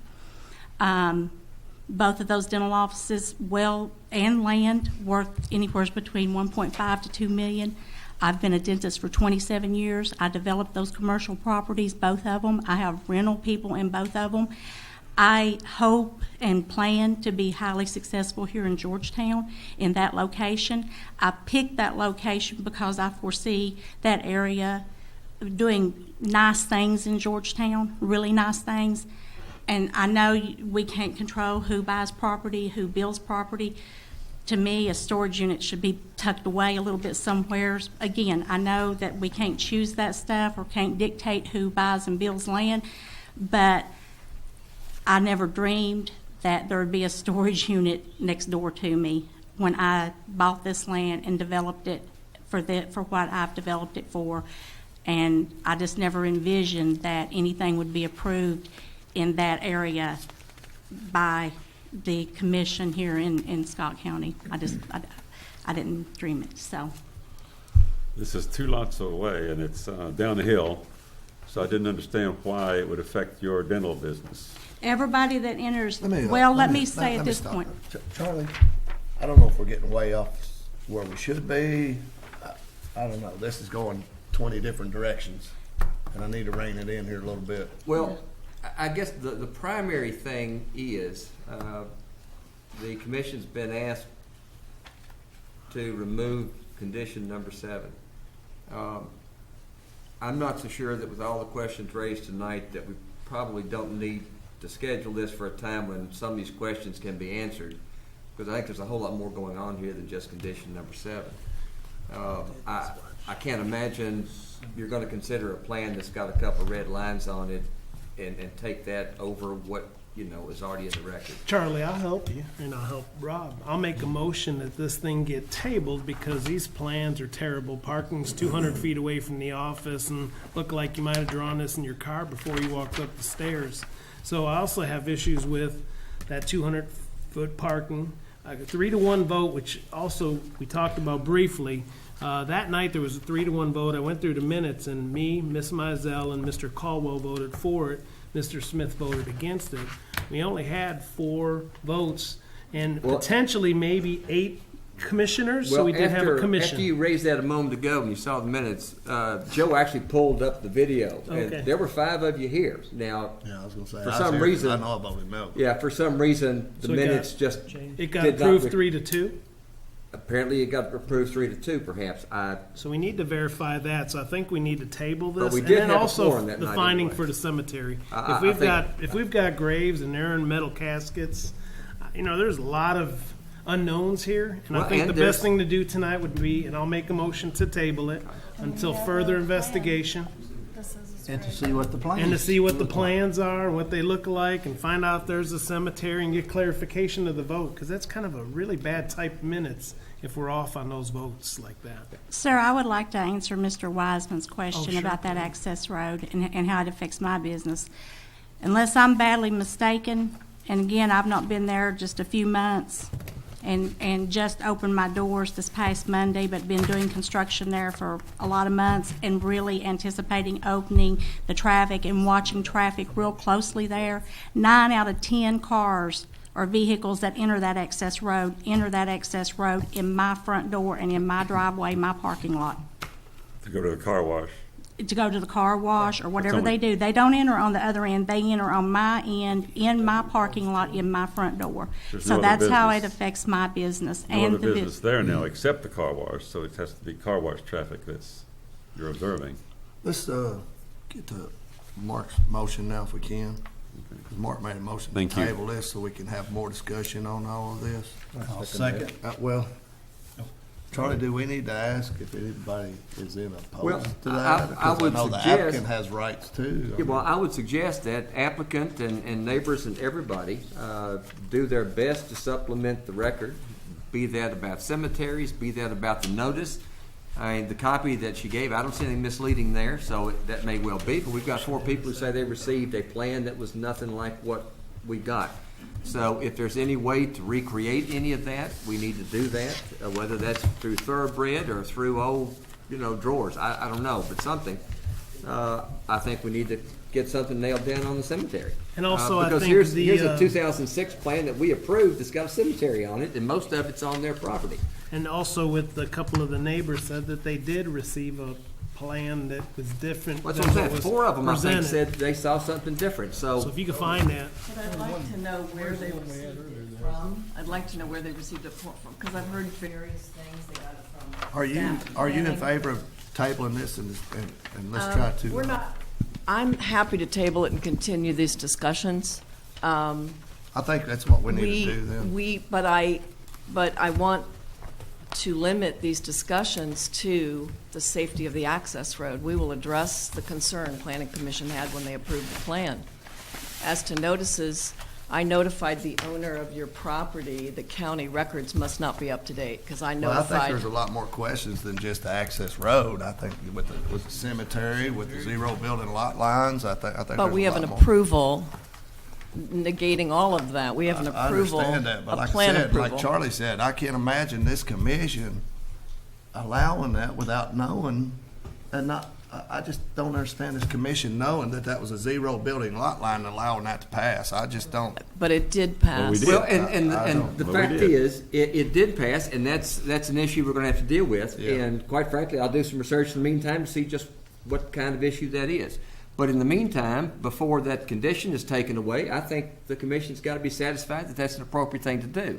S2: Both of those dental offices, well and land, worth anywhere between $1.5 to $2 million. I've been a dentist for 27 years. I developed those commercial properties, both of them. I have rental people in both of them. I hope and plan to be highly successful here in Georgetown in that location. I picked that location because I foresee that area doing nice things in Georgetown, really nice things. And I know we can't control who buys property, who builds property. To me, a storage unit should be tucked away a little bit somewhere. Again, I know that we can't choose that stuff or can't dictate who buys and builds land, but I never dreamed that there would be a storage unit next door to me when I bought this land and developed it for what I've developed it for. And I just never envisioned that anything would be approved in that area by the commission here in Scott County. I didn't dream it, so.
S8: This is 2 lots away, and it's down the hill, so I didn't understand why it would affect your dental business.
S2: Everybody that enters,
S1: Let
S2: me say at this point.
S1: Charlie, I don't know if we're getting way off where we should be. I don't know. This is going 20 different directions, and I need to rein it in here a little bit.
S19: Well, I guess the primary thing is the commission's been asked to remove condition number 7. I'm not so sure that with all the questions raised tonight that we probably don't need to schedule this for a time when some of these questions can be answered, because I think there's a whole lot more going on here than just condition number 7. I can't imagine you're going to consider a plan that's got a couple of red lines on it and take that over what is already in the record.
S3: Charlie, I'll help you, and I'll help Rob. I'll make a motion that this thing get tabled because these plans are terrible. Parking's 200 feet away from the office and look like you might have drawn this in your car before you walked up the stairs. So I also have issues with that 200-foot parking. A 3-to-1 vote, which also we talked about briefly. That night there was a 3-to-1 vote. I went through the minutes, and me, Ms. Mizell, and Mr. Caldwell voted for it. Mr. Smith voted against it. We only had 4 votes and potentially maybe 8 commissioners, so we did have a commission.
S19: After you raised that a moment ago and you saw the minutes, Joe actually pulled up the video.
S3: Okay.
S19: And there were 5 of you here. Now,
S1: Yeah, I was going to say.
S19: for some reason,
S1: I know about it now.
S19: yeah, for some reason, the
S3: So
S19: minutes just
S3: It got
S19: did not
S3: approved 3-2.
S19: Apparently, it got approved 3-2, perhaps.
S3: So we need to verify that. So I think we need to table this.
S19: But we
S3: and
S19: did
S3: then
S19: have a
S3: also
S19: quorum that
S3: the
S19: night
S3: finding
S19: anyway.
S3: for the cemetery.
S19: I
S3: If we've got graves and they're in metal caskets, there's a lot of unknowns here. And
S19: Well,
S3: I think
S19: and
S3: the
S19: there's-
S3: best thing to do tonight would be, and I'll make a motion to table it until further investigation.
S1: And to see what the plans.
S3: And to see what the
S1: look like.
S3: plans are, what they look like, and find out if there's a cemetery and get clarification of the vote, because that's kind of a really bad type minutes if we're off on those votes like that.
S2: Sir, I would like to answer Mr. Wiseman's question
S3: sure.
S2: about that access road and how it affects my business. Unless I'm badly mistaken, and again, I've not been there just a few months, and just opened my doors this past Monday, but been doing construction there for a lot of months and really anticipating opening the traffic and watching traffic real closely there. 9 out of 10 cars or vehicles that enter that access road in my front door and in my driveway, my parking lot.
S8: To go to the car wash.
S2: To go to the car wash or whatever
S8: only-
S2: they do. They don't enter on the other end. They enter on my end, in my parking lot, in my front door.
S8: There's
S2: So
S8: no other
S2: that's how it
S8: business.
S2: affects my business
S8: No
S2: and
S8: other
S2: the
S8: business there now except the car wash, so it has to be car wash traffic that's, you're observing.
S1: Let's get to Mark's motion now if we can. 'Cause Mark made a motion to
S8: Thank you.
S1: table this so we can have more discussion on all of this.
S7: I'll second.
S1: Well, Charlie, do we need to ask if anybody is in
S19: Well,
S1: opposed to
S19: I-
S1: that?
S19: I
S1: Because
S19: would
S1: know the
S19: suggest-
S1: applicant has rights too.
S19: Yeah, well, I would suggest that applicant and neighbors and everybody do their best to supplement the record, be that about cemeteries, be that about the notice. I mean, the copy that she gave, I don't see anything misleading there, so that may well be, but we've got 4 people who say they received a plan that was nothing like what we got. So if there's any way to recreate any of that, we need to do that, whether that's through thoroughbred or through old, drawers. I don't know, but something. I think we need to get something nailed down on the cemetery.
S3: And also, I
S19: because
S3: think
S19: here's
S3: the,
S19: a 2006 plan that we approved that's got a cemetery on it, and most of it's on their property.
S3: And also with a couple of the neighbors said that they did receive a plan that was different
S19: That's
S3: than
S19: what I'm
S3: what
S19: saying.
S3: was
S19: 4 of them, I think,
S3: presented.
S19: said they saw something different,
S3: So if you could find that.
S20: But I'd like to know where they received it from. I'd like to know where they received it from, because I've heard various things they got it from.
S1: Are you in
S20: staff.
S1: favor of tabling this and let's try to?
S20: We're not, I'm happy to table it and continue these discussions.
S1: I think that's what we need to do then.
S20: But I want to limit these discussions to the safety of the access road. We will address the concern Planning Commission had when they approved the plan. As to notices, I notified the owner of your property that county records must not be up to date, because I
S1: Well, I think
S20: notified.
S1: there's a lot more questions than just the access road. I think with the cemetery, with the zero building lot lines, I think
S20: But
S1: there's
S20: we
S1: a
S20: have an
S1: lot more.
S20: approval negating all of that. We have an
S1: I
S20: approval,
S1: understand that, but
S20: a
S1: like I
S20: plan
S1: said, like
S20: approval.
S1: Charlie said, I can't imagine this commission allowing that without knowing, and I just don't understand this commission knowing that was a zero building lot line and allowing that to pass. I just don't.
S20: But it did pass.
S8: we did.
S19: Well,
S1: I
S19: and
S1: don't-
S19: the
S8: Well, we
S19: fact
S8: did.
S19: is, it did pass, and that's an issue we're gonna have to deal with.
S1: Yeah.
S19: And quite frankly, I'll do some research in the meantime to see just what kind of issue that is. But in the meantime, before that condition is taken away, I think the commission's gotta be satisfied that that's an appropriate thing to do.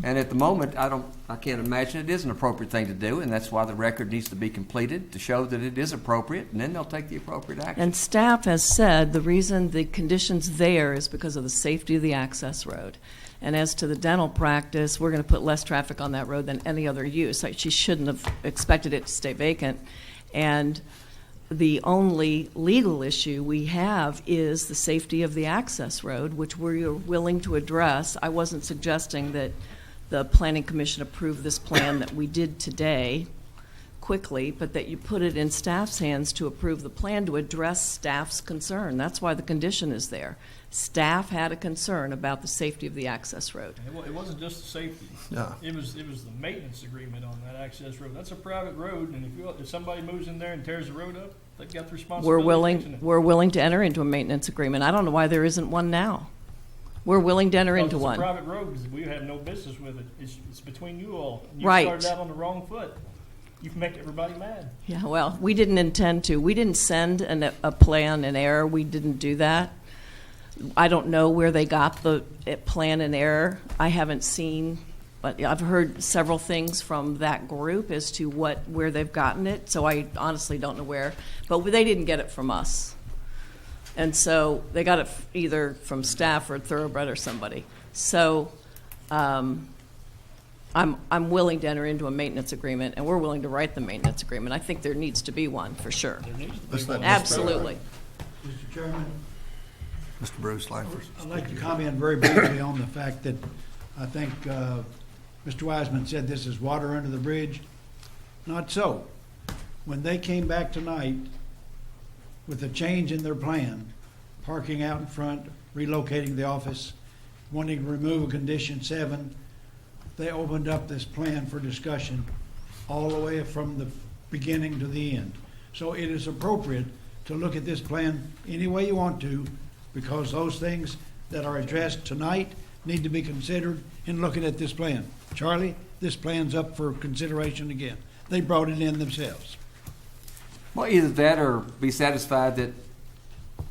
S19: And at the moment, I can't imagine it is an appropriate thing to do, and that's why the record needs to be completed to show that it is appropriate, and then they'll take the appropriate action.
S20: And staff has said the reason the condition's there is because of the safety of the access road. And as to the dental practice, we're going to put less traffic on that road than any other use. Like, she shouldn't have expected it to stay vacant. And the only legal issue we have is the safety of the access road, which we're willing to address. I wasn't suggesting that the Planning Commission approve this plan that we did today quickly, but that you put it in staff's hands to approve the plan to address staff's concern. That's why the condition is there. Staff had a concern about the safety of the access road.
S13: It wasn't just the safety.
S1: Yeah.
S13: It was the maintenance agreement on that access road. That's a private road, and if somebody moves in there and tears the road up, they've got the responsibility of fixing it.
S20: We're willing to enter into a maintenance agreement. I don't know why there isn't one now. We're willing to enter into
S13: Because
S20: one.
S13: it's a private road, because we have no business with it. It's between you all. You
S20: Right.
S13: started out on the wrong foot. You can make everybody mad.
S20: Yeah, well, we didn't intend to. We didn't send a plan in error. We didn't do that. I don't know where they got the plan in error. I haven't seen, but I've heard several things from that group as to where they've gotten it, so I honestly don't know where. But they didn't get it from us. And so they got it either from staff or Thoroughbred or somebody. So I'm willing to enter into a maintenance agreement, and we're willing to write the maintenance agreement. I think there needs to be one, for sure.
S1: Let's let Mr.
S20: Absolutely.
S21: Mr. Chairman,
S1: Mr. Bruce Langford.
S21: I'd like to comment very briefly on the fact that I think Mr. Wiseman said this is water under the bridge. Not so. When they came back tonight with a change in their plan, parking out in front, relocating the office, wanting to remove a condition 7, they opened up this plan for discussion all the way from the beginning to the end. So it is appropriate to look at this plan any way you want to, because those things that are addressed tonight need to be considered in looking at this plan. Charlie, this plan's up for consideration again. They brought it in themselves.
S5: Well, either that or be satisfied that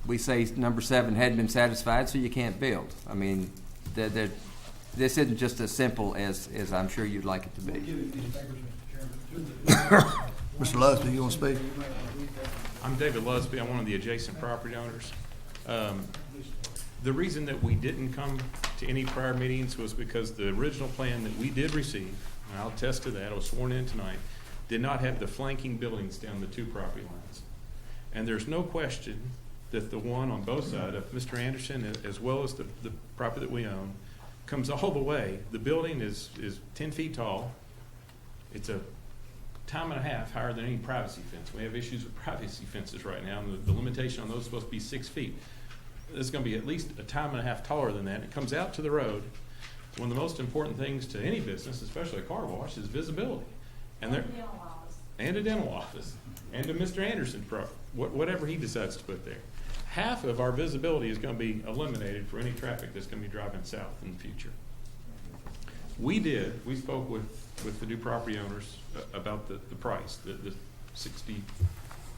S5: we say number 7 hadn't been satisfied, so you can't build. I mean, this isn't just as simple as I'm sure you'd like it to be.
S1: Mr. Lusby, you want to speak?
S4: I'm David Lusby. I'm one of the adjacent property owners. The reason that we didn't come to any prior meetings was because the original plan that we did receive, and I'll attest to that, I was sworn in tonight, did not have the flanking buildings down the 2 property lines. And there's no question that the one on both sides of Mr. Anderson, as well as the property that we own, comes all the way. The building is 10 feet tall. It's a time and a half higher than any privacy fence. We have issues with privacy fences right now, and the limitation on those is supposed to be 6 feet. It's going to be at least a time and a half taller than that. It comes out to the road. One of the most important things to any business, especially a car wash, is visibility. And a dental office. And to Mr. Anderson, whatever he decides to put there. Half of our visibility is going to be eliminated for any traffic that's going to be driving south in the future. We spoke with the new property owners about the price, the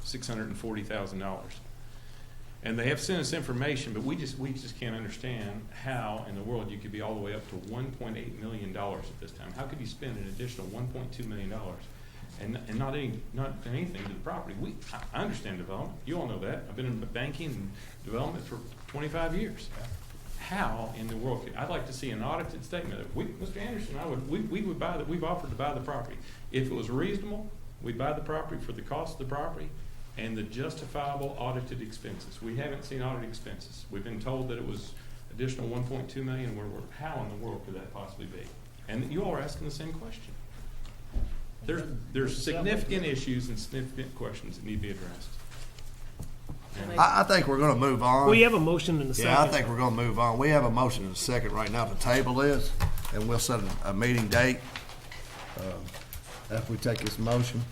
S4: $640,000. And they have sent us information, but we just can't understand how in the world you could be all the way up to $1.8 million at this time. How could you spend an additional $1.2 million and not anything to the property? I understand development. You all know that. I've been in banking and development for 25 years. How in the world I'd like to see an audited statement that Mr. Anderson and I would buy that. We've offered to buy the property. If it was reasonable, we'd buy the property for the cost of the property and the justifiable audited expenses. We haven't seen audited expenses. We've been told that it was additional $1.2 million. How in the world could that possibly be? And you all are asking the same question. There's significant issues and significant questions that need to be addressed.
S1: I think we're going to move on.
S3: Well, you have a motion in a second.
S1: Yeah, I think we're going to move on. We have a motion in a second right now to table this, and we'll set a meeting date after we take this motion.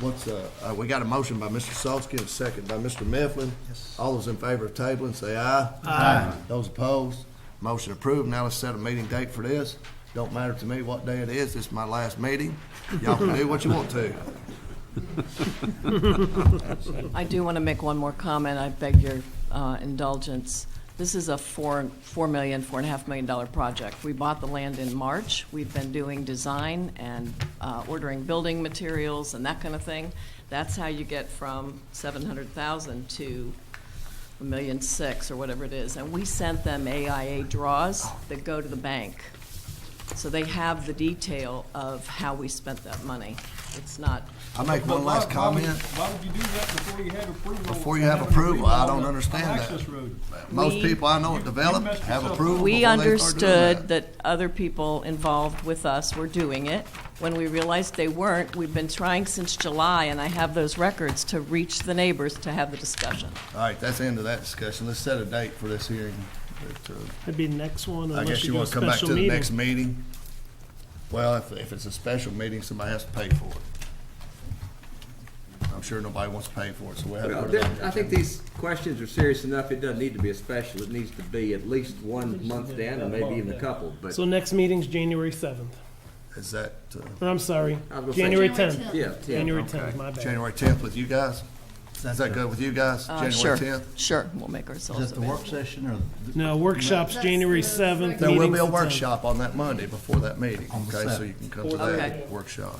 S1: We got a motion by Mr. Solsky and a second by Mr. Mifflin. Yes. All those in favor of tabling, say aye. Aye. Those opposed, motion approved. Now let's set a meeting date for this. Don't matter to me what day it is. This is my last meeting. Y'all can do what you want to.
S20: I do want to make one more comment. I beg your indulgence. This is a $4.5 million project. We bought the land in March. We've been doing design and ordering building materials and that kind of thing. That's how you get from $700,000 to $1.6 million or whatever it is. And we sent them AIA draws that go to the bank. So they have the detail of how we spent that money. It's not.
S1: I make one last comment.
S13: Why would you do that before you have approval?
S1: Before you have approval, I don't understand that. Most people I know that develop have approval.
S20: We understood that other people involved with us were doing it. When we realized they weren't, we've been trying since July, and I have those records to reach the neighbors to have the discussion.
S1: All right, that's the end of that discussion. Let's set a date for this hearing.
S3: It'd be the next one,
S1: I guess you want to come back to the next meeting. Well, if it's a special meeting, somebody has to pay for it. I'm sure nobody wants to pay for it, so we'll have to put it on.
S19: I think these questions are serious enough. It doesn't need to be a special. It needs to be at least 1 month down and maybe even a couple. But
S3: so next meeting's January 7th.
S1: Is that?
S3: Or I'm sorry, January 10th.
S19: Yeah,
S3: January 10th. My bad.
S1: January 10th with you guys. Is that good with you guys? January 10th.
S20: Sure, we'll make ourselves.
S7: Is that the work session or?
S3: No, workshop's January 7th.
S1: There will be a workshop on that Monday before that meeting. Okay, so you can come to that
S20: Okay.
S1: workshop.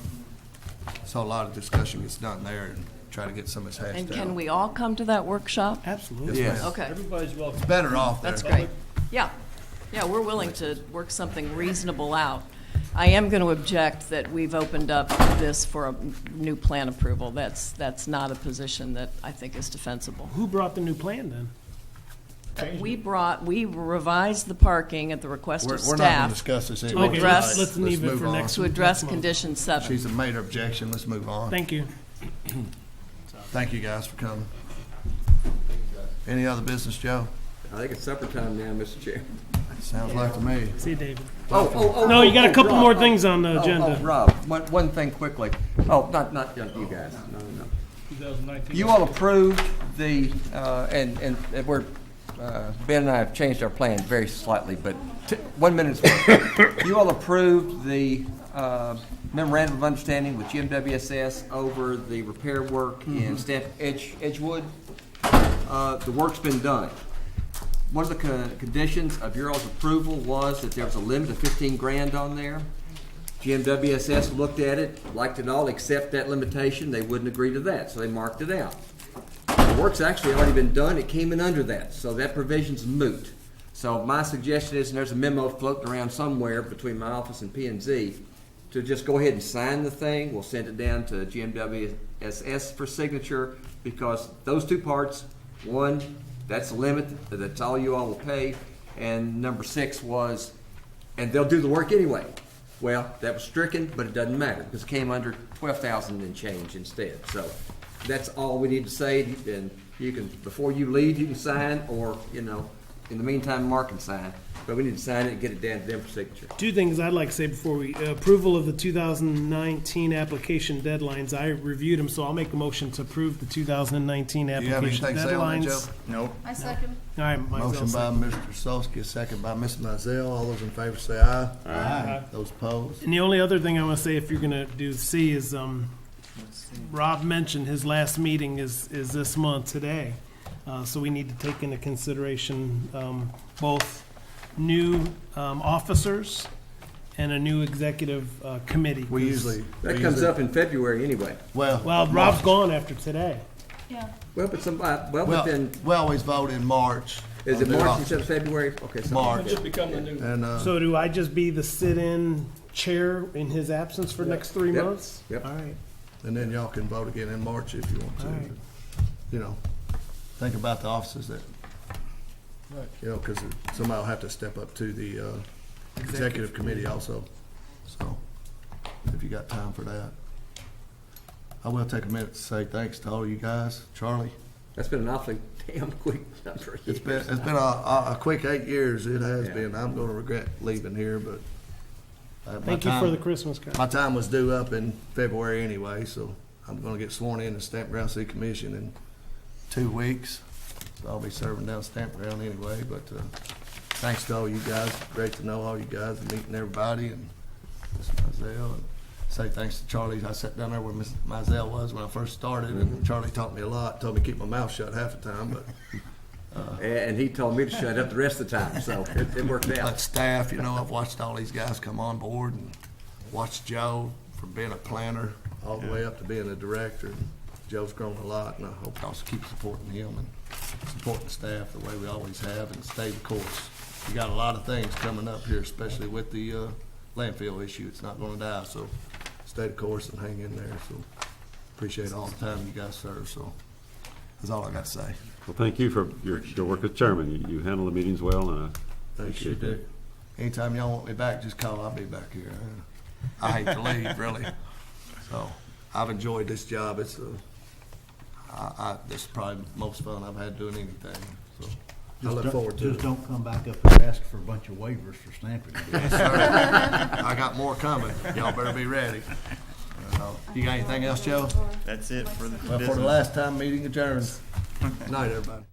S1: So a lot of discussion gets done there and try to get some of this hashed out.
S20: And can we all come to that workshop?
S3: Absolutely.
S1: Yes.
S20: Okay.
S13: Everybody's welcome.
S1: It's better off there.
S20: That's great. Yeah, we're willing to work something reasonable out. I am going to object that we've opened up this for a new plan approval. That's not a position that I think is defensible.
S3: Who brought the new plan then?
S20: We revised the parking at the request of
S1: We're not going to
S20: staff
S1: discuss this
S20: to
S1: anymore.
S3: Okay,
S20: address,
S3: let's leave it
S1: move
S3: for
S1: on.
S3: next
S20: to address condition 7.
S1: She's made her objection. Let's move on.
S3: Thank you.
S1: Thank you guys for coming. Any other business, Joe?
S19: I think it's supper time now, Mr. Chair.
S1: Sounds like to me.
S3: See you, David.
S19: No,
S3: you got a couple more things on the agenda.
S19: Rob, one thing quickly. Oh, not you guys. No.
S13: 2019.
S19: You all approved the, and we're, Ben and I have changed our plan very slightly, but 1 minute's worth. You all approved the memorandum of understanding with GMWSS over the repair work in Edgewood. The work's been done. One of the conditions of your all's approval was that there was a limit of 15 grand on there. GMWSS looked at it, liked it all, except that limitation. They wouldn't agree to that, so they marked it out. The work's actually already been done. It came in under that, so that provision's moot. So my suggestion is, and there's a memo floating around somewhere between my office and P&Z, to just go ahead and sign the thing. We'll send it down to GMWSS for signature, because those two parts, one, that's the limit, that's all you all will pay, and number 6 was, and they'll do the work anyway. Well, that was stricken, but it doesn't matter, because it came under 12,000 and change instead. So that's all we need to say, and you can, before you leave, you can sign, or, in the meantime, Mark can sign. But we need to sign it and get it down to them for signature.
S3: Two things I'd like to say before we, approval of the 2019 application deadlines. I reviewed them, so I'll make a motion to approve the 2019
S1: Do you have
S3: application
S1: anything to say on that, Joe?
S3: deadlines.
S1: Nope.
S6: I second.
S3: All right,
S1: Motion by
S3: myself.
S1: Mr. Solsky, second by Ms. Mizell. All those in favor say aye.
S3: Aye.
S1: Those opposed?
S3: And the only other thing I want to say, if you're going to do C, is Rob mentioned his last meeting is this month today. So we need to take into consideration both new officers and a new executive committee.
S19: That comes up in February anyway.
S1: Well,
S3: Rob's gone after today.
S6: Yeah.
S19: Well, but within.
S1: We always vote in March.
S19: Is it
S1: on new
S19: March
S1: officers.
S19: instead of February? Okay, so
S1: March.
S13: Just become the new.
S1: And,
S3: So do I just be the sit-in chair in his absence for the next 3
S19: Yep.
S3: months?
S19: Yep.
S3: All right.
S1: and then y'all can vote again in March if you want to.
S3: All right.
S1: Think about the officers that, because somebody will have to step up to the executive committee also. So, if you got time for that. I will take a minute to say thanks to all you guys. Charlie?
S19: That's been an awfully damn quick number of years.
S1: It's been a quick 8 years. It has been. I'm going to regret leaving here, but
S3: Thank you for the Christmas card.
S1: my time was due up in February anyway, so I'm going to get sworn in the Stamp Ground City Commission in 2 weeks. So I'll be serving down Stamp Ground anyway. But thanks to all you guys. Great to know all you guys and meeting everybody and Ms. Mizell. And say thanks to Charlie. I sat down there where Ms. Mizell was when I first started, and Charlie taught me a lot. Told me to keep my mouth shut half the time, but.
S19: And he told me to shut up the rest of the time, so it worked out.
S1: But staff, I've watched all these guys come on board and watched Joe from being a planner all the way up to being a director. And Joe's grown a lot, and I hope y'all keep supporting him and supporting staff the way we always have and stay the course. You got a lot of things coming up here, especially with the landfill issue. It's not going to die, so stay the course and hang in there. So appreciate all the time you guys serve. So that's all I got to say.
S8: Well, thank you for your work as chairman. You handle the meetings well, and I
S1: Thank you.
S8: appreciate that.
S1: Anytime y'all want me back, just call. I'll be back here. I hate to leave, really. So I've enjoyed this job. It's this is probably the most fun I've had doing anything. So I look forward to
S7: Just
S1: it.
S7: don't come back up and ask for a bunch of waivers for stamping.
S1: Yes, sir. I got more coming. Y'all better be ready. You got anything else, Joe?
S9: That's it for the
S1: Well, for the last time, meeting adjourned. Night, everybody.